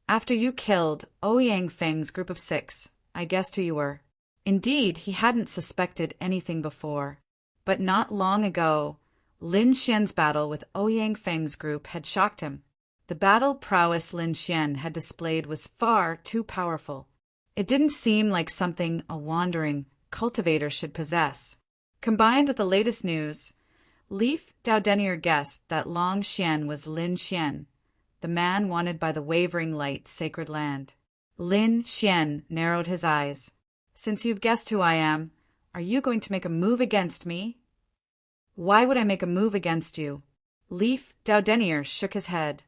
After you killed Ouyang Feng's group of 6, I guessed who you were. Indeed, he hadn't suspected anything before. But not long ago, Lin Xian's battle with Ouyang Feng's group had shocked him. The battle prowess Lin Xian had displayed was far too powerful. It didn't seem like something a wandering cultivator should possess. Combined with the latest news, Leaf Daudenier guessed that Long Xian was Lin Xian, the man wanted by the wavering light sacred land. Lin Xian narrowed his eyes. Since you've guessed who I am, are you going to make a move against me? Why would I make a move against you? Leaf Daudenier shook his head.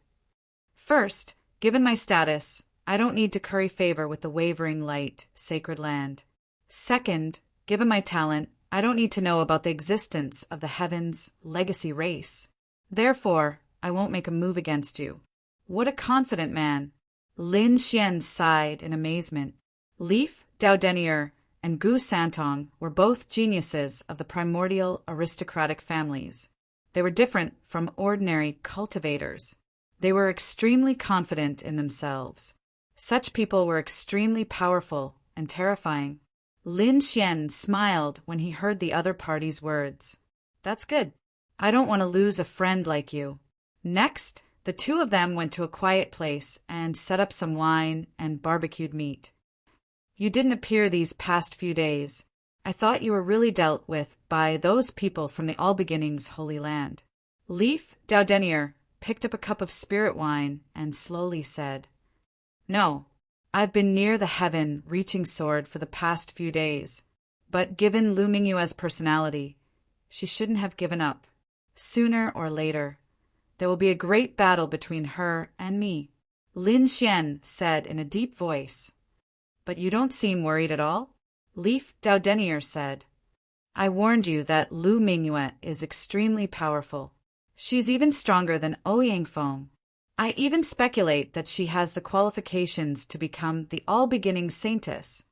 First, given my status, I don't need to curry favor with the wavering light, sacred land. Second, given my talent, I don't need to know about the existence of the heavens' legacy race. Therefore, I won't make a move against you. What a confident man. Lin Xian sighed in amazement. Leaf Daudenier and Gu Santong were both geniuses of the primordial aristocratic families. They were different from ordinary cultivators. They were extremely confident in themselves. Such people were extremely powerful and terrifying. Lin Xian smiled when he heard the other party's words. That's good. I don't want to lose a friend like you. Next, the two of them went to a quiet place and set up some wine and barbecued meat. You didn't appear these past few days. I thought you were really dealt with by those people from the All Beginnings Holy Land. Leaf Daudenier picked up a cup of spirit wine and slowly said, No, I've been near the heaven-reaching sword for the past few days. But given Lu Mingyue's personality, she shouldn't have given up. Sooner or later, there will be a great battle between her and me, Lin Xian said in a deep voice. But you don't seem worried at all, Leaf Doudenier said. I warned you that Lu Mingyue is extremely powerful. She's even stronger than Ouyang Feng. I even speculate that she has the qualifications to become the all-beginning saintess.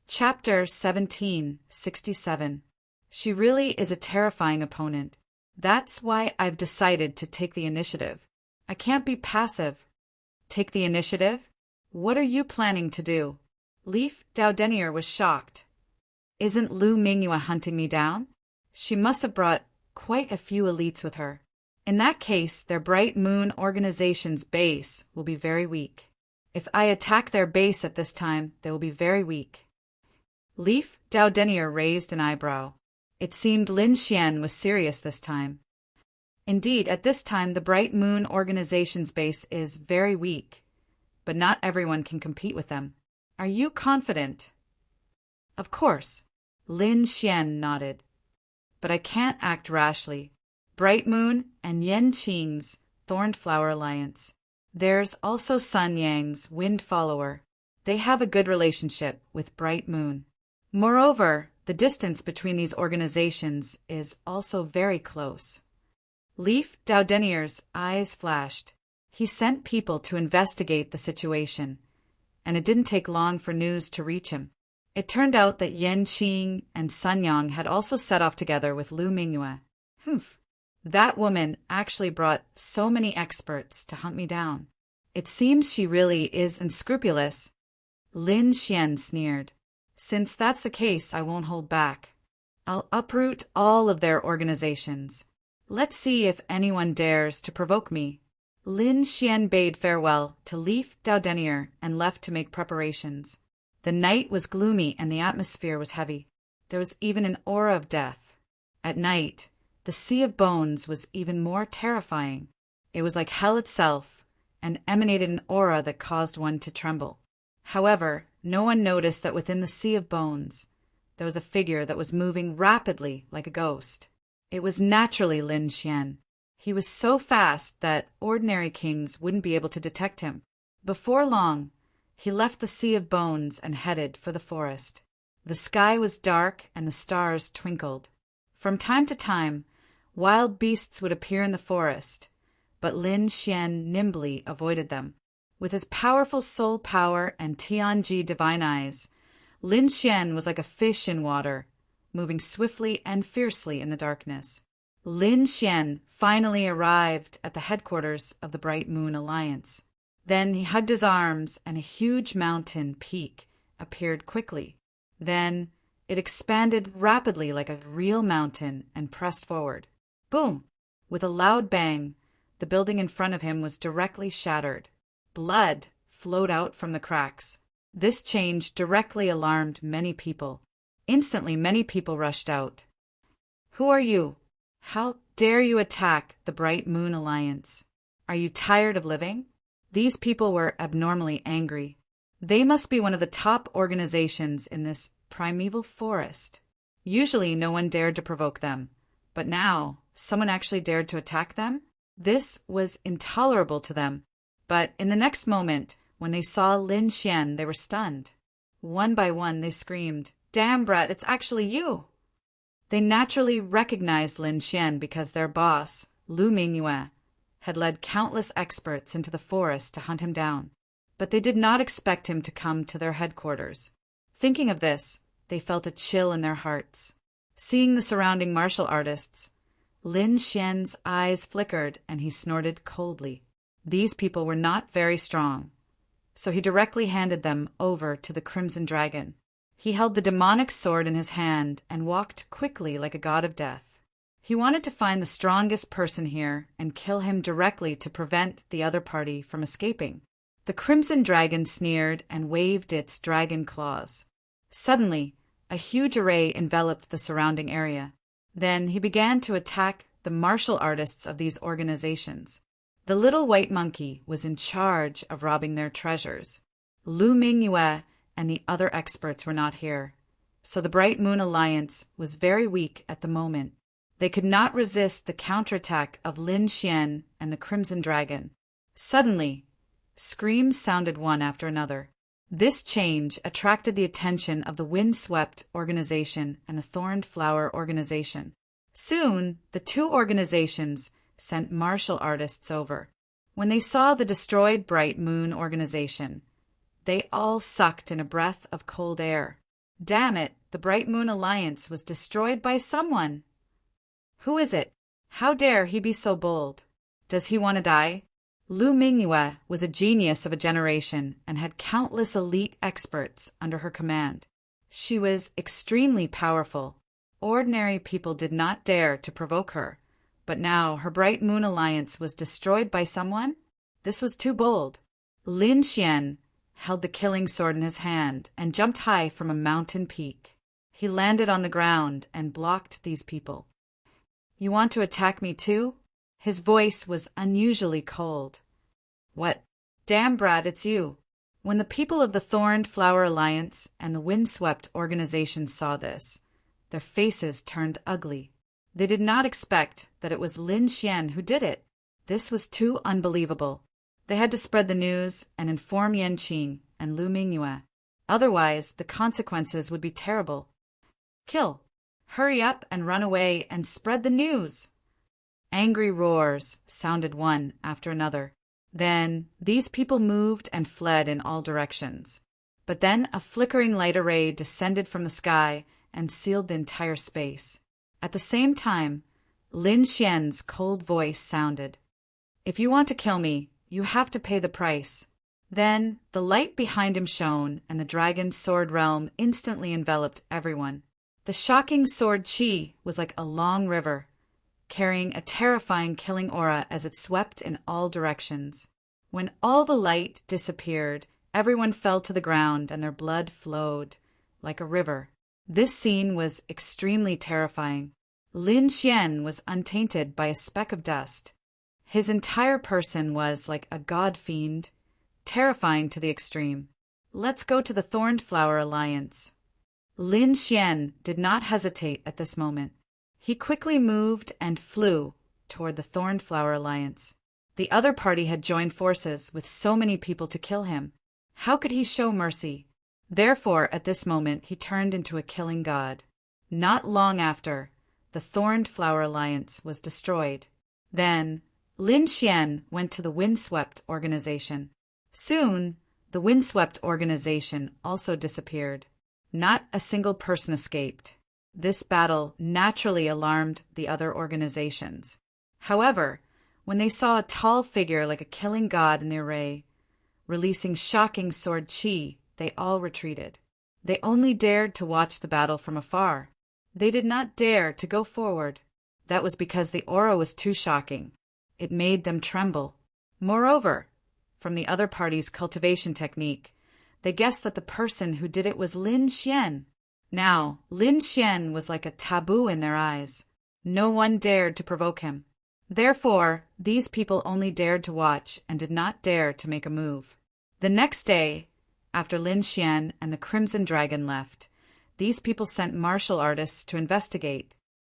Chapter 1767. She really is a terrifying opponent. That's why I've decided to take the initiative. I can't be passive. Take the initiative? What are you planning to do? Leaf Doudenier was shocked. Isn't Lu Mingyue hunting me down? She must have brought quite a few elites with her. In that case, their Bright Moon organization's base will be very weak. If I attack their base at this time, they will be very weak. Leaf Doudenier raised an eyebrow. It seemed Lin Xian was serious this time. Indeed, at this time the Bright Moon organization's base is very weak, but not everyone can compete with them. Are you confident? Of course, Lin Xian nodded. But I can't act rashly. Bright Moon and Yen Qing's Thornflower Alliance. There's also Sun Yang's Wind Follower. They have a good relationship with Bright Moon. Moreover, the distance between these organizations is also very close. Leaf Doudenier's eyes flashed. He sent people to investigate the situation, and it didn't take long for news to reach him. It turned out that Yen Qing and Sun Yang had also set off together with Lu Mingyue. That woman actually brought so many experts to hunt me down. It seems she really is unscrupulous. Lin Xian sneered. Since that's the case, I won't hold back. I'll uproot all of their organizations. Let's see if anyone dares to provoke me. Lin Xian bade farewell to Leaf Doudenier and left to make preparations. The night was gloomy and the atmosphere was heavy. There was even an aura of death. At night, the Sea of Bones was even more terrifying. It was like hell itself and emanated an aura that caused one to tremble. However, no one noticed that within the Sea of Bones, there was a figure that was moving rapidly like a ghost. It was naturally Lin Xian. He was so fast that ordinary kings wouldn't be able to detect him. Before long, he left the Sea of Bones and headed for the forest. The sky was dark and the stars twinkled. From time to time, wild beasts would appear in the forest, but Lin Xian nimbly avoided them. With his powerful soul power and Tianji divine eyes, Lin Xian was like a fish in water, moving swiftly and fiercely in the darkness. Lin Xian finally arrived at the headquarters of the Bright Moon Alliance. Then he hugged his arms and a huge mountain peak appeared quickly. Then it expanded rapidly like a real mountain and pressed forward. Boom! With a loud bang, the building in front of him was directly shattered. Blood flowed out from the cracks. This change directly alarmed many people. Instantly, many people rushed out. Who are you? How dare you attack the Bright Moon Alliance? Are you tired of living? These people were abnormally angry. They must be one of the top organizations in this primeval forest. Usually no one dared to provoke them, but now someone actually dared to attack them? This was intolerable to them. But in the next moment, when they saw Lin Xian, they were stunned. One by one, they screamed, "Damn, brat, it's actually you!" They naturally recognized Lin Xian because their boss, Lu Mingyue, had led countless experts into the forest to hunt him down. But they did not expect him to come to their headquarters. Thinking of this, they felt a chill in their hearts. Seeing the surrounding martial artists, Lin Xian's eyes flickered and he snorted coldly. These people were not very strong, so he directly handed them over to the Crimson Dragon. He held the demonic sword in his hand and walked quickly like a god of death. He wanted to find the strongest person here and kill him directly to prevent the other party from escaping. The Crimson Dragon sneered and waved its dragon claws. Suddenly, a huge array enveloped the surrounding area. Then he began to attack the martial artists of these organizations. The little white monkey was in charge of robbing their treasures. Lu Mingyue and the other experts were not here. so the Bright Moon Alliance was very weak at the moment. They could not resist the counterattack of Lin Xian and the Crimson Dragon. Suddenly, screams sounded one after another. This change attracted the attention of the Windswept Organization and the Thorned Flower Organization. Soon, the two organizations sent martial artists over. When they saw the destroyed Bright Moon Organization, they all sucked in a breath of cold air. Damn it, the Bright Moon Alliance was destroyed by someone. Who is it? How dare he be so bold? Does he want to die? Lu Mingyue was a genius of a generation and had countless elite experts under her command. She was extremely powerful. Ordinary people did not dare to provoke her, but now her Bright Moon Alliance was destroyed by someone? This was too bold. Lin Xian held the killing sword in his hand and jumped high from a mountain peak. He landed on the ground and blocked these people. You want to attack me too? His voice was unusually cold. What? Damn, Brad, it's you. When the people of the Thorned Flower Alliance and the Windswept Organization saw this, their faces turned ugly. They did not expect that it was Lin Xian who did it. This was too unbelievable. They had to spread the news and inform Yanqing and Lu Mingyue. Otherwise, the consequences would be terrible. Kill! Hurry up and run away and spread the news! Angry roars sounded one after another. Then, these people moved and fled in all directions. But then a flickering light array descended from the sky and sealed the entire space. At the same time, Lin Xian's cold voice sounded. If you want to kill me, you have to pay the price. Then, the light behind him shone, and the dragon's sword realm instantly enveloped everyone. The shocking sword Qi was like a long river, carrying a terrifying killing aura as it swept in all directions. When all the light disappeared, everyone fell to the ground and their blood flowed like a river. This scene was extremely terrifying. Lin Xian was untainted by a speck of dust. His entire person was like a god fiend, terrifying to the extreme. Let's go to the Thorned Flower Alliance. Lin Xian did not hesitate at this moment. He quickly moved and flew toward the Thorned Flower Alliance. The other party had joined forces with so many people to kill him. How could he show mercy? Therefore, at this moment, he turned into a killing god. Not long after, the Thorned Flower Alliance was destroyed. Then, Lin Xian went to the Windswept Organization. Soon, the Windswept Organization also disappeared. Not a single person escaped. This battle naturally alarmed the other organizations. However, when they saw a tall figure like a killing god in the array, releasing shocking sword Qi, they all retreated. They only dared to watch the battle from afar. They did not dare to go forward. That was because the aura was too shocking. It made them tremble. Moreover, from the other party's cultivation technique, they guessed that the person who did it was Lin Xian. Now, Lin Xian was like a taboo in their eyes. No one dared to provoke him. Therefore, these people only dared to watch and did not dare to make a move. The next day, after Lin Xian and the Crimson Dragon left, these people sent martial artists to investigate.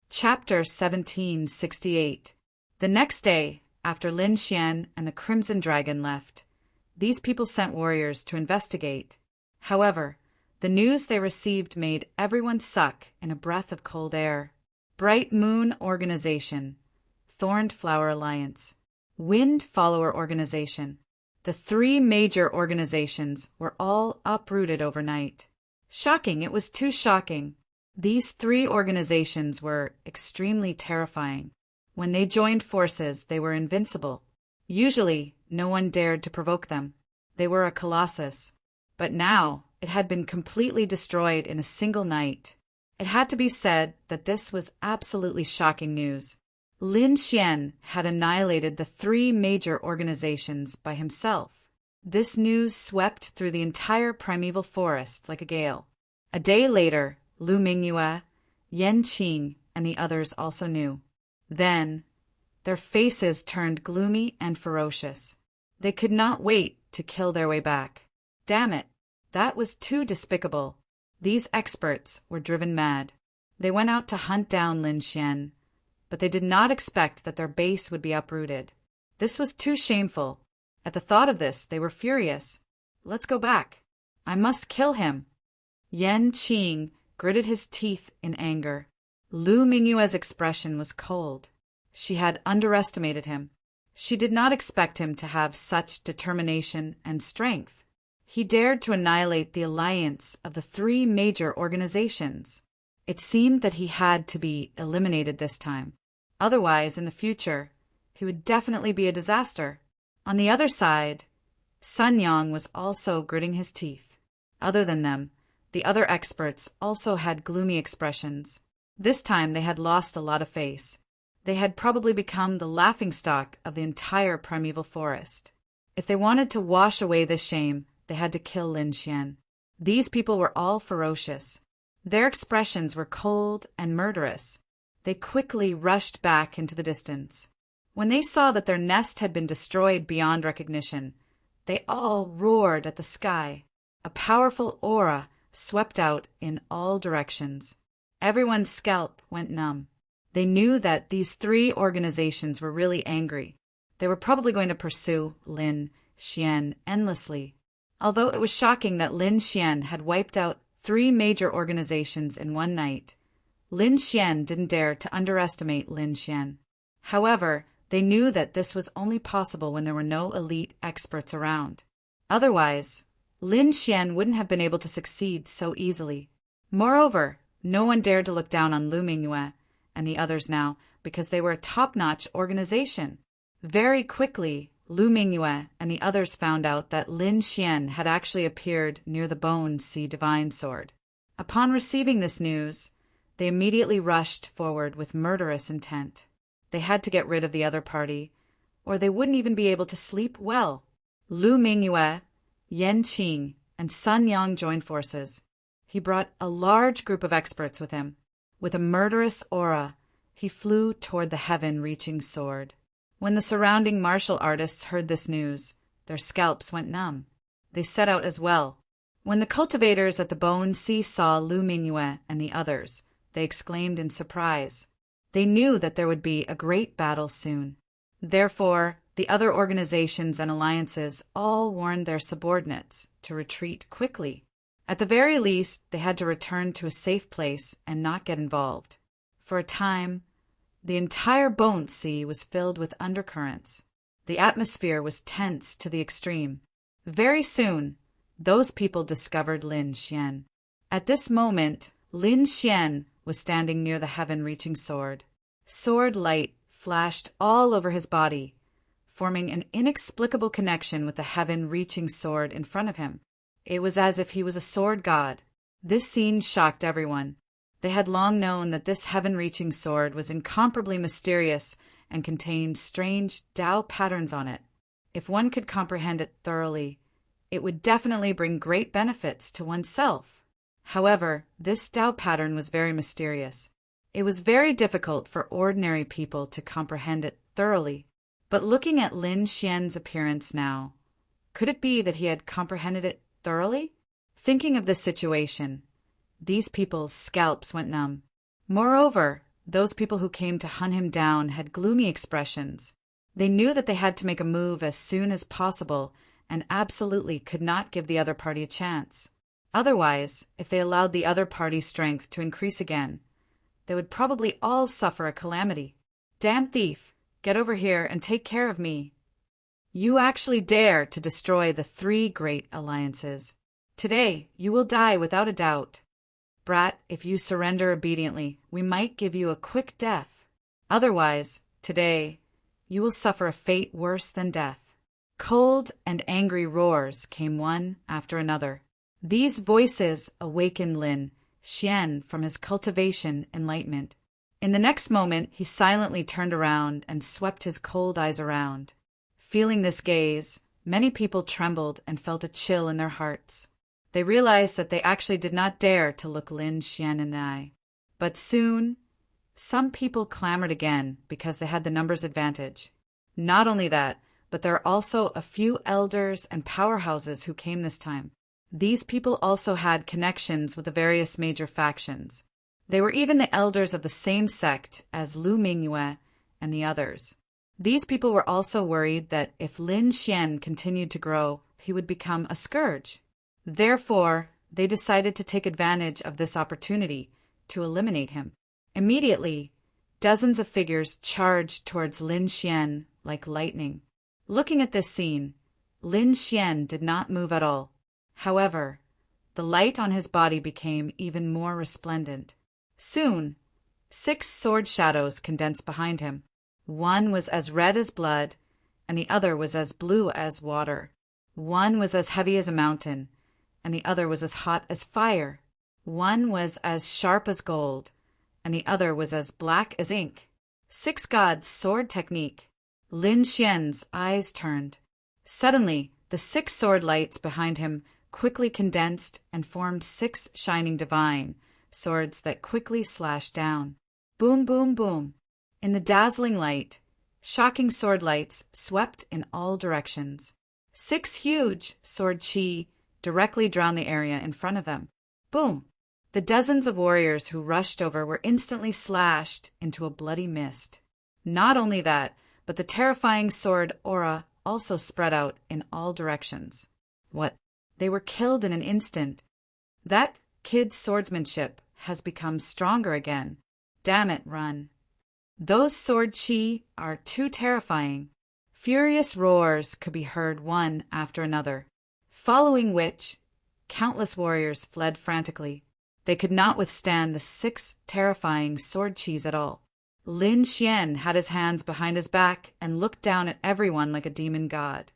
Chapter 1768. The next day, after Lin Xian and the Crimson Dragon left, these people sent warriors to investigate. However, the news they received made everyone suck in a breath of cold air. Bright Moon Organization, Thorned Flower Alliance, Wind Follower Organization. The three major organizations were all uprooted overnight. Shocking, it was too shocking. These three organizations were extremely terrifying. When they joined forces, they were invincible. Usually, no one dared to provoke them. They were a colossus. But now, it had been completely destroyed in a single night. It had to be said that this was absolutely shocking news. Lin Xian had annihilated the three major organizations by himself. This news swept through the entire primeval forest like a gale. A day later, Lu Mingyue, Yanqing, and the others also knew. Then, their faces turned gloomy and ferocious. They could not wait to kill their way back. Damn it, that was too despicable. These experts were driven mad. They went out to hunt down Lin Xian, but they did not expect that their base would be uprooted. This was too shameful. At the thought of this, they were furious. Let's go back. I must kill him. Yan Qing gritted his teeth in anger. Lu Mingyue's expression was cold. She had underestimated him. She did not expect him to have such determination and strength. He dared to annihilate the alliance of the three major organizations. It seemed that he had to be eliminated this time. Otherwise, in the future, he would definitely be a disaster. On the other side, Sun Yang was also gritting his teeth. Other than them, the other experts also had gloomy expressions. This time they had lost a lot of face. They had probably become the laughingstock of the entire primeval forest. If they wanted to wash away this shame, they had to kill Lin Xian. These people were all ferocious. Their expressions were cold and murderous. They quickly rushed back into the distance. When they saw that their nest had been destroyed beyond recognition, they all roared at the sky. A powerful aura swept out in all directions. Everyone's scalp went numb. They knew that these three organizations were really angry. They were probably going to pursue Lin Xian endlessly. Although it was shocking that Lin Xian had wiped out three major organizations in one night, Lin Xian didn't dare to underestimate Lin Xian. However, they knew that this was only possible when there were no elite experts around. Otherwise, Lin Xian wouldn't have been able to succeed so easily. Moreover, no one dared to look down on Lu Mingyue and the others now because they were a top-notch organization. Very quickly, Lu Mingyue and the others found out that Lin Xian had actually appeared near the Bone Sea Divine Sword. Upon receiving this news, they immediately rushed forward with murderous intent. They had to get rid of the other party, or they wouldn't even be able to sleep well. Lu Mingyue, Yan Qing, and Sun Yang joined forces. He brought a large group of experts with him. With a murderous aura, he flew toward the heaven-reaching sword. When the surrounding martial artists heard this news, their scalps went numb. They set out as well. When the cultivators at the Bone Sea saw Lu Mingyue and the others, they exclaimed in surprise. They knew that there would be a great battle soon. Therefore, the other organizations and alliances all warned their subordinates to retreat quickly. At the very least, they had to return to a safe place and not get involved. For a time, the entire Bone Sea was filled with undercurrents. The atmosphere was tense to the extreme. Very soon, those people discovered Lin Xian. At this moment, Lin Xian was standing near the heaven-reaching sword. Sword light flashed all over his body, forming an inexplicable connection with the heaven-reaching sword in front of him. It was as if he was a sword god. This scene shocked everyone. They had long known that this heaven-reaching sword was incomparably mysterious and contained strange Tao patterns on it. If one could comprehend it thoroughly, it would definitely bring great benefits to oneself. However, this Tao pattern was very mysterious. It was very difficult for ordinary people to comprehend it thoroughly. But looking at Lin Xian's appearance now, could it be that he had comprehended it thoroughly? Thinking of this situation, these people's scalps went numb. Moreover, those people who came to hunt him down had gloomy expressions. They knew that they had to make a move as soon as possible and absolutely could not give the other party a chance. Otherwise, if they allowed the other party's strength to increase again, they would probably all suffer a calamity. Damn thief, get over here and take care of me. You actually dare to destroy the three great alliances. Today, you will die without a doubt. Brat, if you surrender obediently, we might give you a quick death. Otherwise, today, you will suffer a fate worse than death. Cold and angry roars came one after another. These voices awakened Lin Xian from his cultivation enlightenment. In the next moment, he silently turned around and swept his cold eyes around. Feeling this gaze, many people trembled and felt a chill in their hearts. They realized that they actually did not dare to look Lin Xian in the eye. But soon, some people clamored again because they had the numbers advantage. Not only that, but there are also a few elders and powerhouses who came this time. These people also had connections with the various major factions. They were even the elders of the same sect as Lu Mingyue and the others. These people were also worried that if Lin Xian continued to grow, he would become a scourge. Therefore, they decided to take advantage of this opportunity to eliminate him. Immediately, dozens of figures charged towards Lin Xian like lightning. Looking at this scene, Lin Xian did not move at all. However, the light on his body became even more resplendent. Soon, 6 sword shadows condensed behind him. One was as red as blood, and the other was as blue as water. One was as heavy as a mountain, and the other was as hot as fire. One was as sharp as gold, and the other was as black as ink. 6 gods' sword technique. Lin Xian's eyes turned. Suddenly, the 6 sword lights behind him quickly condensed and formed 6 shining divine swords that quickly slashed down. Boom, boom, boom. In the dazzling light, shocking sword lights swept in all directions. 6 huge sword chi directly drowned the area in front of them. Boom! The dozens of warriors who rushed over were instantly slashed into a bloody mist. Not only that, but the terrifying sword aura also spread out in all directions. What? They were killed in an instant. That kid's swordsmanship has become stronger again. Damn it, run. Those sword chi are too terrifying. Furious roars could be heard one after another, following which countless warriors fled frantically. They could not withstand the 6 terrifying sword chis at all. Lin Xian had his hands behind his back and looked down at everyone like a demon god.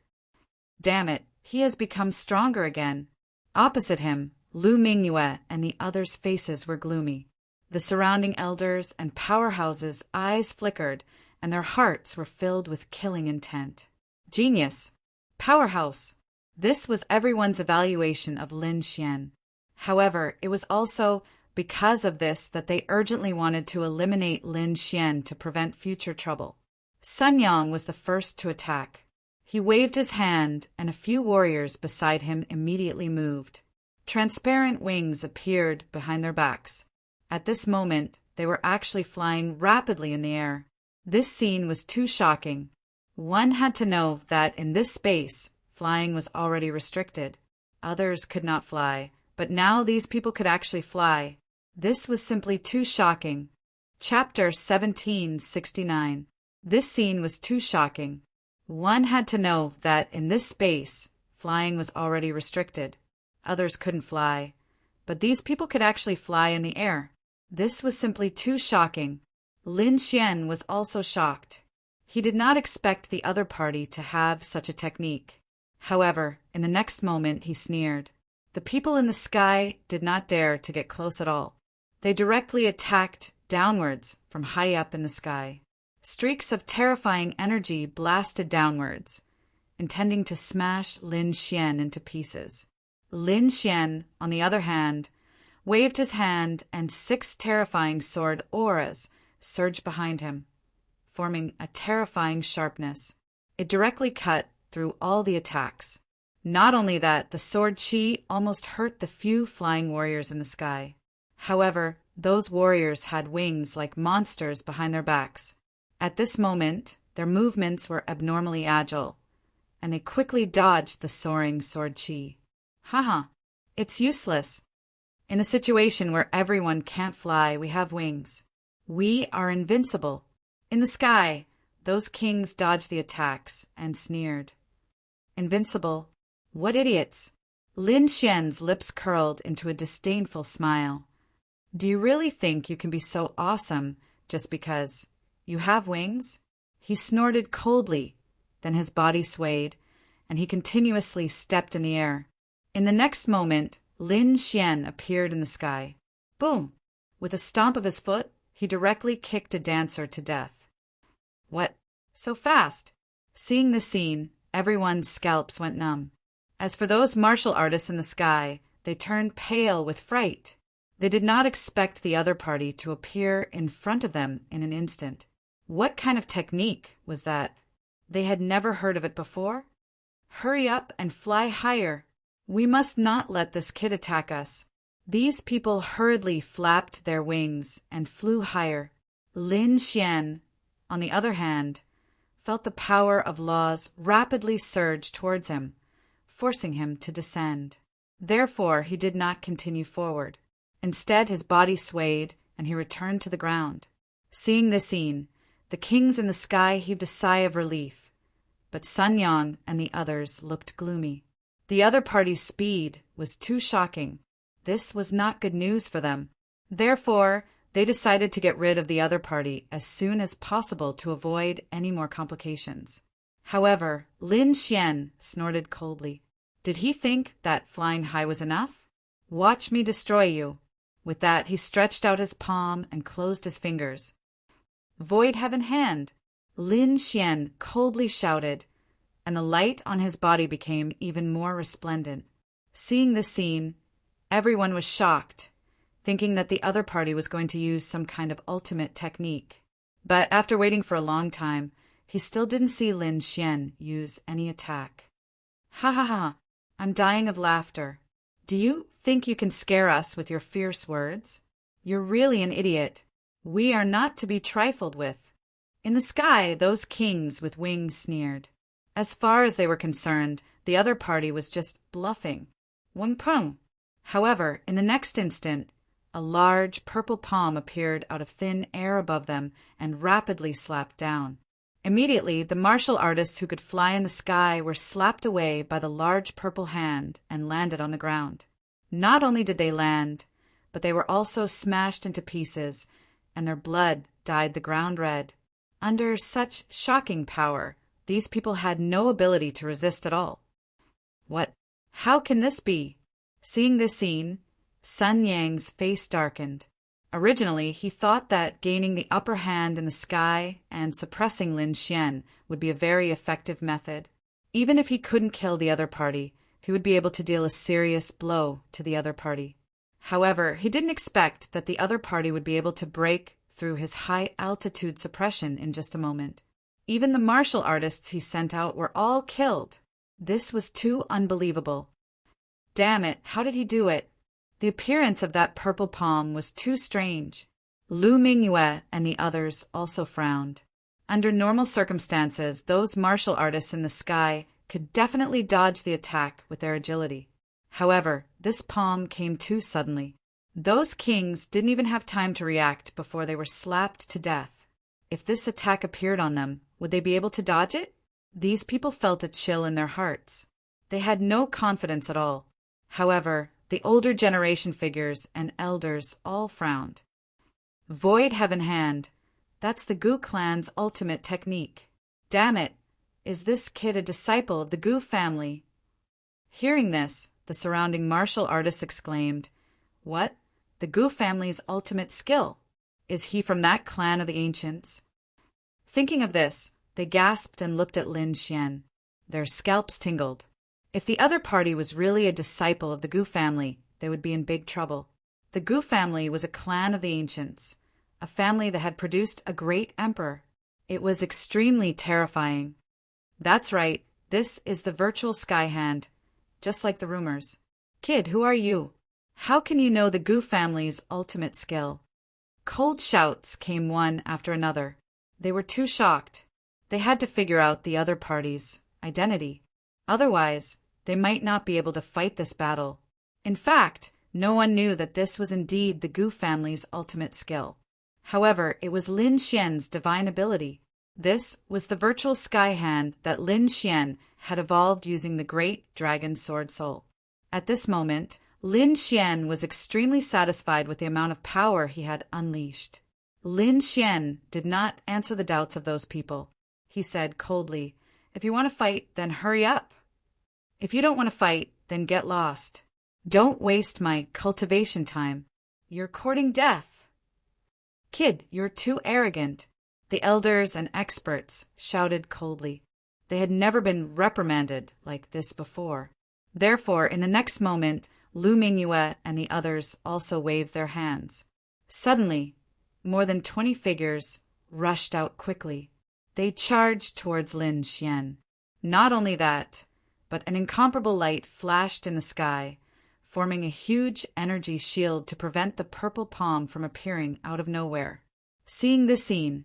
Damn it, he has become stronger again. Opposite him, Lu Mingyue and the others' faces were gloomy. The surrounding elders and powerhouses' eyes flickered, and their hearts were filled with killing intent. Genius. Powerhouse. This was everyone's evaluation of Lin Xian. However, it was also because of this that they urgently wanted to eliminate Lin Xian to prevent future trouble. Sun Yang was the first to attack. He waved his hand, and a few warriors beside him immediately moved. Transparent wings appeared behind their backs. At this moment, they were actually flying rapidly in the air. This scene was too shocking. One had to know that in this space, flying was already restricted. Others could not fly, but now these people could actually fly. This was simply too shocking. Chapter 1769. This scene was too shocking. One had to know that in this space, flying was already restricted. Others couldn't fly, but these people could actually fly in the air. This was simply too shocking. Lin Xian was also shocked. He did not expect the other party to have such a technique. However, in the next moment he sneered. The people in the sky did not dare to get close at all. They directly attacked downwards from high up in the sky. Streaks of terrifying energy blasted downwards, intending to smash Lin Xian into pieces. Lin Xian, on the other hand, waved his hand, and 6 terrifying sword auras surged behind him, forming a terrifying sharpness. It directly cut through all the attacks. Not only that, the sword chi almost hurt the few flying warriors in the sky. However, those warriors had wings like monsters behind their backs. At this moment, their movements were abnormally agile, and they quickly dodged the soaring sword chi. Haha, it's useless. In a situation where everyone can't fly, we have wings. We are invincible. In the sky, those kings dodged the attacks and sneered. Invincible? What idiots! Lin Xian's lips curled into a disdainful smile. Do you really think you can be so awesome just because you have wings? He snorted coldly, then his body swayed, and he continuously stepped in the air. In the next moment, Lin Xian appeared in the sky. Boom! With a stomp of his foot, he directly kicked a dancer to death. What? So fast? Seeing this scene, everyone's scalps went numb. As for those martial artists in the sky, they turned pale with fright. They did not expect the other party to appear in front of them in an instant. What kind of technique was that? They had never heard of it before. Hurry up and fly higher. We must not let this kid attack us. These people hurriedly flapped their wings and flew higher. Lin Xian, on the other hand, felt the power of laws rapidly surge towards him, forcing him to descend. Therefore, he did not continue forward. Instead, his body swayed, and he returned to the ground. Seeing this scene, the kings in the sky heaved a sigh of relief, but Sun Yang and the others looked gloomy. The other party's speed was too shocking. This was not good news for them. Therefore, they decided to get rid of the other party as soon as possible to avoid any more complications. However, Lin Xian snorted coldly. Did he think that flying high was enough? Watch me destroy you. With that, he stretched out his palm and closed his fingers. Void Heaven Hand! Lin Xian coldly shouted, and the light on his body became even more resplendent. Seeing this scene, everyone was shocked, thinking that the other party was going to use some kind of ultimate technique. But after waiting for a long time, he still didn't see Lin Xian use any attack. Ha ha ha! I'm dying of laughter. Do you think you can scare us with your fierce words? You're really an idiot. We are not to be trifled with. In the sky, those kings with wings sneered. As far as they were concerned, the other party was just bluffing. Weng Peng. However, in the next instant, a large purple palm appeared out of thin air above them and rapidly slapped down. Immediately, the martial artists who could fly in the sky were slapped away by the large purple hand and landed on the ground. Not only did they land, but they were also smashed into pieces, and their blood dyed the ground red. Under such shocking power, these people had no ability to resist at all. What? How can this be? Seeing this scene, Sun Yang's face darkened. Originally, he thought that gaining the upper hand in the sky and suppressing Lin Xian would be a very effective method. Even if he couldn't kill the other party, he would be able to deal a serious blow to the other party. However, he didn't expect that the other party would be able to break through his high-altitude suppression in just a moment. Even the martial artists he sent out were all killed. This was too unbelievable. Damn it, how did he do it? The appearance of that purple palm was too strange. Lu Mingyue and the others also frowned. Under normal circumstances, those martial artists in the sky could definitely dodge the attack with their agility. However, this palm came too suddenly. Those kings didn't even have time to react before they were slapped to death. If this attack appeared on them, would they be able to dodge it? These people felt a chill in their hearts. They had no confidence at all. However, the older generation figures and elders all frowned. Void Heaven Hand. That's the Gu clan's ultimate technique. Damn it! Is this kid a disciple of the Gu family? Hearing this, the surrounding martial artists exclaimed, What? The Gu family's ultimate skill? Is he from that clan of the ancients? Thinking of this, they gasped and looked at Lin Xian. Their scalps tingled. If the other party was really a disciple of the Gu family, they would be in big trouble. The Gu family was a clan of the ancients, a family that had produced a great emperor. It was extremely terrifying. That's right, this is the virtual sky hand, just like the rumors. Kid, who are you? How can you know the Gu family's ultimate skill? Cold shouts came one after another. They were too shocked. They had to figure out the other party's identity. Otherwise, they might not be able to fight this battle. In fact, no one knew that this was indeed the Gu family's ultimate skill. However, it was Lin Xian's divine ability. This was the virtual sky hand that Lin Xian had evolved using the great dragon sword soul. At this moment, Lin Xian was extremely satisfied with the amount of power he had unleashed. Lin Xian did not answer the doubts of those people. He said coldly, If you want to fight, then hurry up. If you don't want to fight, then get lost. Don't waste my cultivation time. You're courting death. Kid, you're too arrogant. The elders and experts shouted coldly. They had never been reprimanded like this before. Therefore, in the next moment, Lu Mingyue and the others also waved their hands. Suddenly, more than 20 figures rushed out quickly. They charged towards Lin Xian. Not only that, but an incomparable light flashed in the sky, forming a huge energy shield to prevent the purple palm from appearing out of nowhere. Seeing this scene,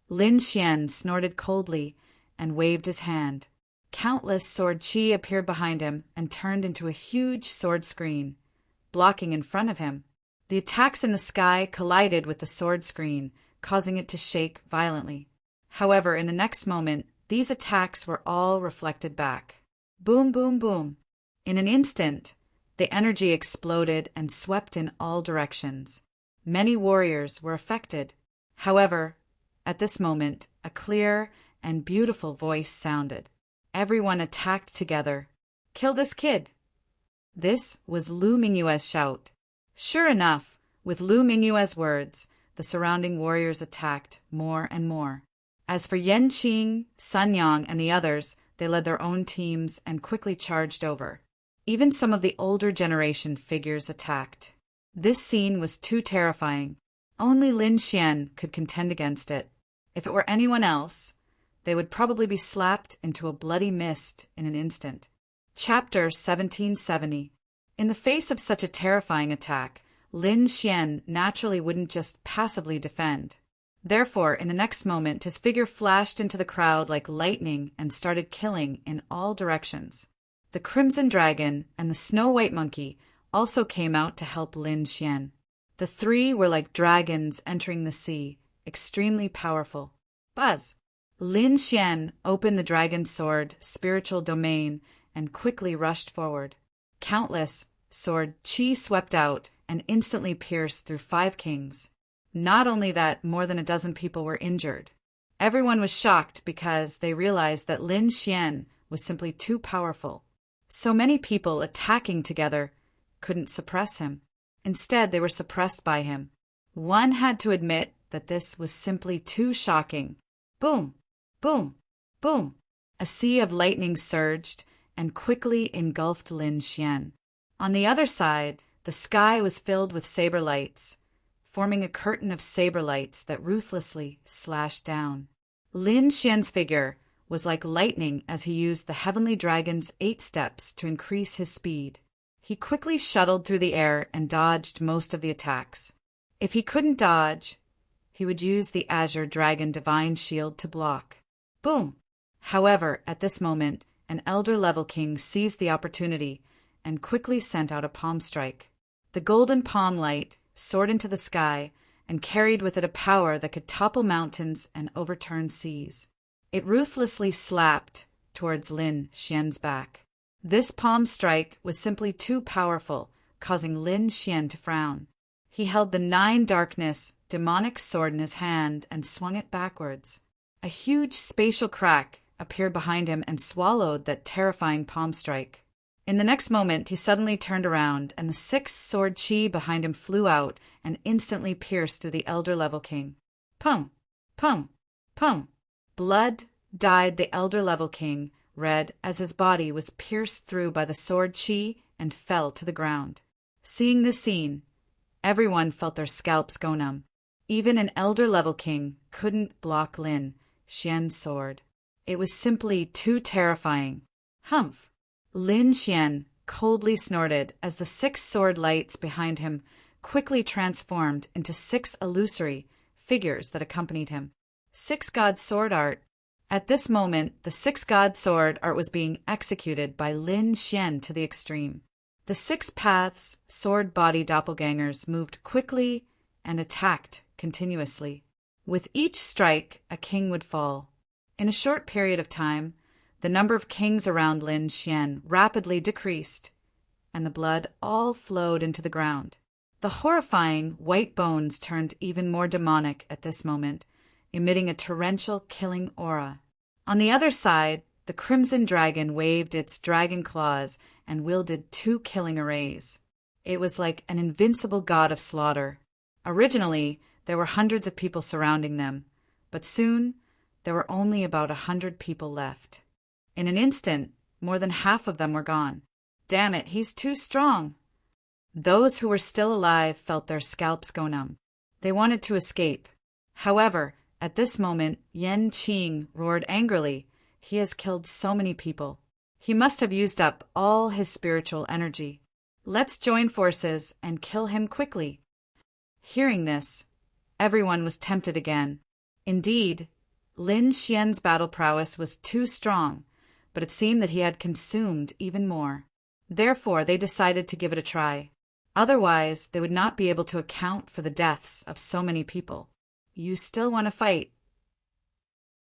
Lin Xian snorted coldly and waved his hand. Countless sword chi appeared behind him and turned into a huge sword screen, blocking in front of him. The attacks in the sky collided with the sword screen, causing it to shake violently. However, in the next moment, these attacks were all reflected back. Boom, boom, boom. In an instant, the energy exploded and swept in all directions. Many warriors were affected. However, at this moment, a clear and beautiful voice sounded. Everyone attacked together. Kill this kid! This was Lu Mingyue's shout. Sure enough, with Lu Mingyue's words, the surrounding warriors attacked more and more. As for Yan Qing, Sun Yang, and the others, they led their own teams and quickly charged over. Even some of the older generation figures attacked. This scene was too terrifying. Only Lin Xian could contend against it. If it were anyone else, they would probably be slapped into a bloody mist in an instant. Chapter 1770. In the face of such a terrifying attack, Lin Xian naturally wouldn't just passively defend. Therefore, in the next moment, his figure flashed into the crowd like lightning and started killing in all directions. The Crimson Dragon and the Snow White Monkey also came out to help Lin Xian. The three were like dragons entering the sea, extremely powerful. Buzz! Lin Xian opened the dragon's sword, spiritual domain, and quickly rushed forward. Countless sword chi swept out and instantly pierced through 5 kings. Not only that, more than a dozen people were injured. Everyone was shocked because they realized that Lin Xian was simply too powerful. So many people attacking together couldn't suppress him. Instead, they were suppressed by him. One had to admit that this was simply too shocking. Boom! Boom! Boom! A sea of lightning surged and quickly engulfed Lin Xian. On the other side, the sky was filled with saber lights, forming a curtain of saber lights that ruthlessly slashed down. Lin Xian's figure was like lightning as he used the Heavenly Dragon's 8 steps to increase his speed. He quickly shuttled through the air and dodged most of the attacks. If he couldn't dodge, he would use the Azure Dragon Divine Shield to block. Boom! However, at this moment, an Elder Level King seized the opportunity and quickly sent out a palm strike. The golden palm light soared into the sky and carried with it a power that could topple mountains and overturn seas. It ruthlessly slapped towards Lin Xian's back. This palm strike was simply too powerful, causing Lin Xian to frown. He held the 9 darkness demonic sword in his hand and swung it backwards. A huge spatial crack appeared behind him and swallowed that terrifying palm strike. In the next moment, he suddenly turned around, and the 6 sword chi behind him flew out and instantly pierced through the Elder Level King. Pum! Pum! Pum! Blood dyed the Elder Level King red as his body was pierced through by the sword chi and fell to the ground. Seeing this scene, everyone felt their scalps go numb. Even an Elder Level King couldn't block Lin Xian's sword. It was simply too terrifying. Humph! Lin Xian coldly snorted as the 6 sword lights behind him quickly transformed into 6 illusory figures that accompanied him. 6 God Sword Art. At this moment, the 6 God Sword Art was being executed by Lin Xian to the extreme. The 6 Paths sword body doppelgangers moved quickly and attacked continuously. With each strike, a king would fall. In a short period of time, the number of kings around Lin Xian rapidly decreased, and the blood all flowed into the ground. The horrifying white bones turned even more demonic at this moment, emitting a torrential killing aura. On the other side, the Crimson Dragon waved its dragon claws and wielded 2 killing arrays. It was like an invincible god of slaughter. Originally, there were hundreds of people surrounding them, but soon there were only about 100 people left. In an instant, more than half of them were gone. Damn it, he's too strong. Those who were still alive felt their scalps go numb. They wanted to escape. However, at this moment, Yan Qing roared angrily. He has killed so many people. He must have used up all his spiritual energy. Let's join forces and kill him quickly. Hearing this, everyone was tempted again. Indeed, Lin Xian's battle prowess was too strong, but it seemed that he had consumed even more. Therefore, they decided to give it a try. Otherwise, they would not be able to account for the deaths of so many people. You still want to fight?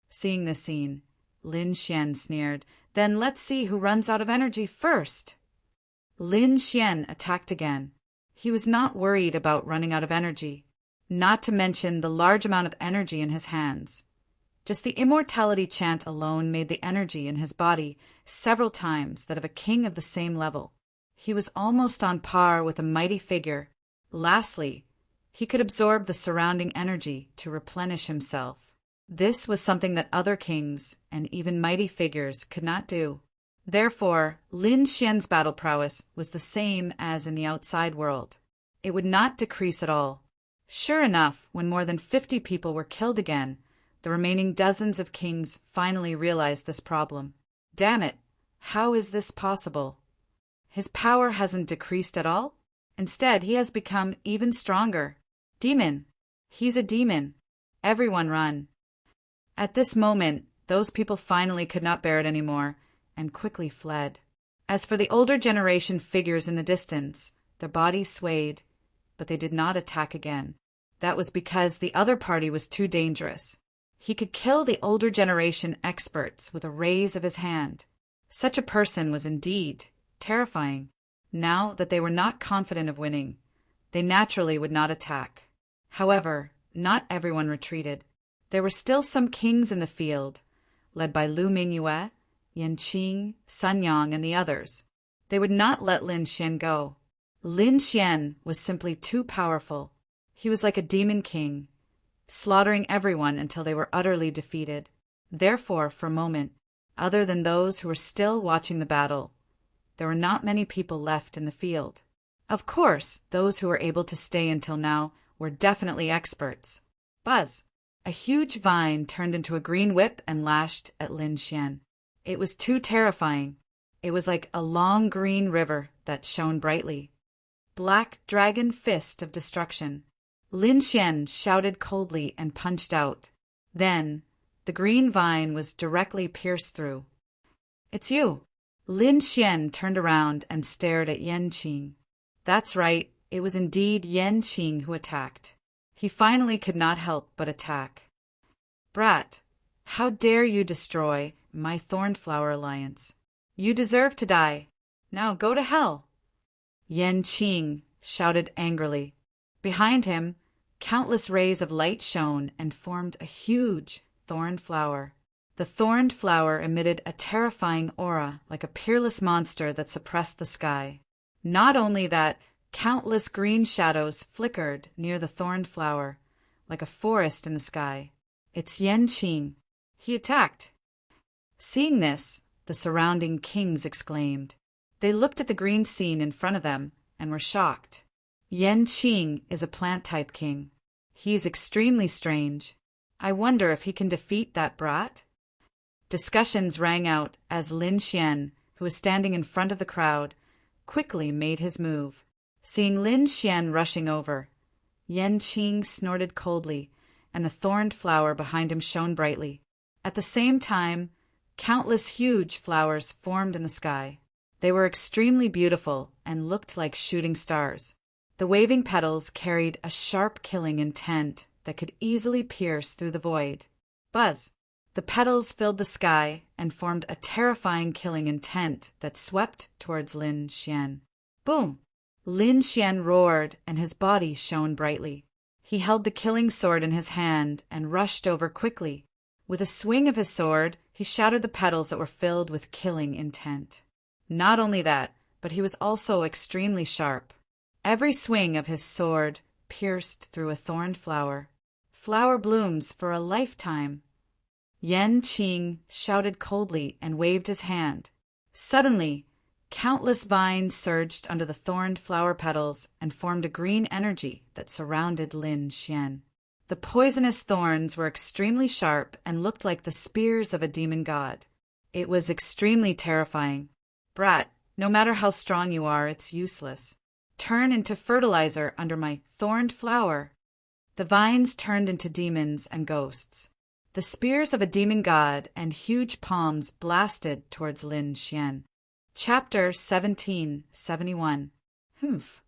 Seeing this scene, Lin Xian sneered. Then let's see who runs out of energy first. Lin Xian attacked again. He was not worried about running out of energy, not to mention the large amount of energy in his hands. Just the immortality chant alone made the energy in his body several times that of a king of the same level. He was almost on par with a mighty figure. Lastly, he could absorb the surrounding energy to replenish himself. This was something that other kings and even mighty figures could not do. Therefore, Lin Xian's battle prowess was the same as in the outside world. It would not decrease at all. Sure enough, when more than 50 people were killed again, the remaining dozens of kings finally realized this problem. Damn it, how is this possible? His power hasn't decreased at all? Instead, he has become even stronger. Demon! He's a demon! Everyone run! At this moment, those people finally could not bear it anymore and quickly fled. As for the older generation figures in the distance, their bodies swayed, but they did not attack again. That was because the other party was too dangerous. He could kill the older generation experts with a raise of his hand. Such a person was indeed terrifying. Now that they were not confident of winning, they naturally would not attack. However, not everyone retreated. There were still some kings in the field, led by Lu Mingyue, Yan Qing, Sun Yang, and the others. They would not let Lin Xian go. Lin Xian was simply too powerful. He was like a demon king, slaughtering everyone until they were utterly defeated. Therefore, for a moment, other than those who were still watching the battle, there were not many people left in the field. Of course, those who were able to stay until now were definitely experts. Buzz! A huge vine turned into a green whip and lashed at Lin Xian. It was too terrifying. It was like a long green river that shone brightly. Black dragon fist of destruction. Lin Xian shouted coldly and punched out. Then, the green vine was directly pierced through. It's you! Lin Xian turned around and stared at Yan Qing. That's right, it was indeed Yan Qing who attacked. He finally could not help but attack. Brat, how dare you destroy my Thornflower Alliance? You deserve to die. Now go to hell! Yan Qing shouted angrily. Behind him, countless rays of light shone and formed a huge thorn flower. The thorned flower emitted a terrifying aura like a peerless monster that suppressed the sky. Not only that, countless green shadows flickered near the thorned flower, like a forest in the sky. It's Yan Qing. He attacked. Seeing this, the surrounding kings exclaimed. They looked at the green scene in front of them and were shocked. Yan Qing is a plant-type king. He's extremely strange. I wonder if he can defeat that brat? Discussions rang out as Lin Xian, who was standing in front of the crowd, quickly made his move. Seeing Lin Xian rushing over, Yan Qing snorted coldly, and the thorned flower behind him shone brightly. At the same time, countless huge flowers formed in the sky. They were extremely beautiful and looked like shooting stars. The waving petals carried a sharp killing intent that could easily pierce through the void. Buzz! The petals filled the sky and formed a terrifying killing intent that swept towards Lin Xian. Boom! Lin Xian roared and his body shone brightly. He held the killing sword in his hand and rushed over quickly. With a swing of his sword, he shattered the petals that were filled with killing intent. Not only that, but he was also extremely sharp. Every swing of his sword pierced through a thorned flower. Flower blooms for a lifetime. Yan Qing shouted coldly and waved his hand. Suddenly, countless vines surged under the thorned flower petals and formed a green energy that surrounded Lin Xian. The poisonous thorns were extremely sharp and looked like the spears of a demon god. It was extremely terrifying. Brat, no matter how strong you are, it's useless. Turn into fertilizer under my thorned flower. The vines turned into demons and ghosts. The spears of a demon god and huge palms blasted towards Lin Xian. Chapter 1771. Humph.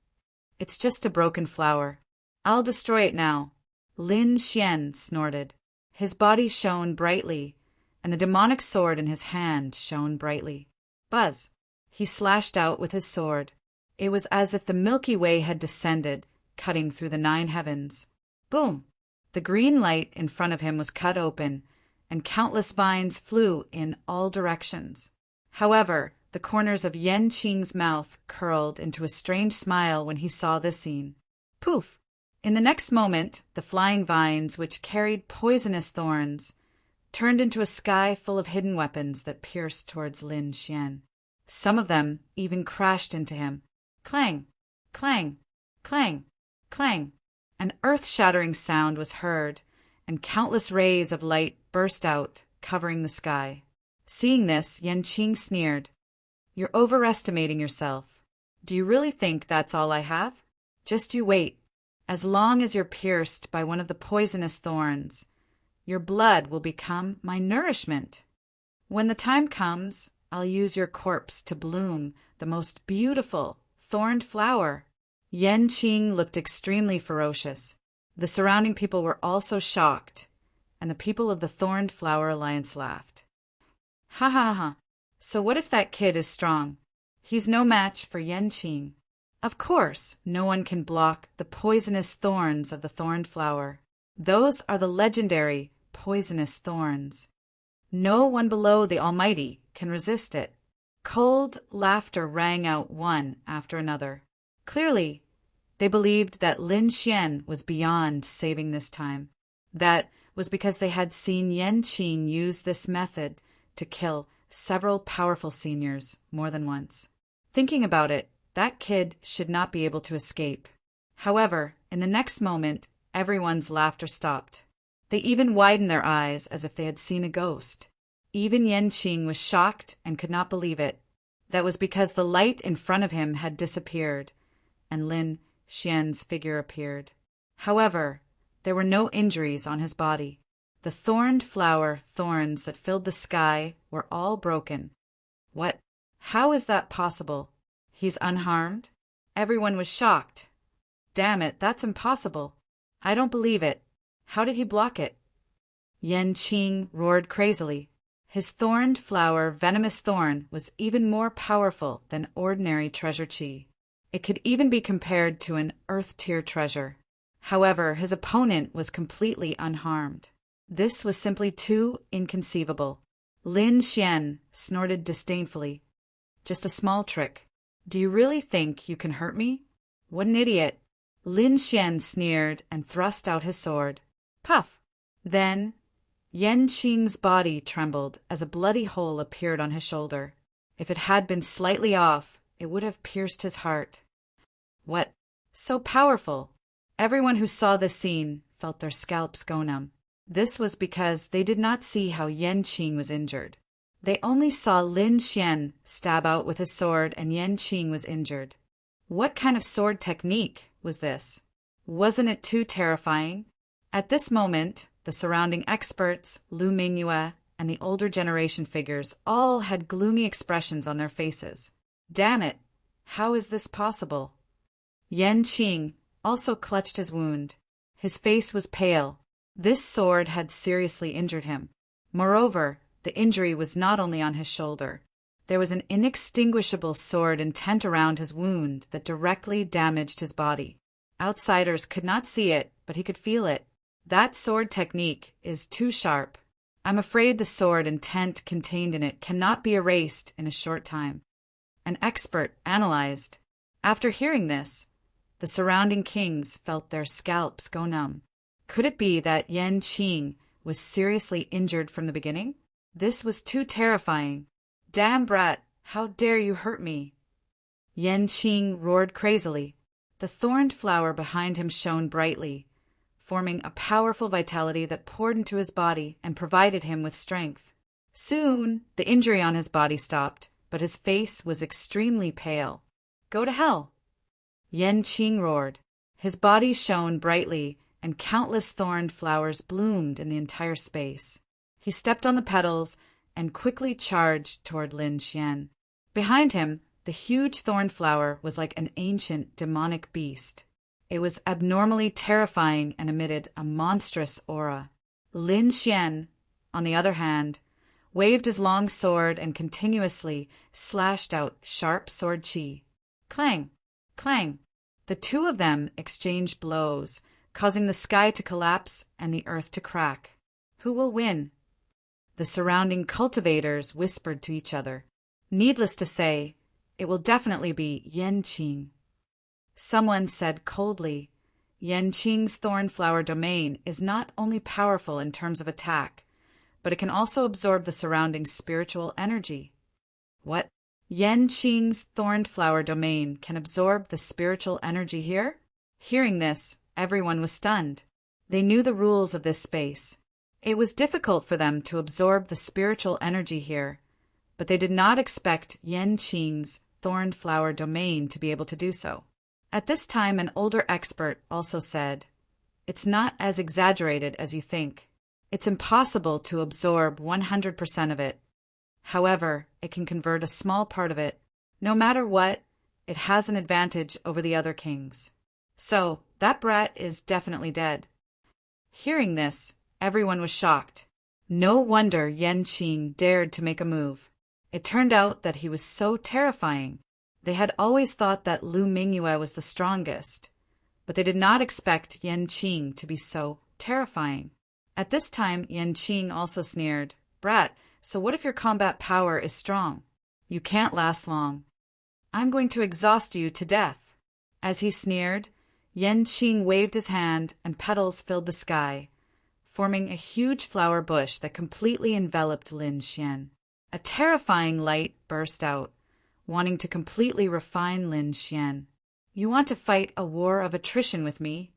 It's just a broken flower. I'll destroy it now. Lin Xian snorted. His body shone brightly, and the demonic sword in his hand shone brightly. Buzz! He slashed out with his sword. It was as if the Milky Way had descended, cutting through the 9 heavens. Boom! The green light in front of him was cut open, and countless vines flew in all directions. However, the corners of Yan Qing's mouth curled into a strange smile when he saw this scene. Poof! In the next moment, the flying vines, which carried poisonous thorns, turned into a sky full of hidden weapons that pierced towards Lin Xian. Some of them even crashed into him. Clang! Clang! Clang! Clang! An earth-shattering sound was heard, and countless rays of light burst out, covering the sky. Seeing this, Yan Qing sneered. You're overestimating yourself. Do you really think that's all I have? Just you wait. As long as you're pierced by one of the poisonous thorns, your blood will become my nourishment. When the time comes, I'll use your corpse to bloom the most beautiful thorned flower. Yan Qing looked extremely ferocious. The surrounding people were also shocked, and the people of the Thorned Flower Alliance laughed. Ha ha ha. So what if that kid is strong? He's no match for Yan Qing. Of course, no one can block the poisonous thorns of the thorned flower. Those are the legendary poisonous thorns. No one below the Almighty can resist it. Cold laughter rang out one after another. Clearly, they believed that Lin Xian was beyond saving this time. That was because they had seen Yan Qing use this method to kill several powerful seniors more than once. Thinking about it, that kid should not be able to escape. However, in the next moment, everyone's laughter stopped. They even widened their eyes as if they had seen a ghost. Even Yan Qing was shocked and could not believe it. That was because the light in front of him had disappeared, and Lin Xian's figure appeared. However, there were no injuries on his body. The thorned flower thorns that filled the sky were all broken. What? How is that possible? He's unharmed? Everyone was shocked. Damn it, that's impossible. I don't believe it. How did he block it? Yan Qing roared crazily. His thorned flower venomous thorn was even more powerful than ordinary treasure chi. It could even be compared to an earth-tier treasure. However, his opponent was completely unharmed. This was simply too inconceivable. Lin Xian snorted disdainfully. Just a small trick. Do you really think you can hurt me? What an idiot. Lin Xian sneered and thrust out his sword. Puff! Then, Yan Qing's body trembled as a bloody hole appeared on his shoulder. If it had been slightly off, it would have pierced his heart. What? So powerful! Everyone who saw this scene felt their scalps go numb. This was because they did not see how Yan Qing was injured. They only saw Lin Xian stab out with his sword and Yan Qing was injured. What kind of sword technique was this? Wasn't it too terrifying? At this moment, the surrounding experts, Lu Mingyue, and the older generation figures all had gloomy expressions on their faces. Damn it! How is this possible? Yan Qing also clutched his wound. His face was pale. This sword had seriously injured him. Moreover, the injury was not only on his shoulder. There was an inextinguishable sword intent around his wound that directly damaged his body. Outsiders could not see it, but he could feel it. That sword technique is too sharp. I'm afraid the sword intent contained in it cannot be erased in a short time. An expert analyzed. After hearing this, the surrounding kings felt their scalps go numb. Could it be that Yan Qing was seriously injured from the beginning? This was too terrifying. Damn brat, how dare you hurt me? Yan Qing roared crazily. The thorned flower behind him shone brightly, forming a powerful vitality that poured into his body and provided him with strength. Soon, the injury on his body stopped, but his face was extremely pale. "Go to hell!" Yan Qing roared. His body shone brightly, and countless thorn flowers bloomed in the entire space. He stepped on the petals and quickly charged toward Lin Xian. Behind him, the huge thorn flower was like an ancient demonic beast. It was abnormally terrifying and emitted a monstrous aura. Lin Xian, on the other hand, waved his long sword and continuously slashed out sharp sword qi. Clang! Clang! The two of them exchanged blows, causing the sky to collapse and the earth to crack. Who will win? The surrounding cultivators whispered to each other. Needless to say, it will definitely be Yan Qing. Someone said coldly, Yan Qing's thornflower domain is not only powerful in terms of attack, but it can also absorb the surrounding spiritual energy. What? Yan Qing's thornflower domain can absorb the spiritual energy here? Hearing this, everyone was stunned. They knew the rules of this space. It was difficult for them to absorb the spiritual energy here, but they did not expect Yan Qing's thornflower domain to be able to do so. At this time, an older expert also said, "It's not as exaggerated as you think. It's impossible to absorb 100% of it. However, it can convert a small part of it. No matter what, it has an advantage over the other kings. So, that brat is definitely dead." Hearing this, everyone was shocked. No wonder Yan Qing dared to make a move. It turned out that he was so terrifying. They had always thought that Lu Mingyue was the strongest, but they did not expect Yan Qing to be so terrifying. At this time, Yan Qing also sneered, "Brat, so what if your combat power is strong? You can't last long. I'm going to exhaust you to death." As he sneered, Yan Qing waved his hand and petals filled the sky, forming a huge flower bush that completely enveloped Lin Xian. A terrifying light burst out, wanting to completely refine Lin Xian. "You want to fight a war of attrition with me?"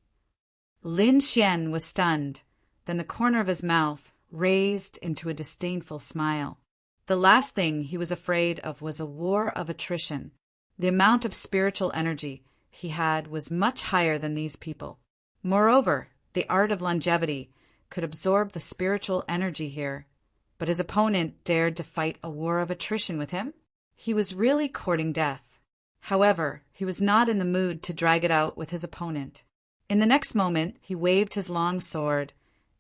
Lin Xian was stunned, then the corner of his mouth raised into a disdainful smile. The last thing he was afraid of was a war of attrition. The amount of spiritual energy he had was much higher than these people. Moreover, the art of longevity could absorb the spiritual energy here, but his opponent dared to fight a war of attrition with him? He was really courting death. However, he was not in the mood to drag it out with his opponent. In the next moment, he waved his long sword,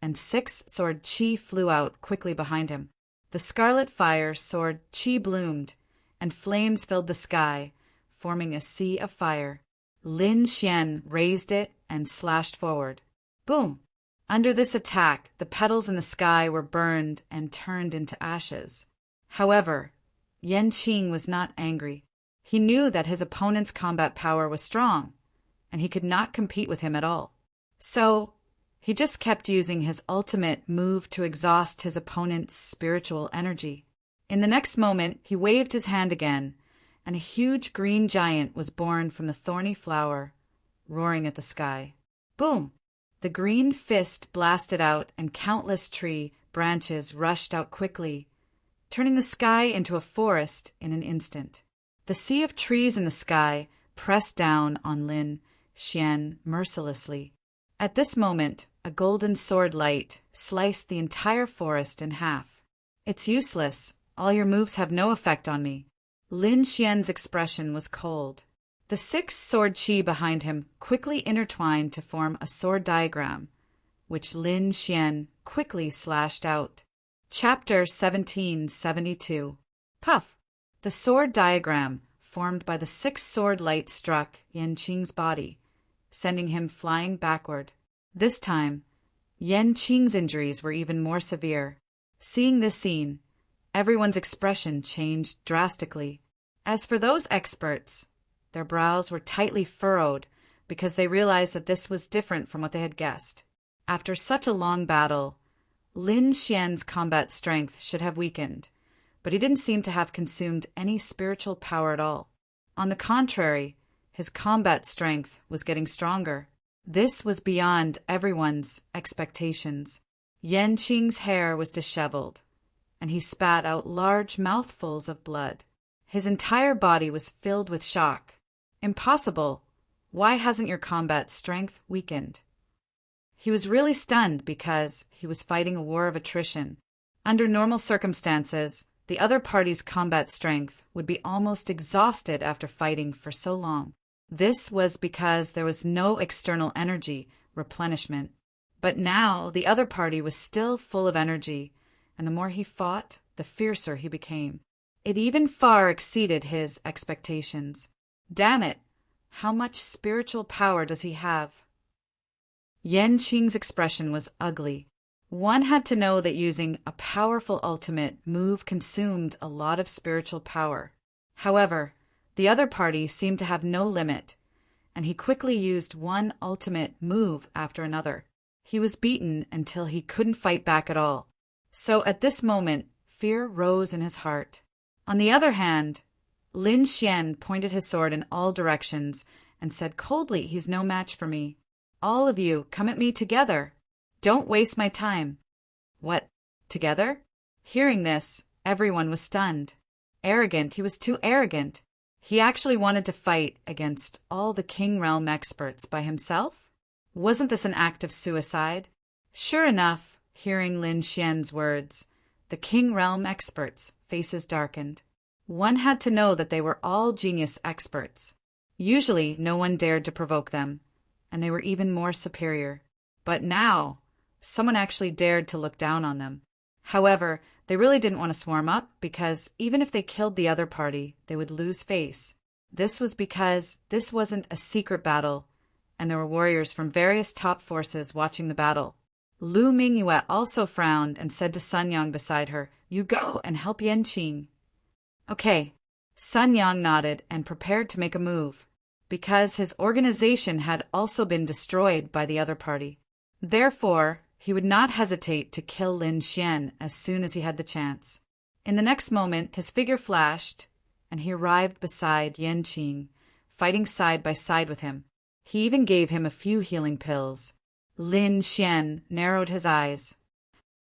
and 6 sword qi flew out quickly behind him. The scarlet fire sword qi bloomed, and flames filled the sky, forming a sea of fire. Lin Xian raised it and slashed forward. Boom! Under this attack, the petals in the sky were burned and turned into ashes. However, Yan Qing was not angry. He knew that his opponent's combat power was strong, and he could not compete with him at all. So, he just kept using his ultimate move to exhaust his opponent's spiritual energy. In the next moment, he waved his hand again, and a huge green giant was born from the thorny flower, roaring at the sky. Boom! The green fist blasted out, and countless tree branches rushed out quickly, turning the sky into a forest in an instant. The sea of trees in the sky pressed down on Lin Xian mercilessly. At this moment, a golden sword light sliced the entire forest in half. "It's useless. All your moves have no effect on me." Lin Xian's expression was cold. The 6 sword qi behind him quickly intertwined to form a sword diagram, which Lin Xian quickly slashed out. Chapter 1772. Puff! The sword diagram, formed by the 6 sword light, struck Yan Qing's body, sending him flying backward. This time, Yan Qing's injuries were even more severe. Seeing this scene, everyone's expression changed drastically. As for those experts, their brows were tightly furrowed because they realized that this was different from what they had guessed. After such a long battle, Lin Xian's combat strength should have weakened, but he didn't seem to have consumed any spiritual power at all. On the contrary, his combat strength was getting stronger. This was beyond everyone's expectations. Yan Qing's hair was disheveled, and he spat out large mouthfuls of blood. His entire body was filled with shock. Impossible! Why hasn't your combat strength weakened? He was really stunned because he was fighting a war of attrition. Under normal circumstances, the other party's combat strength would be almost exhausted after fighting for so long. This was because there was no external energy replenishment. But now the other party was still full of energy, and the more he fought, the fiercer he became. It even far exceeded his expectations. Damn it! How much spiritual power does he have? Yan Qing's expression was ugly. One had to know that using a powerful ultimate move consumed a lot of spiritual power. However, the other party seemed to have no limit, and he quickly used one ultimate move after another. He was beaten until he couldn't fight back at all. So at this moment, fear rose in his heart. On the other hand, Lin Xian pointed his sword in all directions and said coldly, "He's no match for me. All of you, come at me together. Don't waste my time." What? Together? Hearing this, everyone was stunned. Arrogant, he was too arrogant. He actually wanted to fight against all the King Realm experts by himself? Wasn't this an act of suicide? Sure enough, hearing Lin Xian's words, the King Realm experts' faces darkened. One had to know that they were all genius experts. Usually, no one dared to provoke them, and they were even more superior. But now, someone actually dared to look down on them. However, they really didn't want to swarm up because even if they killed the other party, they would lose face. This was because this wasn't a secret battle, and there were warriors from various top forces watching the battle. Lu Mingyue also frowned and said to Sun Yang beside her, "You go and help Yan Qing." Okay. Sun Yang nodded and prepared to make a move, because his organization had also been destroyed by the other party. Therefore, he would not hesitate to kill Lin Xian as soon as he had the chance. In the next moment, his figure flashed, and he arrived beside Yan Qing, fighting side by side with him. He even gave him a few healing pills. Lin Xian narrowed his eyes.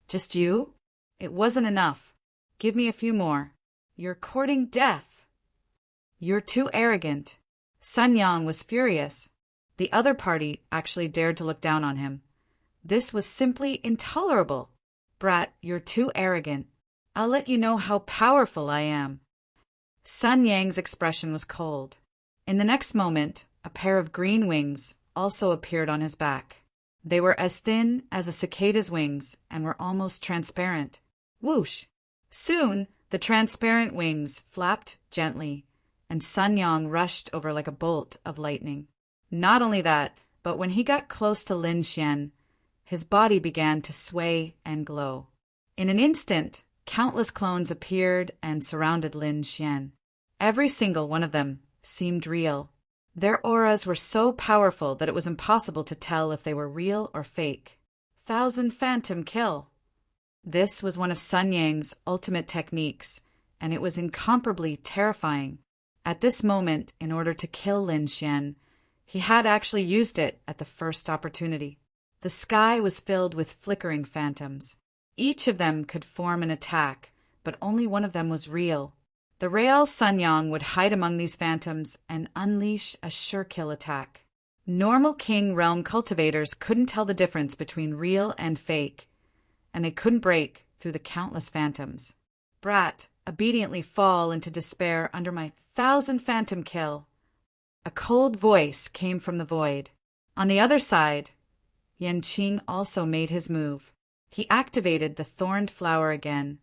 "Just you? It wasn't enough. Give me a few more. You're courting death. You're too arrogant." Sun Yang was furious. The other party actually dared to look down on him. This was simply intolerable. "Brat, you're too arrogant. I'll let you know how powerful I am." Sun Yang's expression was cold. In the next moment, a pair of green wings also appeared on his back. They were as thin as a cicada's wings and were almost transparent. Whoosh! Soon, the transparent wings flapped gently, and Sun Yang rushed over like a bolt of lightning. Not only that, but when he got close to Lin Xian, his body began to sway and glow. In an instant, countless clones appeared and surrounded Lin Xian. Every single one of them seemed real. Their auras were so powerful that it was impossible to tell if they were real or fake. 1,000 Phantom Kill. This was one of Sun Yang's ultimate techniques, and it was incomparably terrifying. At this moment, in order to kill Lin Xian, he had actually used it at the first opportunity. The sky was filled with flickering phantoms. Each of them could form an attack, but only one of them was real. The Real Sun Yang would hide among these phantoms and unleash a sure-kill attack. Normal King Realm cultivators couldn't tell the difference between real and fake, and they couldn't break through the countless phantoms. "Brat, obediently fall into despair under my 1,000 Phantom Kill." A cold voice came from the void. On the other side, Yan Qing also made his move. He activated the thorned flower again,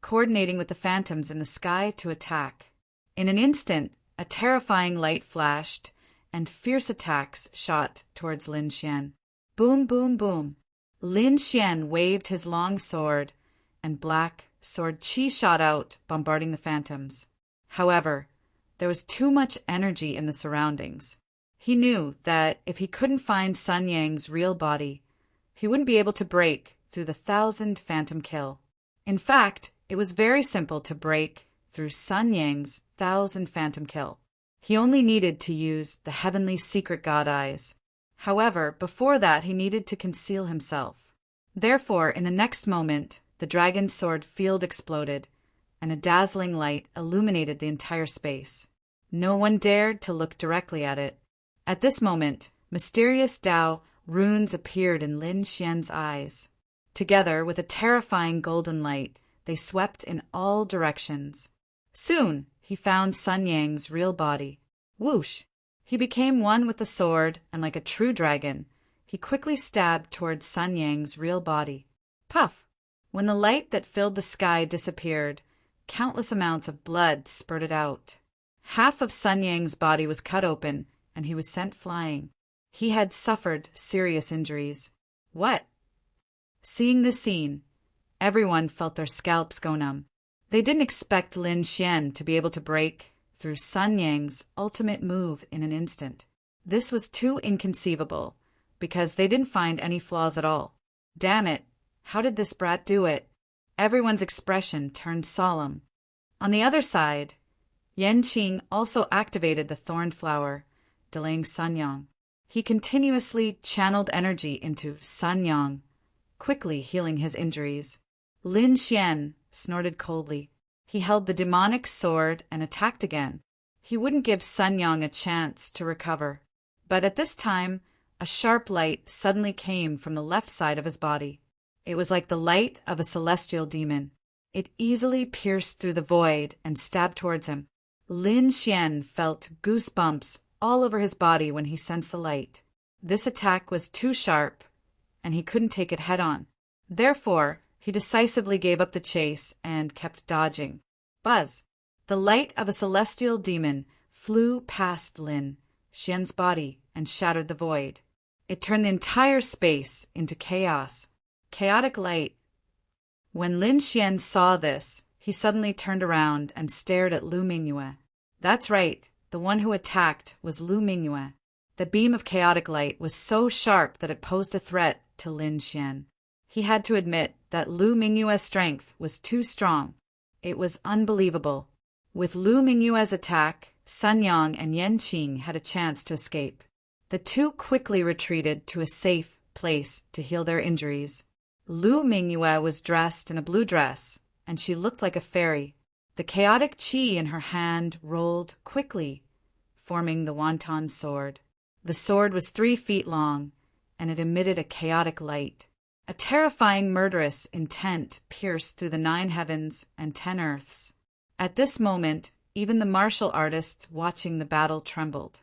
coordinating with the phantoms in the sky to attack. In an instant, a terrifying light flashed, and fierce attacks shot towards Lin Xian. Boom, boom, boom. Lin Xian waved his long sword, and black sword qi shot out, bombarding the phantoms. However, there was too much energy in the surroundings. He knew that if he couldn't find Sun Yang's real body, he wouldn't be able to break through the 1,000 Phantom Kill. In fact, it was very simple to break through Sun Yang's 1,000 Phantom Kill. He only needed to use the heavenly secret god eyes. However, before that he needed to conceal himself. Therefore, in the next moment, The dragon's sword field exploded, and a dazzling light illuminated the entire space. No one dared to look directly at it. At this moment, mysterious Dao runes appeared in Lin Xian's eyes. Together, with a terrifying golden light, they swept in all directions. Soon, he found Sun Yang's real body. Whoosh! He became one with the sword, and like a true dragon, he quickly stabbed towards Sun Yang's real body. Puff! When the light that filled the sky disappeared, countless amounts of blood spurted out. Half of Sun Yang's body was cut open, and he was sent flying. He had suffered serious injuries. What? Seeing this scene, everyone felt their scalps go numb. They didn't expect Lin Xian to be able to break through Sun Yang's ultimate move in an instant. This was too inconceivable, because they didn't find any flaws at all. Damn it! How did this brat do it? Everyone's expression turned solemn. On the other side, Yan Qing also activated the thorn flower, delaying Sun Yang. He continuously channeled energy into Sun Yang, quickly healing his injuries. Lin Xian snorted coldly. He held the demonic sword and attacked again. He wouldn't give Sun Yang a chance to recover. But at this time, a sharp light suddenly came from the left side of his body. It was like the light of a celestial demon. It easily pierced through the void and stabbed towards him. Lin Xian felt goosebumps all over his body when he sensed the light. This attack was too sharp, and he couldn't take it head-on. Therefore, he decisively gave up the chase and kept dodging. Buzz! The light of a celestial demon flew past Lin Xian's body and shattered the void. It turned the entire space into chaos. Chaotic light. When Lin Xian saw this, he suddenly turned around and stared at Lu Mingyue. That's right, the one who attacked was Lu Mingyue. The beam of chaotic light was so sharp that it posed a threat to Lin Xian. He had to admit that Lu Mingyue's strength was too strong. It was unbelievable. With Lu Mingyue's attack, Sun Yang and Yan Qing had a chance to escape. The two quickly retreated to a safe place to heal their injuries. Lu Mingyue was dressed in a blue dress, and she looked like a fairy. The chaotic qi in her hand rolled quickly, forming the wonton sword. The sword was 3 feet long, and it emitted a chaotic light. A terrifying murderous intent pierced through the 9 heavens and 10 earths. At this moment, even the martial artists watching the battle trembled.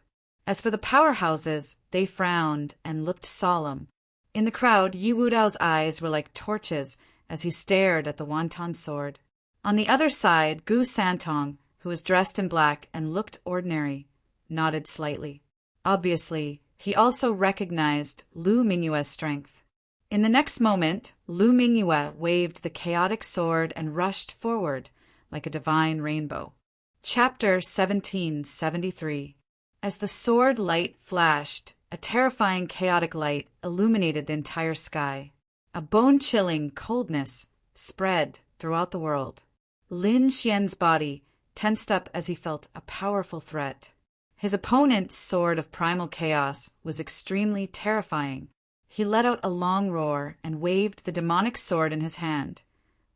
As for the powerhouses, they frowned and looked solemn. In the crowd, Yi Wudao's eyes were like torches as he stared at the wonton sword. On the other side, Gu Santong, who was dressed in black and looked ordinary, nodded slightly. Obviously, he also recognized Lu Mingyue's strength. In the next moment, Lu Mingyue waved the chaotic sword and rushed forward like a divine rainbow. Chapter 1773. As the sword light flashed, a terrifying chaotic light illuminated the entire sky. A bone-chilling coldness spread throughout the world. Lin Xian's body tensed up as he felt a powerful threat. His opponent's sword of primal chaos was extremely terrifying. He let out a long roar and waved the demonic sword in his hand,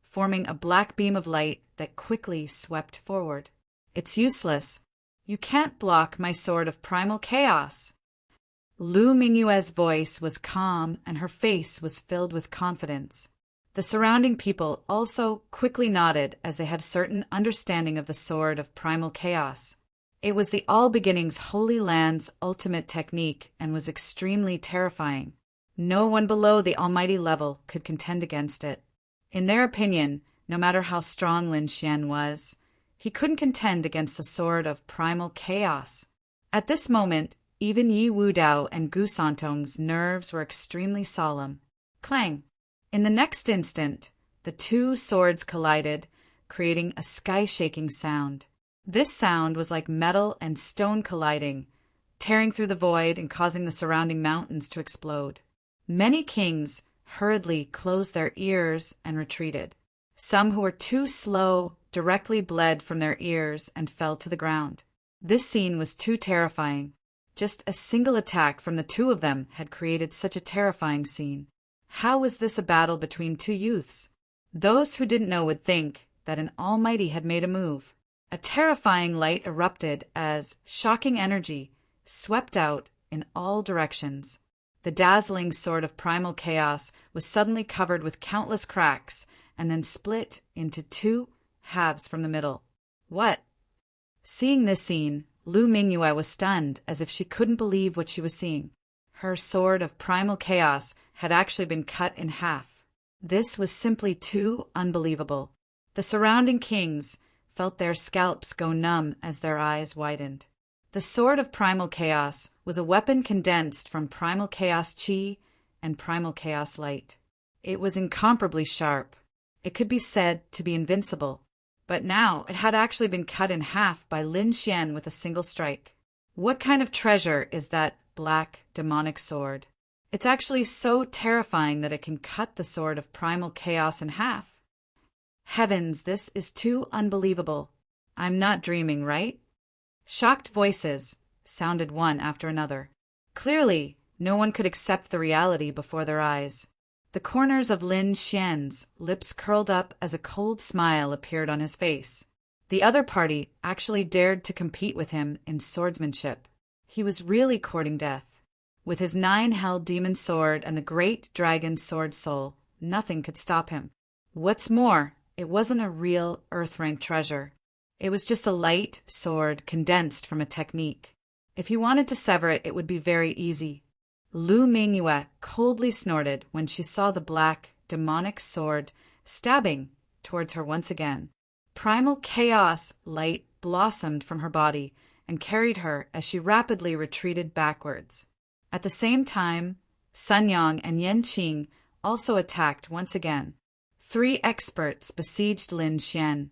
forming a black beam of light that quickly swept forward. It's useless. You can't block my sword of primal chaos. Lu Mingyue's voice was calm and her face was filled with confidence. The surrounding people also quickly nodded as they had a certain understanding of the sword of primal chaos. It was the All Beginnings Holy Land's ultimate technique and was extremely terrifying. No one below the almighty level could contend against it. In their opinion, no matter how strong Lin Xian was, he couldn't contend against the sword of primal chaos. At this moment, even Yi Wudao and Gu Santong's nerves were extremely solemn. Clang! In the next instant, the two swords collided, creating a sky-shaking sound. This sound was like metal and stone colliding, tearing through the void and causing the surrounding mountains to explode. Many kings hurriedly closed their ears and retreated. Some who were too slow directly bled from their ears and fell to the ground. This scene was too terrifying. Just a single attack from the two of them had created such a terrifying scene. How was this a battle between two youths? Those who didn't know would think that an almighty had made a move. A terrifying light erupted as shocking energy swept out in all directions. The dazzling sword of primal chaos was suddenly covered with countless cracks and then split into two halves from the middle. What? Seeing this scene, Lu Mingyue was stunned as if she couldn't believe what she was seeing. Her sword of primal chaos had actually been cut in half. This was simply too unbelievable. The surrounding kings felt their scalps go numb as their eyes widened. The sword of primal chaos was a weapon condensed from primal chaos chi and primal chaos light. It was incomparably sharp. It could be said to be invincible. But now it had actually been cut in half by Lin Xian with a single strike. What kind of treasure is that black demonic sword? It's actually so terrifying that it can cut the sword of primal chaos in half. Heavens, this is too unbelievable. I'm not dreaming, right? Shocked voices sounded one after another. Clearly, no one could accept the reality before their eyes. The corners of Lin Xian's lips curled up as a cold smile appeared on his face. The other party actually dared to compete with him in swordsmanship. He was really courting death. With his 9-held demon sword and the great dragon sword soul, nothing could stop him. What's more, it wasn't a real earth-rank treasure. It was just a light sword condensed from a technique. If he wanted to sever it, it would be very easy. Lu Mingyue coldly snorted when she saw the black, demonic sword stabbing towards her once again. Primal chaos light blossomed from her body and carried her as she rapidly retreated backwards. At the same time, Sun Yang and Yan Qing also attacked once again. 3 experts besieged Lin Xian,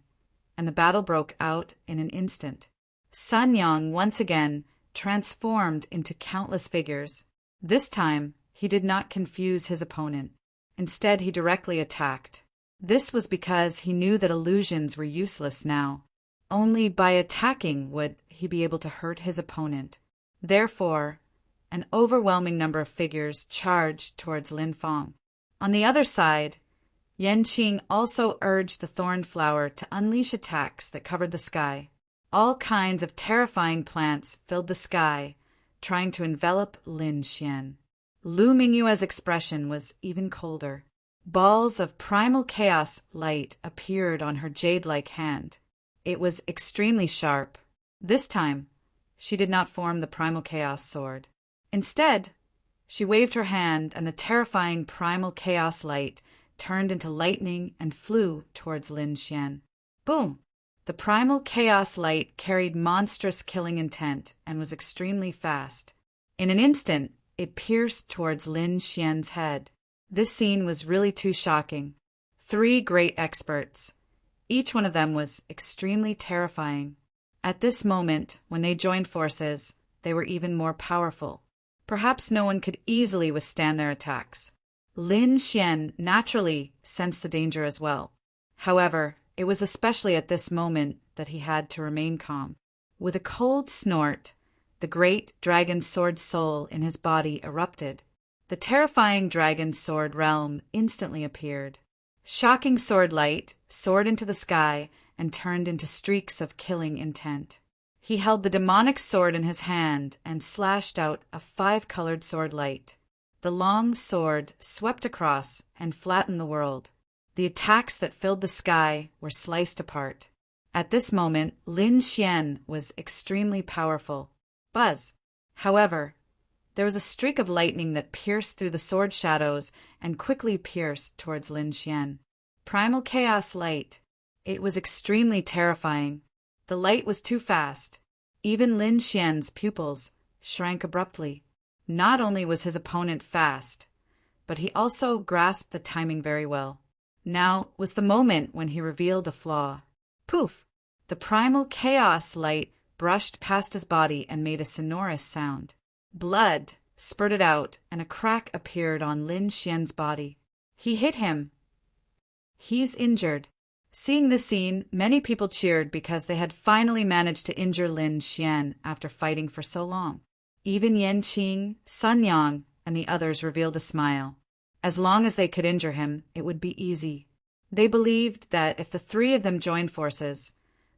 and the battle broke out in an instant. Sun Yang once again transformed into countless figures. This time, he did not confuse his opponent. Instead, he directly attacked. This was because he knew that illusions were useless now. Only by attacking would he be able to hurt his opponent. Therefore, an overwhelming number of figures charged towards Lin Fang. On the other side, Yan Qing also urged the thorn flower to unleash attacks that covered the sky. All kinds of terrifying plants filled the sky, trying to envelop Lin Xian. Lu Mingyue's expression was even colder. Balls of primal chaos light appeared on her jade-like hand. It was extremely sharp. This time, she did not form the primal chaos sword. Instead, she waved her hand and the terrifying primal chaos light turned into lightning and flew towards Lin Xian. Boom! The primal chaos light carried monstrous killing intent and was extremely fast. In an instant, it pierced towards Lin Xian's head. This scene was really too shocking. 3 great experts. Each one of them was extremely terrifying. At this moment, when they joined forces, they were even more powerful. Perhaps no one could easily withstand their attacks. Lin Xian naturally sensed the danger as well. However, it was especially at this moment that he had to remain calm. With a cold snort, the great dragon sword soul in his body erupted. The terrifying dragon sword realm instantly appeared. Shocking sword light soared into the sky and turned into streaks of killing intent. He held the demonic sword in his hand and slashed out a 5-colored sword light. The long sword swept across and flattened the world. The attacks that filled the sky were sliced apart. At this moment, Lin Xian was extremely powerful. Buzz! However, there was a streak of lightning that pierced through the sword shadows and quickly pierced towards Lin Xian. Primal chaos light. It was extremely terrifying. The light was too fast. Even Lin Xian's pupils shrank abruptly. Not only was his opponent fast, but he also grasped the timing very well. Now was the moment when he revealed a flaw. Poof! The primal chaos light brushed past his body and made a sonorous sound. Blood spurted out and a crack appeared on Lin Xian's body. He hit him. He's injured. Seeing this scene, many people cheered because they had finally managed to injure Lin Xian after fighting for so long. Even Yan Qing, Sun Yang, and the others revealed a smile. As long as they could injure him, it would be easy. They believed that if the three of them joined forces,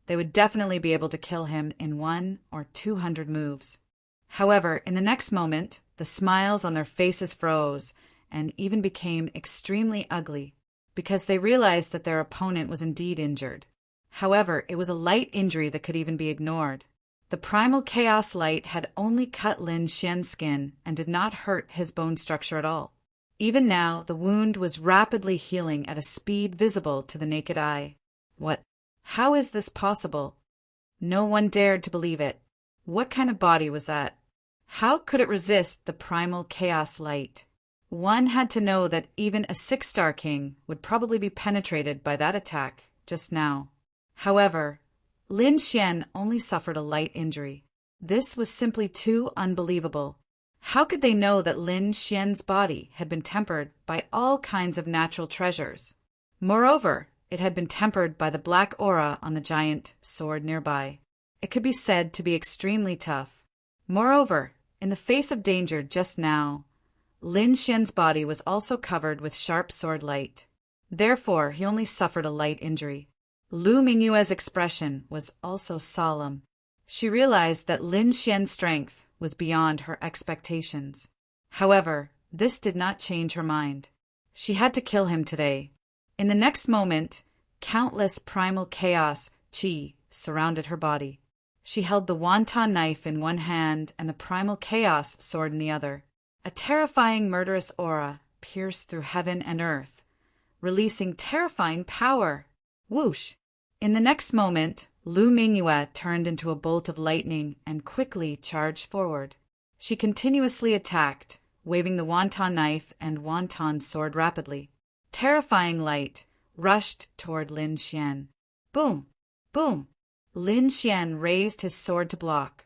they would definitely be able to kill him in 1 or 200 moves. However, in the next moment, the smiles on their faces froze and even became extremely ugly, because they realized that their opponent was indeed injured. However, it was a light injury that could even be ignored. The primal chaos light had only cut Lin Xian's skin and did not hurt his bone structure at all. Even now, the wound was rapidly healing at a speed visible to the naked eye. What? How is this possible? No one dared to believe it. What kind of body was that? How could it resist the primal chaos light? One had to know that even a 6-star king would probably be penetrated by that attack just now. However, Lin Xian only suffered a light injury. This was simply too unbelievable. How could they know that Lin Xian's body had been tempered by all kinds of natural treasures? Moreover, it had been tempered by the black aura on the giant sword nearby. It could be said to be extremely tough. Moreover, in the face of danger just now, Lin Xian's body was also covered with sharp sword light. Therefore, he only suffered a light injury. Lu Mingyue's expression was also solemn. She realized that Lin Xian's strength was beyond her expectations. However, this did not change her mind. She had to kill him today. In the next moment, countless primal chaos qi surrounded her body. She held the wonton knife in one hand and the primal chaos sword in the other. A terrifying murderous aura pierced through heaven and earth, releasing terrifying power. Whoosh! In the next moment, Lu Mingyue turned into a bolt of lightning and quickly charged forward. She continuously attacked, waving the wonton knife and wonton sword rapidly. Terrifying light rushed toward Lin Xian. Boom! Boom! Lin Xian raised his sword to block,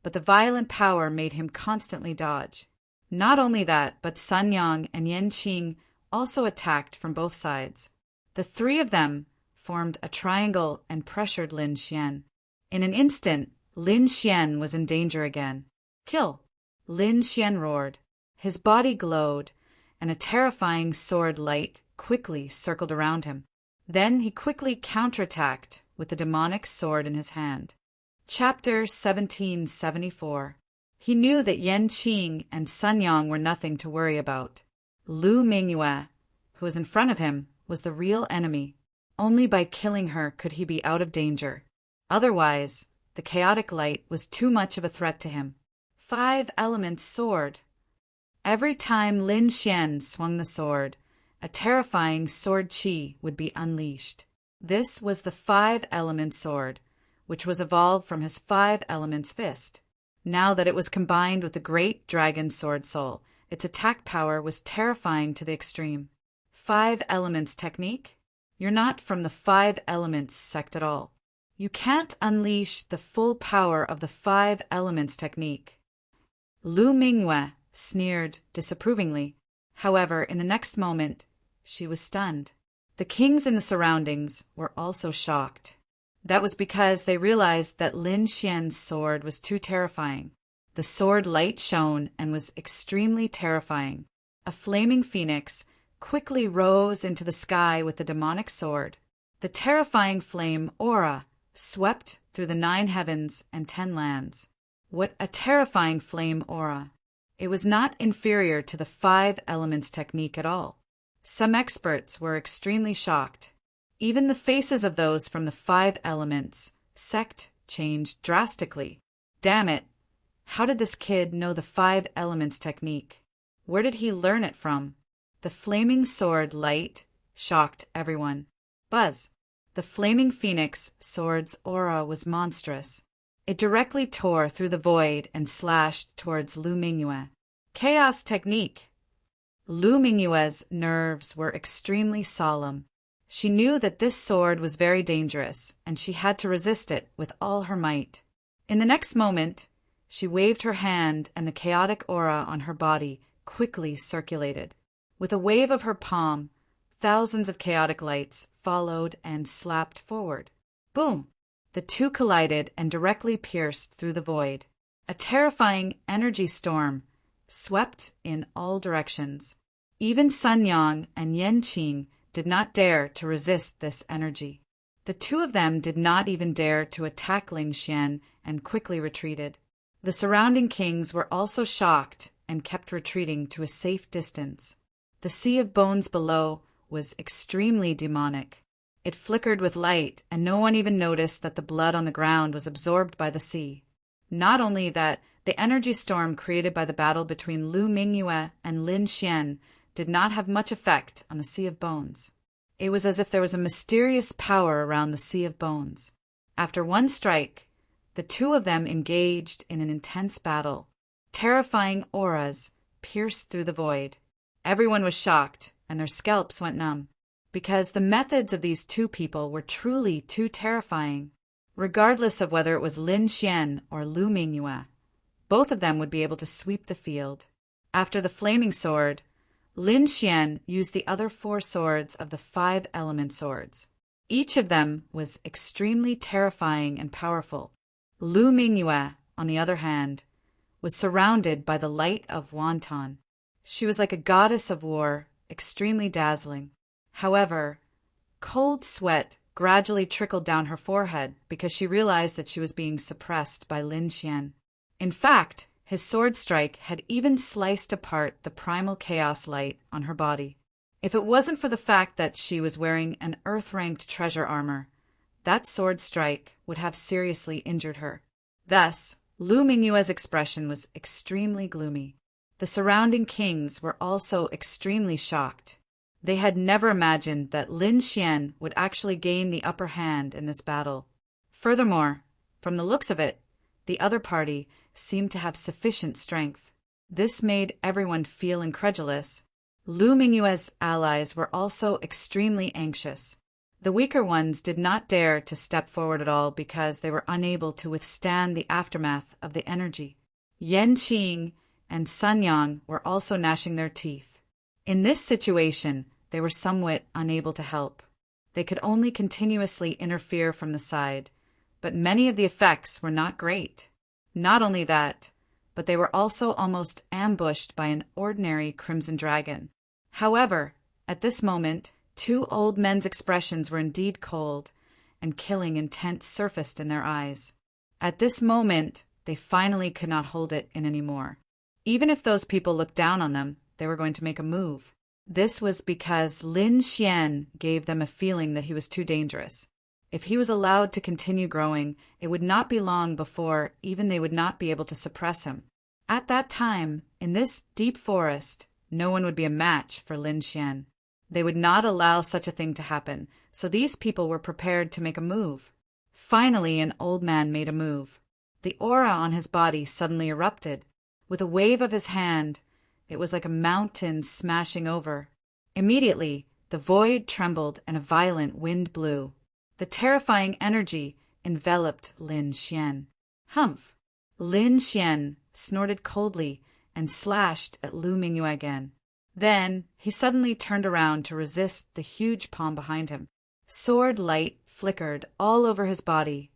but the violent power made him constantly dodge. Not only that, but Sun Yang and Yan Qing also attacked from both sides. The three of them formed a triangle and pressured Lin Xian. In an instant, Lin Xian was in danger again. Kill! Lin Xian roared. His body glowed, and a terrifying sword light quickly circled around him. Then he quickly counterattacked with the demonic sword in his hand. Chapter 1774. He knew that Yan Qing and Sun Yang were nothing to worry about. Lu Mingyue, who was in front of him, was the real enemy. Only by killing her could he be out of danger. Otherwise, the chaotic light was too much of a threat to him. 5 elements sword. Every time Lin Xian swung the sword, a terrifying sword qi would be unleashed. This was the 5-element sword, which was evolved from his 5 elements fist. Now that it was combined with the great dragon sword soul, its attack power was terrifying to the extreme. 5 elements technique? You're not from the 5 elements sect at all. You can't unleash the full power of the 5 elements technique. Lu Mingyue sneered disapprovingly. However, in the next moment, she was stunned. The kings in the surroundings were also shocked. That was because they realized that Lin Xian's sword was too terrifying. The sword light shone and was extremely terrifying. A flaming phoenix quickly rose into the sky with the demonic sword. The terrifying flame aura swept through the 9 heavens and 10 lands. What a terrifying flame aura! It was not inferior to the 5 elements technique at all. Some experts were extremely shocked. Even the faces of those from the 5 elements sect changed drastically. Damn it! How did this kid know the 5 elements technique? Where did he learn it from? The flaming sword light shocked everyone. Buzz! The flaming phoenix sword's aura was monstrous. It directly tore through the void and slashed towards Lu Mingyue. Chaos technique! Lu Mingyue's nerves were extremely solemn. She knew that this sword was very dangerous, and she had to resist it with all her might. In the next moment, she waved her hand and the chaotic aura on her body quickly circulated. With a wave of her palm, thousands of chaotic lights followed and slapped forward. Boom! The two collided and directly pierced through the void. A terrifying energy storm swept in all directions. Even Sun Yang and Yan Qing did not dare to resist this energy. The two of them did not even dare to attack Lin Xian and quickly retreated. The surrounding kings were also shocked and kept retreating to a safe distance. The sea of bones below was extremely demonic. It flickered with light, and no one even noticed that the blood on the ground was absorbed by the sea. Not only that, the energy storm created by the battle between Lu Mingyue and Lin Xian did not have much effect on the Sea of Bones. It was as if there was a mysterious power around the Sea of Bones. After one strike, the two of them engaged in an intense battle. Terrifying auras pierced through the void. Everyone was shocked, and their scalps went numb, because the methods of these two people were truly too terrifying. Regardless of whether it was Lin Xian or Lu Mingyue, both of them would be able to sweep the field. After the flaming sword, Lin Xian used the other 4 swords of the 5 element swords. Each of them was extremely terrifying and powerful. Lu Mingyue, on the other hand, was surrounded by the light of Wanton. She was like a goddess of war, extremely dazzling. However, cold sweat gradually trickled down her forehead because she realized that she was being suppressed by Lin Xian. In fact, his sword strike had even sliced apart the primal chaos light on her body. If it wasn't for the fact that she was wearing an earth-ranked treasure armor, that sword strike would have seriously injured her. Thus, Lu Mingyue's expression was extremely gloomy. The surrounding kings were also extremely shocked. They had never imagined that Lin Xian would actually gain the upper hand in this battle. Furthermore, from the looks of it, the other party seemed to have sufficient strength. This made everyone feel incredulous. Lu Mingyue's allies were also extremely anxious. The weaker ones did not dare to step forward at all because they were unable to withstand the aftermath of the energy. Yan Qing and Sun Yang were also gnashing their teeth. In this situation, they were somewhat unable to help. They could only continuously interfere from the side, but many of the effects were not great. Not only that, but they were also almost ambushed by an ordinary crimson dragon. However, at this moment, 2 old men's expressions were indeed cold, and killing intent surfaced in their eyes. At this moment, they finally could not hold it in anymore. Even if those people looked down on them, they were going to make a move. This was because Lin Xian gave them a feeling that he was too dangerous. If he was allowed to continue growing, it would not be long before even they would not be able to suppress him. At that time, in this deep forest, no one would be a match for Lin Xian. They would not allow such a thing to happen, so these people were prepared to make a move. Finally, an old man made a move. The aura on his body suddenly erupted. With a wave of his hand, it was like a mountain smashing over. Immediately, the void trembled and a violent wind blew. The terrifying energy enveloped Lin Xian. Humph! Lin Xian snorted coldly and slashed at Lu Mingyue again. Then, he suddenly turned around to resist the huge palm behind him. Sword light flickered all over his body,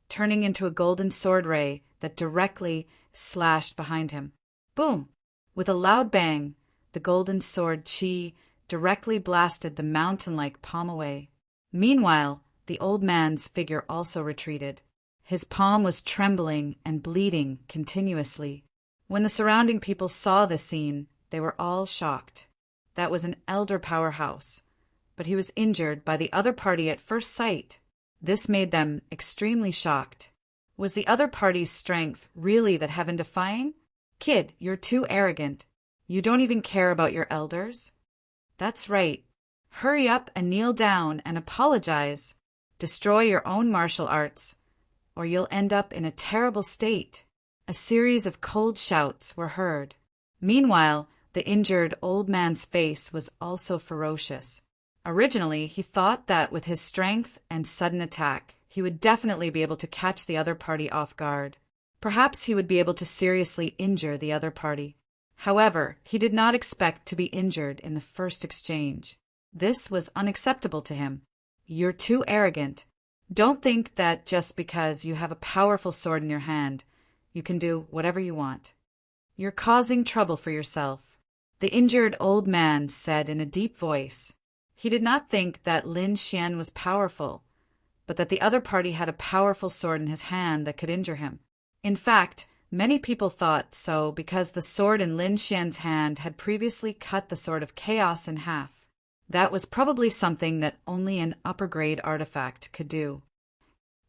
turning into a golden sword ray that directly slashed behind him. Boom! With a loud bang, the golden sword Qi directly blasted the mountain-like palm away. Meanwhile, the old man's figure also retreated. His palm was trembling and bleeding continuously. When the surrounding people saw this scene, they were all shocked. That was an elder powerhouse, but he was injured by the other party at first sight. This made them extremely shocked. Was the other party's strength really that heaven-defying? Kid, you're too arrogant. You don't even care about your elders? That's right. Hurry up and kneel down and apologize. Destroy your own martial arts, or you'll end up in a terrible state. A series of cold shouts were heard. Meanwhile, the injured old man's face was also ferocious. Originally, he thought that with his strength and sudden attack, he would definitely be able to catch the other party off guard. Perhaps he would be able to seriously injure the other party. However, he did not expect to be injured in the first exchange. This was unacceptable to him. You're too arrogant. Don't think that just because you have a powerful sword in your hand, you can do whatever you want. You're causing trouble for yourself. The injured old man said in a deep voice. He did not think that Lin Xian was powerful, but that the other party had a powerful sword in his hand that could injure him. In fact, many people thought so because the sword in Lin Xian's hand had previously cut the Sword of Chaos in half. That was probably something that only an upper-grade artifact could do.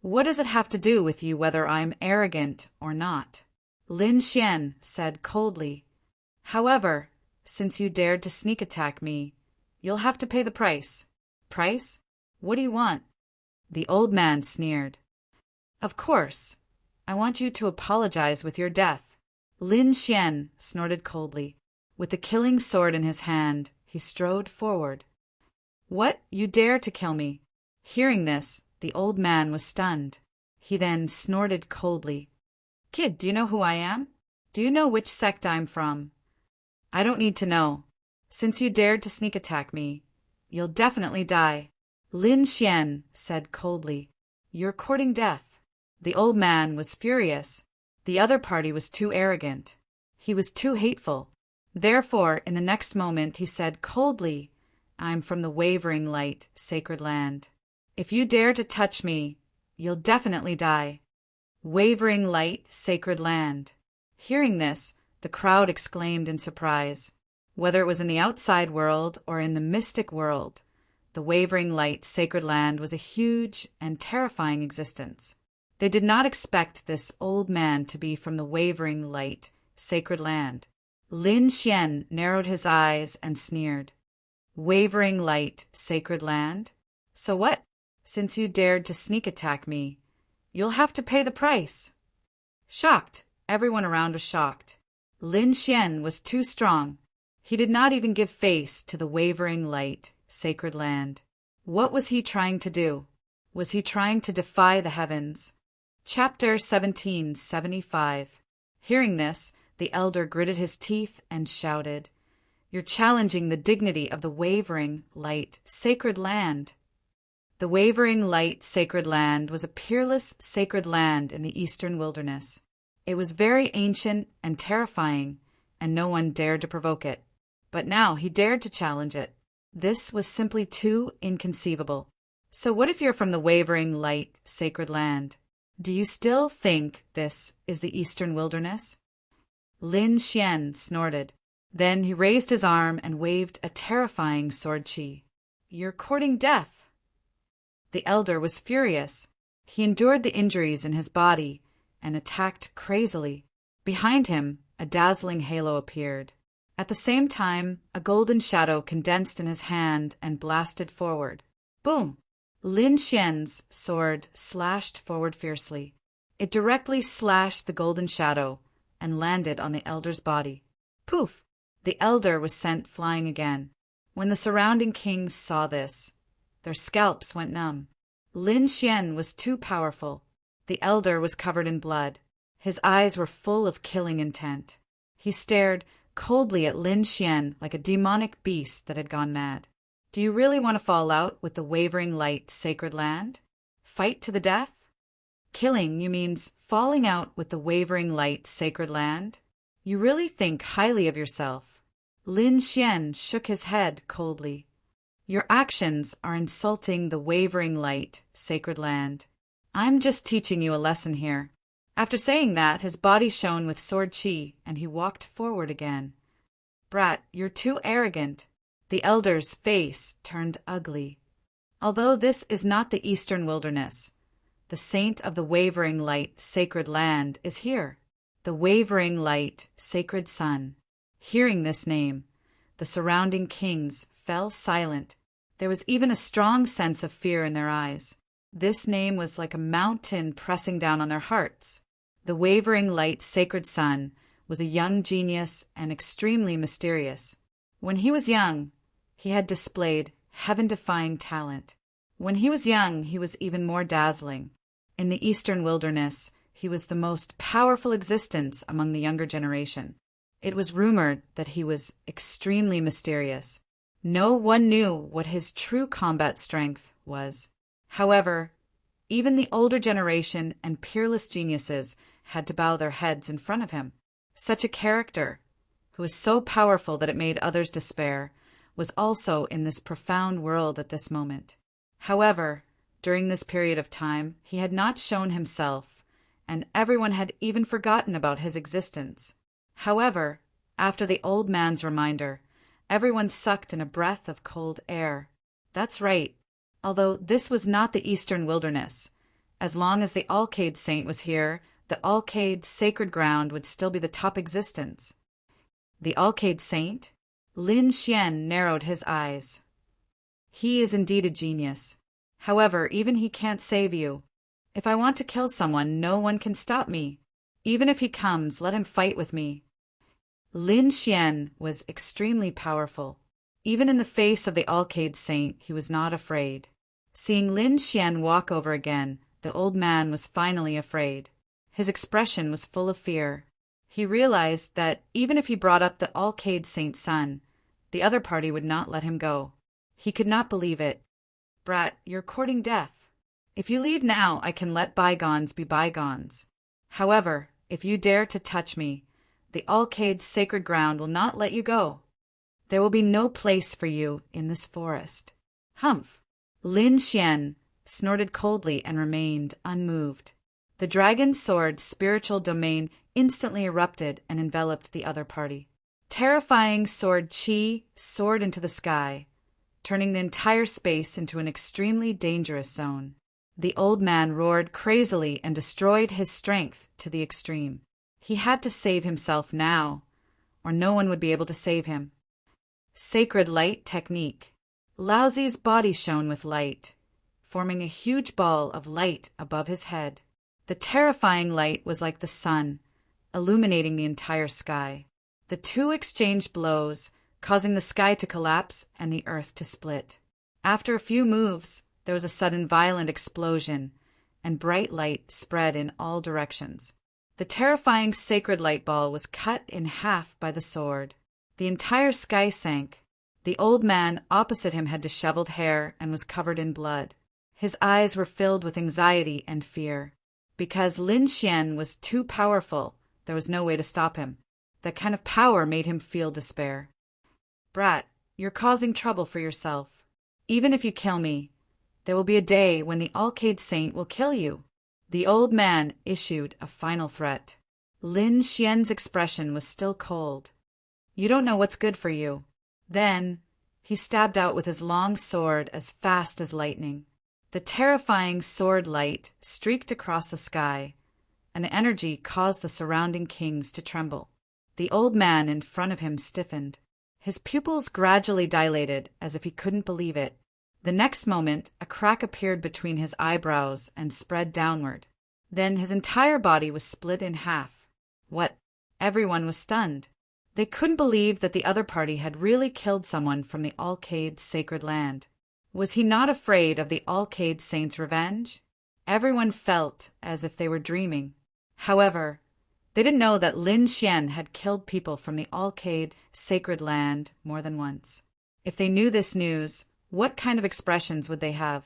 What does it have to do with you whether I'm arrogant or not? Lin Xian said coldly. However, since you dared to sneak attack me, you'll have to pay the price. Price? What do you want? The old man sneered. Of course. I want you to apologize with your death. Lin Xian snorted coldly. With the killing sword in his hand, he strode forward. What? You dare to kill me? Hearing this, the old man was stunned. He then snorted coldly. Kid, do you know who I am? Do you know which sect I'm from? I don't need to know. Since you dared to sneak attack me, you'll definitely die. Lin Xian said coldly. You're courting death. The old man was furious. The other party was too arrogant. He was too hateful. Therefore, in the next moment, he said coldly, I'm from the Wavering Light, Sacred Land. If you dare to touch me, you'll definitely die. Wavering Light, Sacred Land. Hearing this, the crowd exclaimed in surprise. Whether it was in the outside world or in the mystic world, the Wavering Light, Sacred Land was a huge and terrifying existence. They did not expect this old man to be from the Wavering Light, Sacred Land. Lin Xian narrowed his eyes and sneered. Wavering Light, Sacred Land? So what? Since you dared to sneak attack me, you'll have to pay the price. Shocked, everyone around was shocked. Lin Xian was too strong. He did not even give face to the Wavering Light, Sacred Land. What was he trying to do? Was he trying to defy the heavens? Chapter 1775. Hearing this, the elder gritted his teeth and shouted, You're challenging the dignity of the Wavering Light, Sacred Land. The Wavering Light, Sacred Land was a peerless, sacred land in the eastern wilderness. It was very ancient and terrifying, and no one dared to provoke it. But now he dared to challenge it. This was simply too inconceivable. So what if you're from the Wavering Light, Sacred Land? Do you still think this is the eastern wilderness? Lin Xian snorted. Then he raised his arm and waved a terrifying sword chi. You're courting death. The elder was furious. He endured the injuries in his body and attacked crazily. Behind him, a dazzling halo appeared. At the same time, a golden shadow condensed in his hand and blasted forward. Boom! Lin Xian's sword slashed forward fiercely. It directly slashed the golden shadow and landed on the elder's body. Poof! The elder was sent flying again. When the surrounding kings saw this, their scalps went numb. Lin Xian was too powerful. The elder was covered in blood. His eyes were full of killing intent. He stared coldly at Lin Xian like a demonic beast that had gone mad. Do you really want to fall out with the Wavering Light, Sacred Land? Fight to the death? Killing you means falling out with the Wavering Light, Sacred Land? You really think highly of yourself. Lin Xian shook his head coldly. Your actions are insulting the Wavering Light, Sacred Land. I'm just teaching you a lesson here. After saying that, his body shone with sword chi, and he walked forward again. Brat, you're too arrogant. The elder's face turned ugly. Although this is not the eastern wilderness, the saint of the Wavering Light, Sacred Land is here. The Wavering Light, Sacred Sun. Hearing this name, the surrounding kings fell silent. There was even a strong sense of fear in their eyes. This name was like a mountain pressing down on their hearts. The Wavering Light, Sacred Sun was a young genius and extremely mysterious. When he was young, he had displayed heaven-defying talent. When he was young, he was even more dazzling. In the eastern wilderness, he was the most powerful existence among the younger generation. It was rumored that he was extremely mysterious. No one knew what his true combat strength was. However, even the older generation and peerless geniuses had to bow their heads in front of him. Such a character, who was so powerful that it made others despair, was also in this profound world at this moment. However, during this period of time, he had not shown himself, and everyone had even forgotten about his existence. However, after the old man's reminder, everyone sucked in a breath of cold air. That's right. Although this was not the eastern wilderness, as long as the Alcade Saint was here, the Alcade sacred ground would still be the top existence. The Alcade Saint? Lin Xian narrowed his eyes. He is indeed a genius. However, even he can't save you. If I want to kill someone, no one can stop me. Even if he comes, let him fight with me. Lin Xian was extremely powerful. Even in the face of the Alcade Saint, he was not afraid. Seeing Lin Xian walk over again, the old man was finally afraid. His expression was full of fear. He realized that even if he brought up the Alcade Saint's son, the other party would not let him go. He could not believe it. Brat, you're courting death. If you leave now, I can let bygones be bygones. However, if you dare to touch me, the Alcade sacred ground will not let you go. There will be no place for you in this forest. Humph! Lin Xian snorted coldly and remained unmoved. The dragon's sword's spiritual domain instantly erupted and enveloped the other party. Terrifying sword qi soared into the sky, turning the entire space into an extremely dangerous zone. The old man roared crazily and destroyed his strength to the extreme. He had to save himself now, or no one would be able to save him. Sacred light technique. Lao Zi's body shone with light, forming a huge ball of light above his head. The terrifying light was like the sun, illuminating the entire sky. The two exchanged blows, causing the sky to collapse and the earth to split. After a few moves, there was a sudden violent explosion, and bright light spread in all directions. The terrifying sacred light ball was cut in half by the sword. The entire sky sank. The old man opposite him had disheveled hair and was covered in blood. His eyes were filled with anxiety and fear. Because Lin Xian was too powerful, there was no way to stop him. That kind of power made him feel despair. Brat, you're causing trouble for yourself. Even if you kill me, there will be a day when the Alcade Saint will kill you. The old man issued a final threat. Lin Xian's expression was still cold. You don't know what's good for you. Then, he stabbed out with his long sword as fast as lightning. The terrifying sword light streaked across the sky, and the energy caused the surrounding kings to tremble. The old man in front of him stiffened. His pupils gradually dilated as if he couldn't believe it. The next moment, a crack appeared between his eyebrows and spread downward. Then his entire body was split in half. What? Everyone was stunned. They couldn't believe that the other party had really killed someone from the Alcade sacred land. Was he not afraid of the Alcade Saint's revenge? Everyone felt as if they were dreaming. However, they didn't know that Lin Xian had killed people from the Alcade sacred land more than once. If they knew this news, what kind of expressions would they have?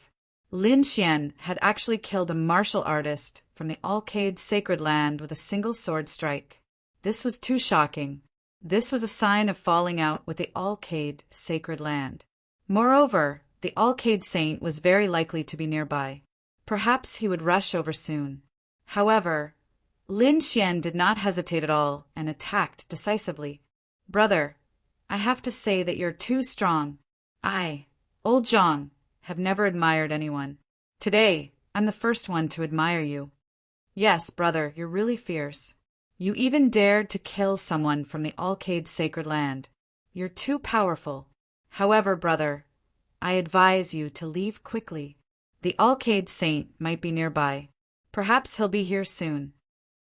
Lin Xian had actually killed a martial artist from the Alcade sacred land with a single sword strike. This was too shocking. This was a sign of falling out with the Alcade sacred land. Moreover, the Alcade Saint was very likely to be nearby. Perhaps he would rush over soon. However, Lin Xian did not hesitate at all and attacked decisively. Brother, I have to say that you're too strong. I, Old Zhang, have never admired anyone. Today, I'm the first one to admire you. Yes, brother, you're really fierce. You even dared to kill someone from the Alcade sacred land. You're too powerful. However, brother, I advise you to leave quickly. The Alcade Saint might be nearby. Perhaps he'll be here soon.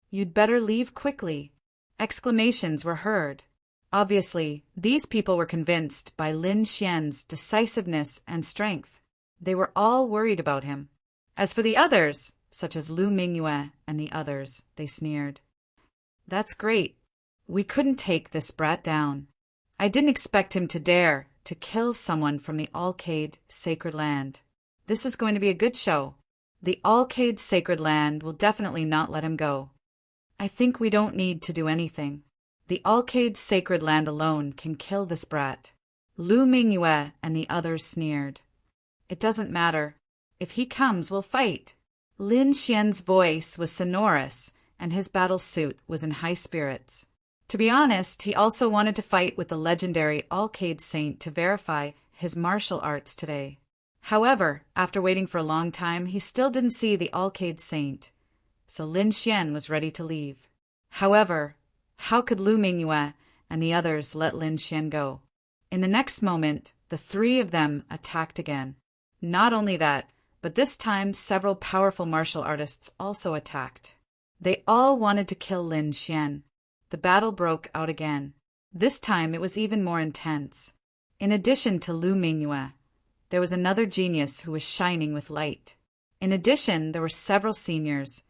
You'd better leave quickly. Exclamations were heard. Obviously, these people were convinced by Lin Xian's decisiveness and strength. They were all worried about him. As for the others, such as Lu Mingyue and the others, they sneered. That's great. We couldn't take this brat down. I didn't expect him to dare to kill someone from the Alcade sacred land. This is going to be a good show. The Alcade sacred land will definitely not let him go. I think we don't need to do anything. The Alcade sacred land alone can kill this brat. Lu Mingyue and the others sneered. It doesn't matter. If he comes, we'll fight. Lin Xian's voice was sonorous, and his battle suit was in high spirits. To be honest, he also wanted to fight with the legendary Alcade Saint to verify his martial arts today. However, after waiting for a long time, he still didn't see the Alcade Saint, so Lin Xian was ready to leave. However, how could Lu Mingyue and the others let Lin Xian go? In the next moment, the three of them attacked again. Not only that, but this time several powerful martial artists also attacked. They all wanted to kill Lin Xian. The battle broke out again. This time it was even more intense. In addition to Lu Mingyue, there was another genius who was shining with light. In addition, there were several seniors,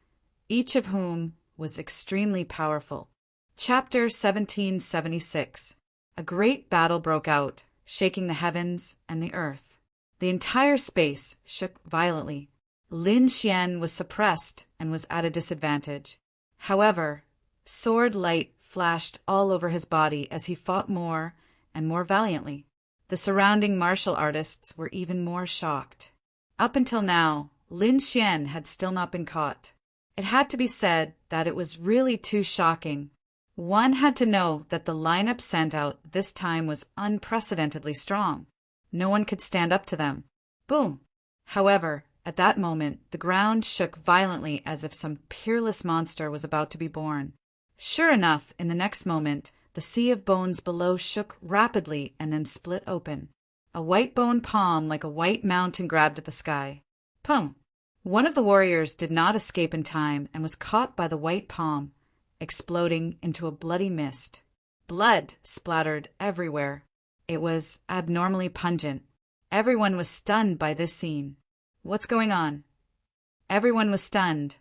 each of whom was extremely powerful. Chapter 1776. A great battle broke out, shaking the heavens and the earth. The entire space shook violently. Lin Xian was suppressed and was at a disadvantage. However, sword light flashed all over his body as he fought more and more valiantly. The surrounding martial artists were even more shocked. Up until now, Lin Xian had still not been caught. It had to be said that it was really too shocking. One had to know that the lineup sent out this time was unprecedentedly strong. No one could stand up to them. Boom! However, at that moment, the ground shook violently as if some peerless monster was about to be born. Sure enough, in the next moment, the sea of bones below shook rapidly and then split open. A white bone palm like a white mountain grabbed at the sky. Pum! One of the warriors did not escape in time and was caught by the white palm, exploding into a bloody mist. Blood splattered everywhere. It was abnormally pungent. Everyone was stunned by this scene. What's going on? Everyone was stunned,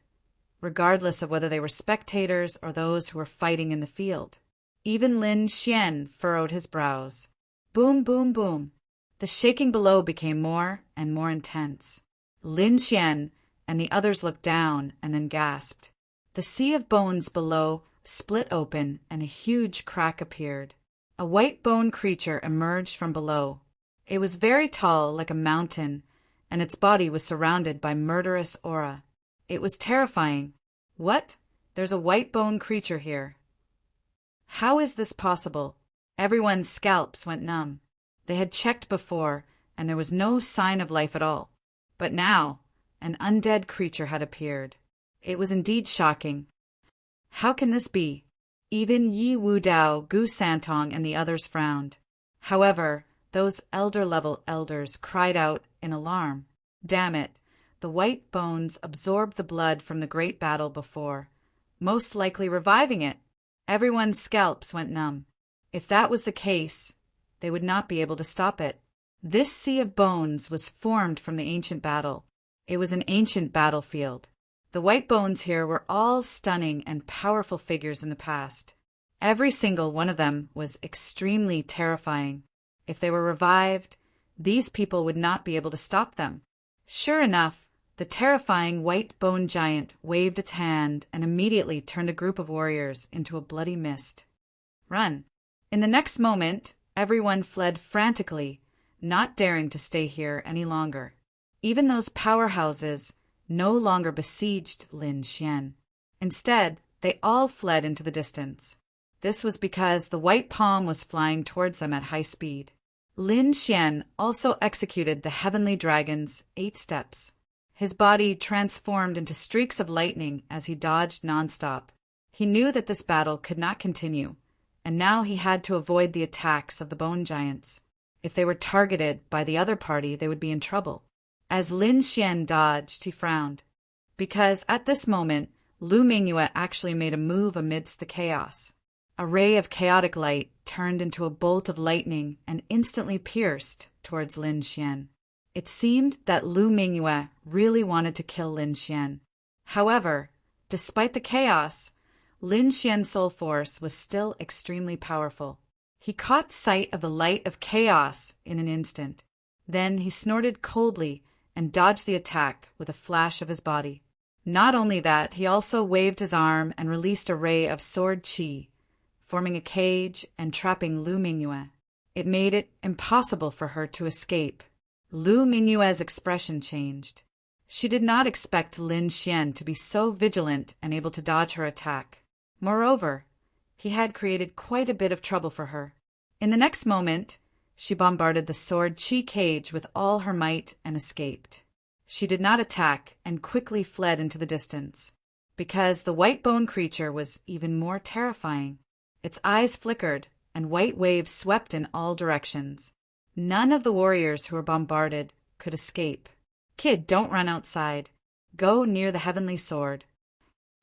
regardless of whether they were spectators or those who were fighting in the field. Even Lin Xian furrowed his brows. Boom, boom, boom. The shaking below became more and more intense. Lin Xian and the others looked down and then gasped. The sea of bones below split open and a huge crack appeared. A white bone creature emerged from below. It was very tall, like a mountain, and its body was surrounded by murderous aura. It was terrifying. What? There's a white bone creature here. How is this possible? Everyone's scalps went numb. They had checked before, and there was no sign of life at all. But now, an undead creature had appeared. It was indeed shocking. How can this be? Even Yi Wudao, Gu Santong, and the others frowned. However, those elder-level elders cried out in alarm. Damn it! The white bones absorbed the blood from the great battle before, most likely reviving it. Everyone's scalps went numb. If that was the case, they would not be able to stop it. This sea of bones was formed from the ancient battle. It was an ancient battlefield. The white bones here were all stunning and powerful figures in the past. Every single one of them was extremely terrifying. If they were revived, these people would not be able to stop them. Sure enough, the terrifying white bone giant waved its hand and immediately turned a group of warriors into a bloody mist. Run! In the next moment, everyone fled frantically, not daring to stay here any longer. Even those powerhouses no longer besieged Lin Xian. Instead, they all fled into the distance. This was because the white palm was flying towards them at high speed. Lin Xian also executed the heavenly dragon's 8 steps. His body transformed into streaks of lightning as he dodged nonstop. He knew that this battle could not continue, and now he had to avoid the attacks of the bone giants. If they were targeted by the other party, they would be in trouble. As Lin Xian dodged, he frowned, because at this moment, Lu Mingyue actually made a move amidst the chaos. A ray of chaotic light turned into a bolt of lightning and instantly pierced towards Lin Xian. It seemed that Lu Mingyue really wanted to kill Lin Xian. However, despite the chaos, Lin Xian's soul force was still extremely powerful. He caught sight of the light of chaos in an instant. Then he snorted coldly and dodged the attack with a flash of his body. Not only that, he also waved his arm and released a ray of sword qi, forming a cage and trapping Lu Mingyue. It made it impossible for her to escape. Lu Mingyue's expression changed. She did not expect Lin Xian to be so vigilant and able to dodge her attack. Moreover, he had created quite a bit of trouble for her. In the next moment, she bombarded the sword chi cage with all her might and escaped. She did not attack and quickly fled into the distance, because the white bone creature was even more terrifying. Its eyes flickered, and white waves swept in all directions. None of the warriors who were bombarded could escape. Kid, don't run outside. Go near the heavenly sword.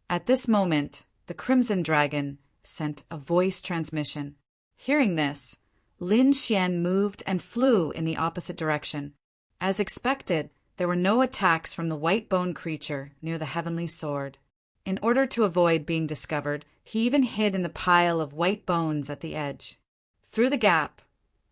At this moment, the Crimson Dragon sent a voice transmission. Hearing this, Lin Xian moved and flew in the opposite direction. As expected, there were no attacks from the white bone creature near the heavenly sword. In order to avoid being discovered, he even hid in the pile of white bones at the edge. Through the gap,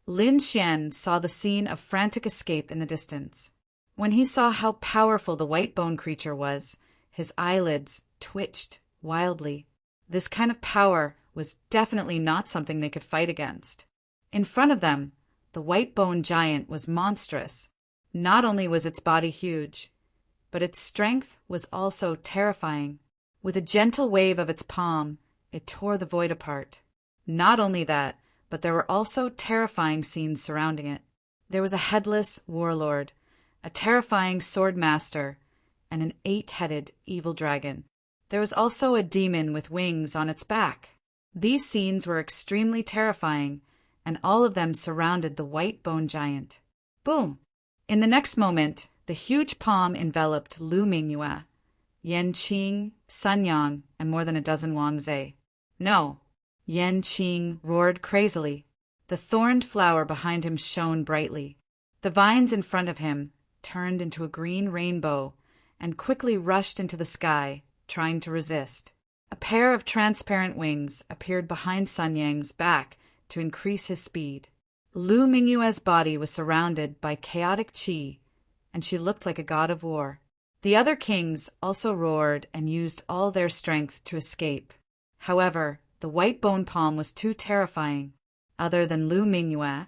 Lin Xian saw the scene of frantic escape in the distance. When he saw how powerful the white bone creature was, his eyelids twitched wildly. This kind of power was definitely not something they could fight against. In front of them, the white bone giant was monstrous. Not only was its body huge, but its strength was also terrifying. With a gentle wave of its palm, it tore the void apart. Not only that, but there were also terrifying scenes surrounding it. There was a headless warlord, a terrifying sword master, and an 8-headed evil dragon. There was also a demon with wings on its back. These scenes were extremely terrifying, and all of them surrounded the white bone giant. Boom! In the next moment, the huge palm enveloped Lu Mingyue, Yan Qing, Sun Yang, and more than a dozen Wangzhe. No! Yan Qing roared crazily. The thorned flower behind him shone brightly. The vines in front of him turned into a green rainbow and quickly rushed into the sky, trying to resist. A pair of transparent wings appeared behind Sun Yang's back to increase his speed. Lu Mingyue's body was surrounded by chaotic qi, and she looked like a god of war. The other kings also roared and used all their strength to escape. However, the white bone palm was too terrifying. Other than Lu Mingyue,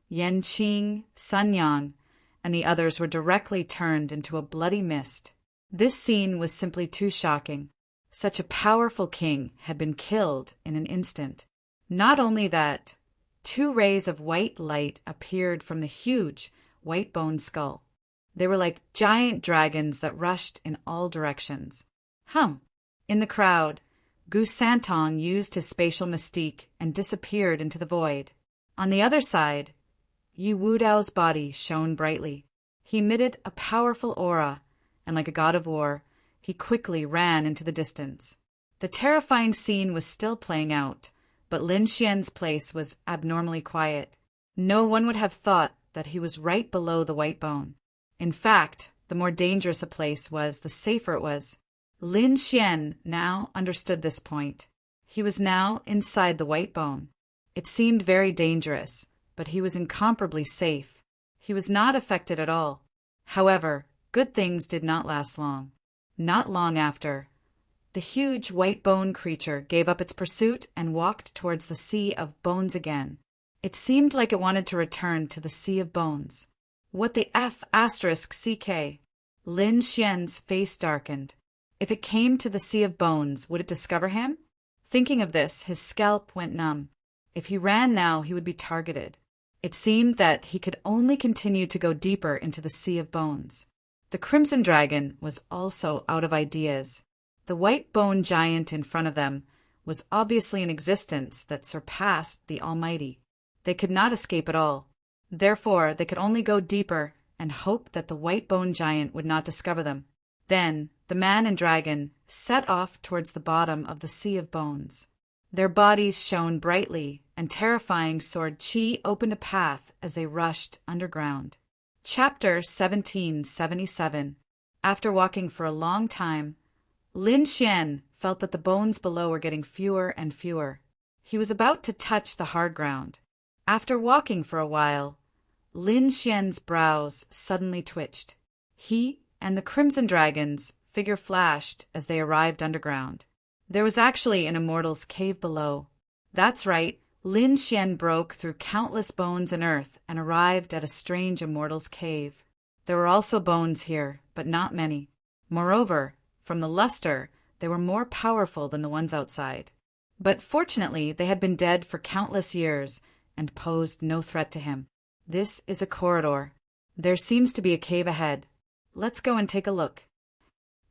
Yan Qing, Sun Yang, and the others were directly turned into a bloody mist. This scene was simply too shocking. Such a powerful king had been killed in an instant. Not only that, 2 rays of white light appeared from the huge white bone skull. They were like giant dragons that rushed in all directions. In the crowd, Gu Santong used his spatial mystique and disappeared into the void. On the other side, Yu Wudao's body shone brightly. He emitted a powerful aura, and like a god of war, he quickly ran into the distance. The terrifying scene was still playing out, but Lin Xian's place was abnormally quiet. No one would have thought that he was right below the white bone. In fact, the more dangerous a place was, the safer it was. Lin Xian now understood this point. He was now inside the white bone. It seemed very dangerous, but he was incomparably safe. He was not affected at all. However, good things did not last long. Not long after, the huge white bone creature gave up its pursuit and walked towards the sea of bones again. It seemed like it wanted to return to the sea of bones. What the F***CK? Lin Xian's face darkened. If it came to the sea of bones, would it discover him? Thinking of this, his scalp went numb. If he ran now, he would be targeted. It seemed that he could only continue to go deeper into the sea of bones. The Crimson Dragon was also out of ideas. The white bone giant in front of them was obviously an existence that surpassed the Almighty. They could not escape at all. Therefore, they could only go deeper and hope that the white bone giant would not discover them. Then, the man and dragon set off towards the bottom of the sea of bones. Their bodies shone brightly, and terrifying sword chi opened a path as they rushed underground. Chapter 1777. After walking for a long time, Lin Xian felt that the bones below were getting fewer and fewer. He was about to touch the hard ground. After walking for a while, Lin Xian's brows suddenly twitched. He and the Crimson Dragon's figure flashed as they arrived underground. There was actually an immortal's cave below. That's right, Lin Xian broke through countless bones and earth and arrived at a strange immortal's cave. There were also bones here, but not many. Moreover, from the luster, they were more powerful than the ones outside. But fortunately, they had been dead for countless years and posed no threat to him. This is a corridor. There seems to be a cave ahead. Let's go and take a look.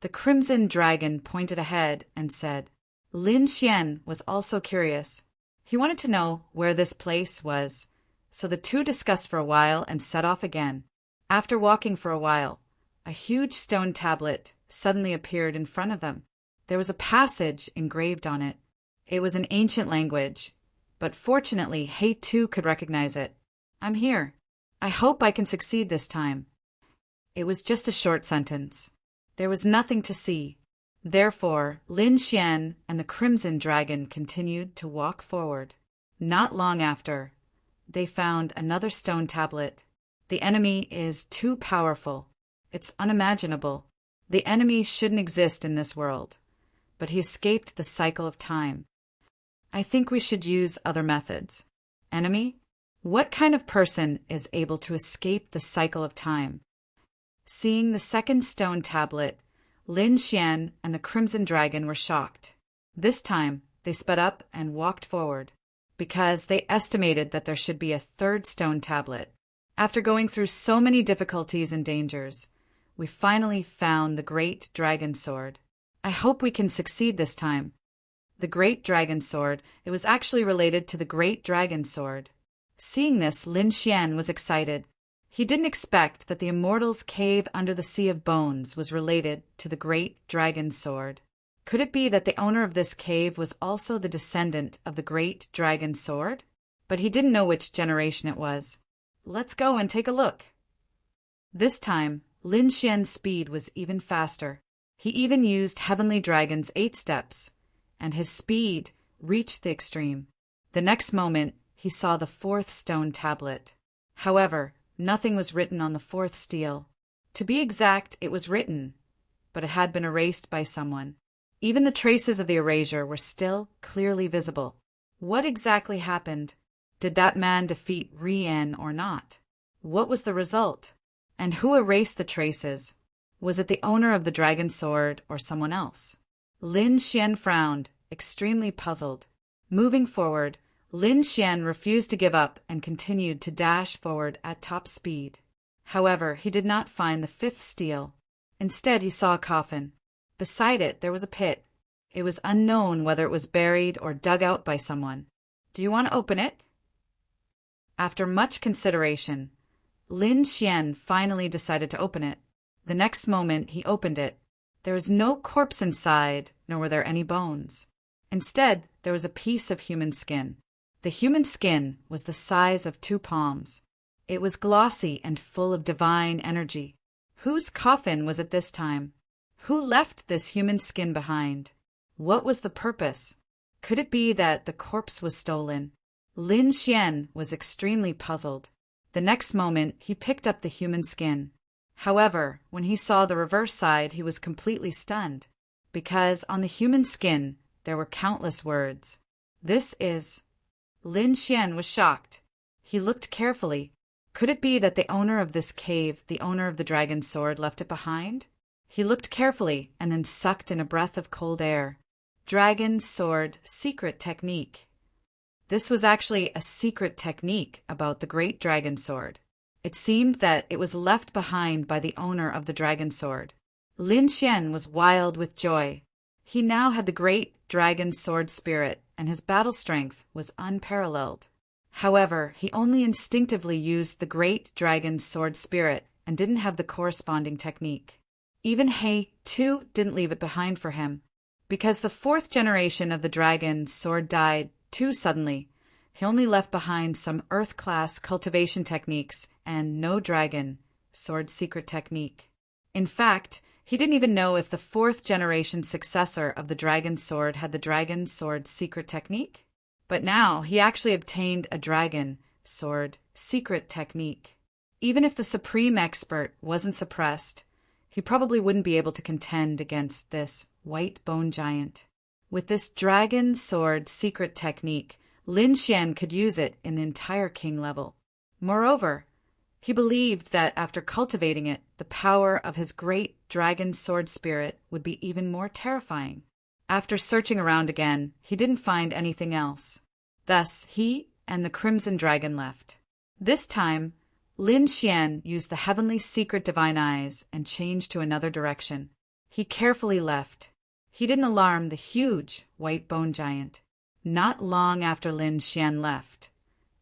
The Crimson Dragon pointed ahead and said. Lin Xian was also curious. He wanted to know where this place was, so the two discussed for a while and set off again. After walking for a while, a huge stone tablet suddenly appeared in front of them. There was a passage engraved on it. It was an ancient language, but fortunately He too could recognize it. I'm here. I hope I can succeed this time. It was just a short sentence. There was nothing to see. Therefore, Lin Xian and the Crimson Dragon continued to walk forward. Not long after, they found another stone tablet. The enemy is too powerful. It's unimaginable. The enemy shouldn't exist in this world, but he escaped the cycle of time. I think we should use other methods. Enemy? What kind of person is able to escape the cycle of time? Seeing the second stone tablet, Lin Xian and the Crimson Dragon were shocked. This time, they sped up and walked forward, because they estimated that there should be a third stone tablet. After going through so many difficulties and dangers, we finally found the Great Dragon Sword. I hope we can succeed this time. The Great Dragon Sword, it was actually related to the Great Dragon Sword. Seeing this, Lin Xian was excited. He didn't expect that the immortal's cave under the Sea of Bones was related to the Great Dragon Sword. Could it be that the owner of this cave was also the descendant of the Great Dragon Sword? But he didn't know which generation it was. Let's go and take a look. This time, Lin Xian's speed was even faster. He even used Heavenly Dragon's 8 steps, and his speed reached the extreme. The next moment, he saw the 4th stone tablet. However, nothing was written on the 4th stele. To be exact, it was written, but it had been erased by someone. Even the traces of the erasure were still clearly visible. What exactly happened? Did that man defeat Rian or not? What was the result? And who erased the traces? Was it the owner of the dragon sword or someone else? Lin Xian frowned, extremely puzzled. Moving forward, Lin Xian refused to give up and continued to dash forward at top speed. However, he did not find the 5th stele. Instead, he saw a coffin. Beside it, there was a pit. It was unknown whether it was buried or dug out by someone. Do you want to open it? After much consideration, Lin Xian finally decided to open it. The next moment, he opened it. There was no corpse inside, nor were there any bones. Instead, there was a piece of human skin. The human skin was the size of 2 palms. It was glossy and full of divine energy. Whose coffin was it this time? Who left this human skin behind? What was the purpose? Could it be that the corpse was stolen? Lin Xian was extremely puzzled. The next moment, he picked up the human skin. However, when he saw the reverse side, he was completely stunned, because on the human skin, there were countless words. This is... Lin Xian was shocked. He looked carefully. Could it be that the owner of this cave, the owner of the dragon sword, left it behind? He looked carefully and then sucked in a breath of cold air. Dragon sword secret technique. This was actually a secret technique about the great dragon sword. It seemed that it was left behind by the owner of the dragon sword. Lin Xian was wild with joy. He now had the great dragon sword spirit, and his battle strength was unparalleled. However, he only instinctively used the great dragon sword spirit and didn't have the corresponding technique. Even He, too, didn't leave it behind for him. Because the 4th generation of the dragon sword died too suddenly, he only left behind some Earth-class cultivation techniques and no dragon sword secret technique. In fact, he didn't even know if the 4th generation successor of the dragon sword had the dragon sword secret technique. But now he actually obtained a dragon sword secret technique. Even if the supreme expert wasn't suppressed, he probably wouldn't be able to contend against this white bone giant. With this dragon sword secret technique, Lin Xian could use it in the entire king level. Moreover, he believed that after cultivating it, the power of his great dragon sword spirit would be even more terrifying. After searching around again, he didn't find anything else. Thus, he and the Crimson Dragon left. This time, Lin Xian used the heavenly secret divine eyes and changed to another direction. He carefully left. He didn't alarm the huge white bone giant. Not long after Lin Xian left,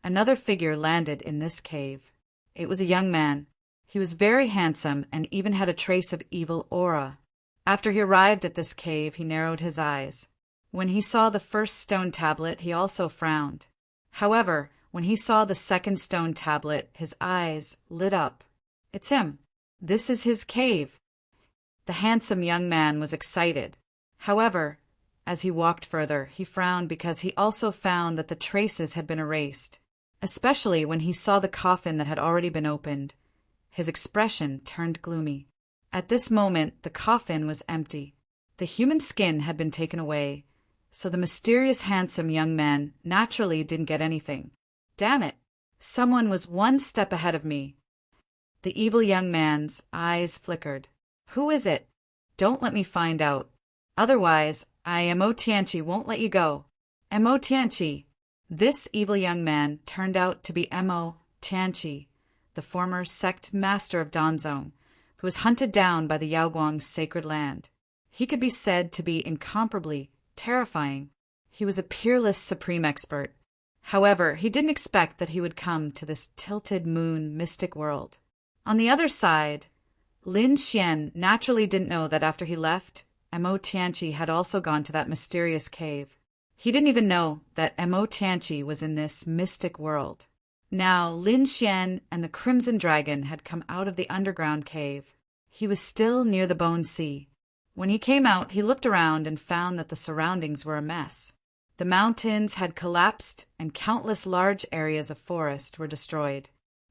another figure landed in this cave. It was a young man. He was very handsome and even had a trace of evil aura. After he arrived at this cave, he narrowed his eyes. When he saw the first stone tablet, he also frowned. However, when he saw the second stone tablet, his eyes lit up. It's him. This is his cave. The handsome young man was excited. However, as he walked further, he frowned because he also found that the traces had been erased. Especially when he saw the coffin that had already been opened. His expression turned gloomy. At this moment, the coffin was empty. The human skin had been taken away, so the mysterious handsome young man naturally didn't get anything. Damn it! Someone was one step ahead of me. The evil young man's eyes flickered. Who is it? Don't let me find out. Otherwise, Mo Tianqi won't let you go. Mo Tianqi. This evil young man turned out to be Mo Tianqi, the former sect master of Danzong, who was hunted down by the Yaoguang's sacred land. He could be said to be incomparably terrifying. He was a peerless supreme expert. However, he didn't expect that he would come to this tilted moon mystic world. On the other side, Lin Xian naturally didn't know that after he left, Mo Tianqi had also gone to that mysterious cave. He didn't even know that Mo Tianqi was in this mystic world. Now, Lin Xian and the Crimson Dragon had come out of the underground cave. He was still near the Bone Sea. When he came out, he looked around and found that the surroundings were a mess. The mountains had collapsed and countless large areas of forest were destroyed.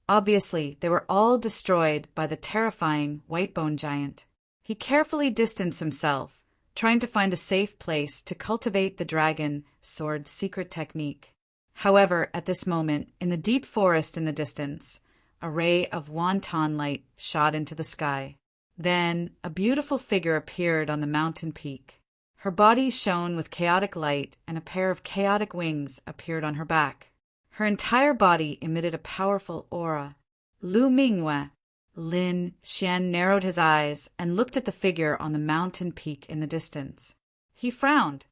Obviously, they were all destroyed by the terrifying white bone giant. He carefully distanced himself, trying to find a safe place to cultivate the dragon sword secret technique. However, at this moment, in the deep forest in the distance, a ray of wanton light shot into the sky. Then, a beautiful figure appeared on the mountain peak. Her body shone with chaotic light, and a pair of chaotic wings appeared on her back. Her entire body emitted a powerful aura. Lu Mingwe. Lin Xian narrowed his eyes and looked at the figure on the mountain peak in the distance. He frowned.